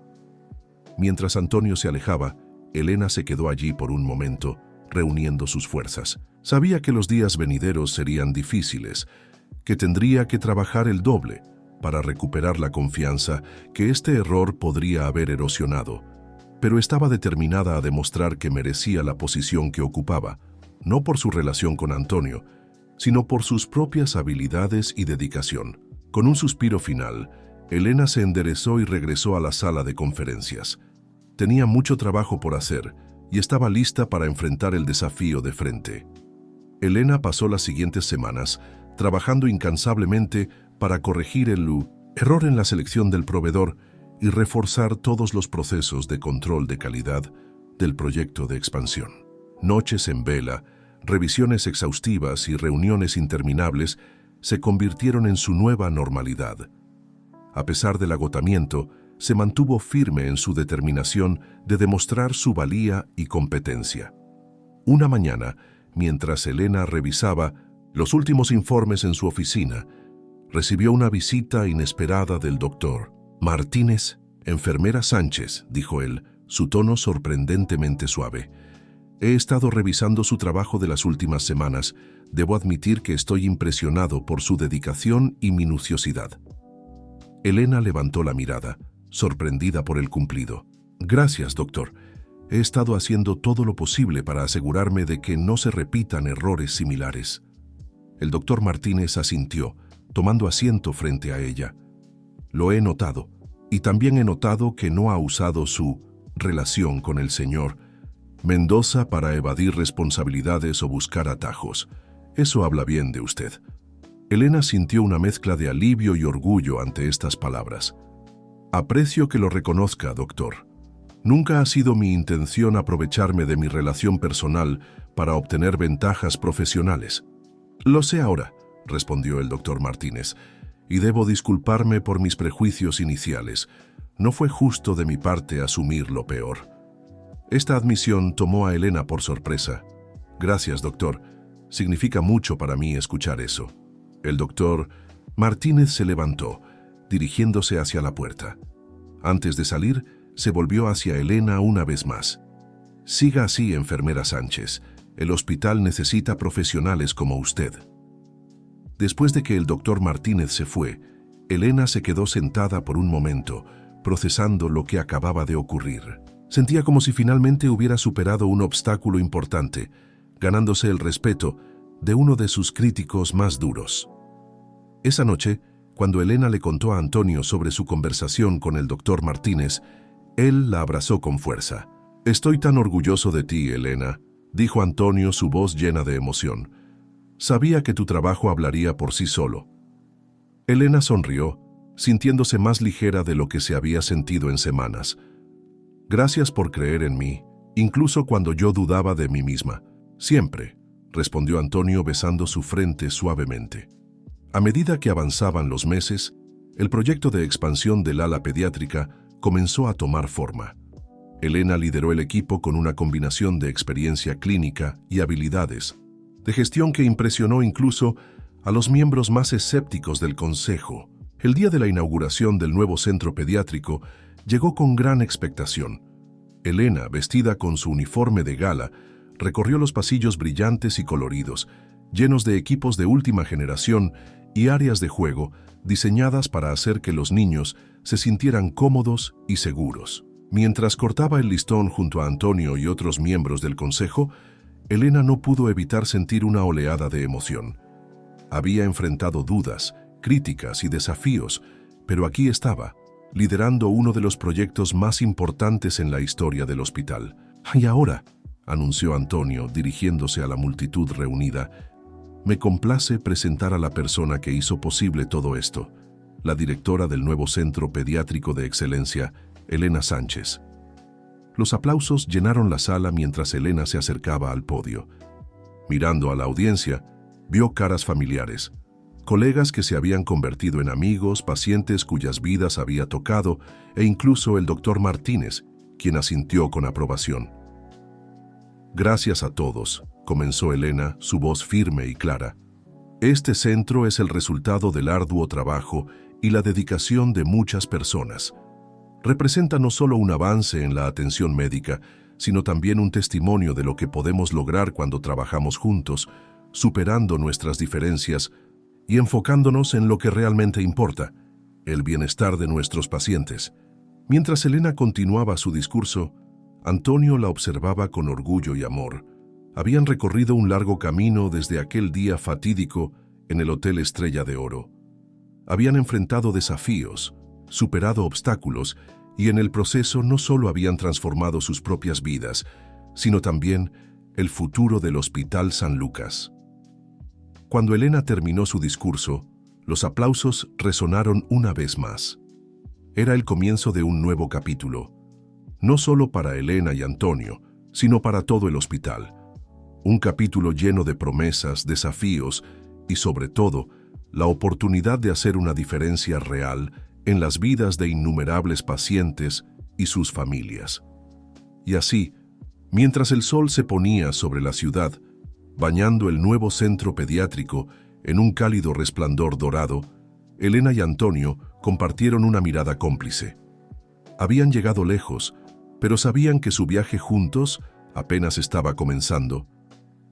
Mientras Antonio se alejaba, Elena se quedó allí por un momento, reuniendo sus fuerzas. Sabía que los días venideros serían difíciles, que tendría que trabajar el doble para recuperar la confianza que este error podría haber erosionado, pero estaba determinada a demostrar que merecía la posición que ocupaba, no por su relación con Antonio, sino por sus propias habilidades y dedicación. Con un suspiro final, Elena se enderezó y regresó a la sala de conferencias. Tenía mucho trabajo por hacer y estaba lista para enfrentar el desafío de frente. Elena pasó las siguientes semanas trabajando incansablemente para corregir el error en la selección del proveedor y reforzar todos los procesos de control de calidad del proyecto de expansión. Noches en vela, revisiones exhaustivas y reuniones interminables se convirtieron en su nueva normalidad. A pesar del agotamiento, se mantuvo firme en su determinación de demostrar su valía y competencia. Una mañana, mientras Elena revisaba los últimos informes en su oficina, recibió una visita inesperada del doctor Martínez. Enfermera Sánchez, dijo él, su tono sorprendentemente suave. He estado revisando su trabajo de las últimas semanas. Debo admitir que estoy impresionado por su dedicación y minuciosidad. Elena levantó la mirada, sorprendida por el cumplido. Gracias, doctor. He estado haciendo todo lo posible para asegurarme de que no se repitan errores similares. El doctor Martínez asintió, tomando asiento frente a ella. Lo he notado, y también he notado que no ha usado su relación con el señor Mendoza para evadir responsabilidades o buscar atajos. Eso habla bien de usted. Elena sintió una mezcla de alivio y orgullo ante estas palabras. Aprecio que lo reconozca, doctor. Nunca ha sido mi intención aprovecharme de mi relación personal para obtener ventajas profesionales. Lo sé ahora, respondió el doctor Martínez, y debo disculparme por mis prejuicios iniciales. No fue justo de mi parte asumir lo peor. Esta admisión tomó a Elena por sorpresa. Gracias, doctor. Significa mucho para mí escuchar eso. El doctor Martínez se levantó, dirigiéndose hacia la puerta. Antes de salir, se volvió hacia Elena una vez más. Siga así, enfermera Sánchez. El hospital necesita profesionales como usted. Después de que el doctor Martínez se fue, Elena se quedó sentada por un momento, procesando lo que acababa de ocurrir. Sentía como si finalmente hubiera superado un obstáculo importante, ganándose el respeto de uno de sus críticos más duros. Esa noche, cuando Elena le contó a Antonio sobre su conversación con el doctor Martínez, él la abrazó con fuerza. «Estoy tan orgulloso de ti, Elena», dijo Antonio, su voz llena de emoción. «Sabía que tu trabajo hablaría por sí solo». Elena sonrió, sintiéndose más ligera de lo que se había sentido en semanas. «Gracias por creer en mí, incluso cuando yo dudaba de mí misma». «Siempre», respondió Antonio besando su frente suavemente. A medida que avanzaban los meses, el proyecto de expansión del ala pediátrica comenzó a tomar forma. Elena lideró el equipo con una combinación de experiencia clínica y habilidades de gestión que impresionó incluso a los miembros más escépticos del consejo. El día de la inauguración del nuevo centro pediátrico llegó con gran expectación. Elena, vestida con su uniforme de gala, recorrió los pasillos brillantes y coloridos, llenos de equipos de última generación y áreas de juego diseñadas para hacer que los niños se sintieran cómodos y seguros. Mientras cortaba el listón junto a Antonio y otros miembros del consejo, Elena no pudo evitar sentir una oleada de emoción. Había enfrentado dudas, críticas y desafíos, pero aquí estaba, liderando uno de los proyectos más importantes en la historia del hospital. «Y ahora», anunció Antonio, dirigiéndose a la multitud reunida, «me complace presentar a la persona que hizo posible todo esto, la directora del nuevo Centro Pediátrico de Excelencia, Elena Sánchez». Los aplausos llenaron la sala mientras Elena se acercaba al podio. Mirando a la audiencia, vio caras familiares, colegas que se habían convertido en amigos, pacientes cuyas vidas había tocado, e incluso el doctor Martínez, quien asintió con aprobación. «Gracias a todos», comenzó Elena, su voz firme y clara. «Este centro es el resultado del arduo trabajo y la dedicación de muchas personas. Representa no solo un avance en la atención médica, sino también un testimonio de lo que podemos lograr cuando trabajamos juntos, superando nuestras diferencias y enfocándonos en lo que realmente importa, el bienestar de nuestros pacientes». Mientras Elena continuaba su discurso, Antonio la observaba con orgullo y amor. Habían recorrido un largo camino desde aquel día fatídico en el Hotel Estrella de Oro. Habían enfrentado desafíos, superado obstáculos y en el proceso no solo habían transformado sus propias vidas, sino también el futuro del Hospital San Lucas. Cuando Elena terminó su discurso, los aplausos resonaron una vez más. Era el comienzo de un nuevo capítulo, no solo para Elena y Antonio, sino para todo el hospital. Un capítulo lleno de promesas, desafíos y, sobre todo, la oportunidad de hacer una diferencia real en las vidas de innumerables pacientes y sus familias. Y así, mientras el sol se ponía sobre la ciudad, bañando el nuevo centro pediátrico en un cálido resplandor dorado, Elena y Antonio compartieron una mirada cómplice. Habían llegado lejos, pero sabían que su viaje juntos apenas estaba comenzando.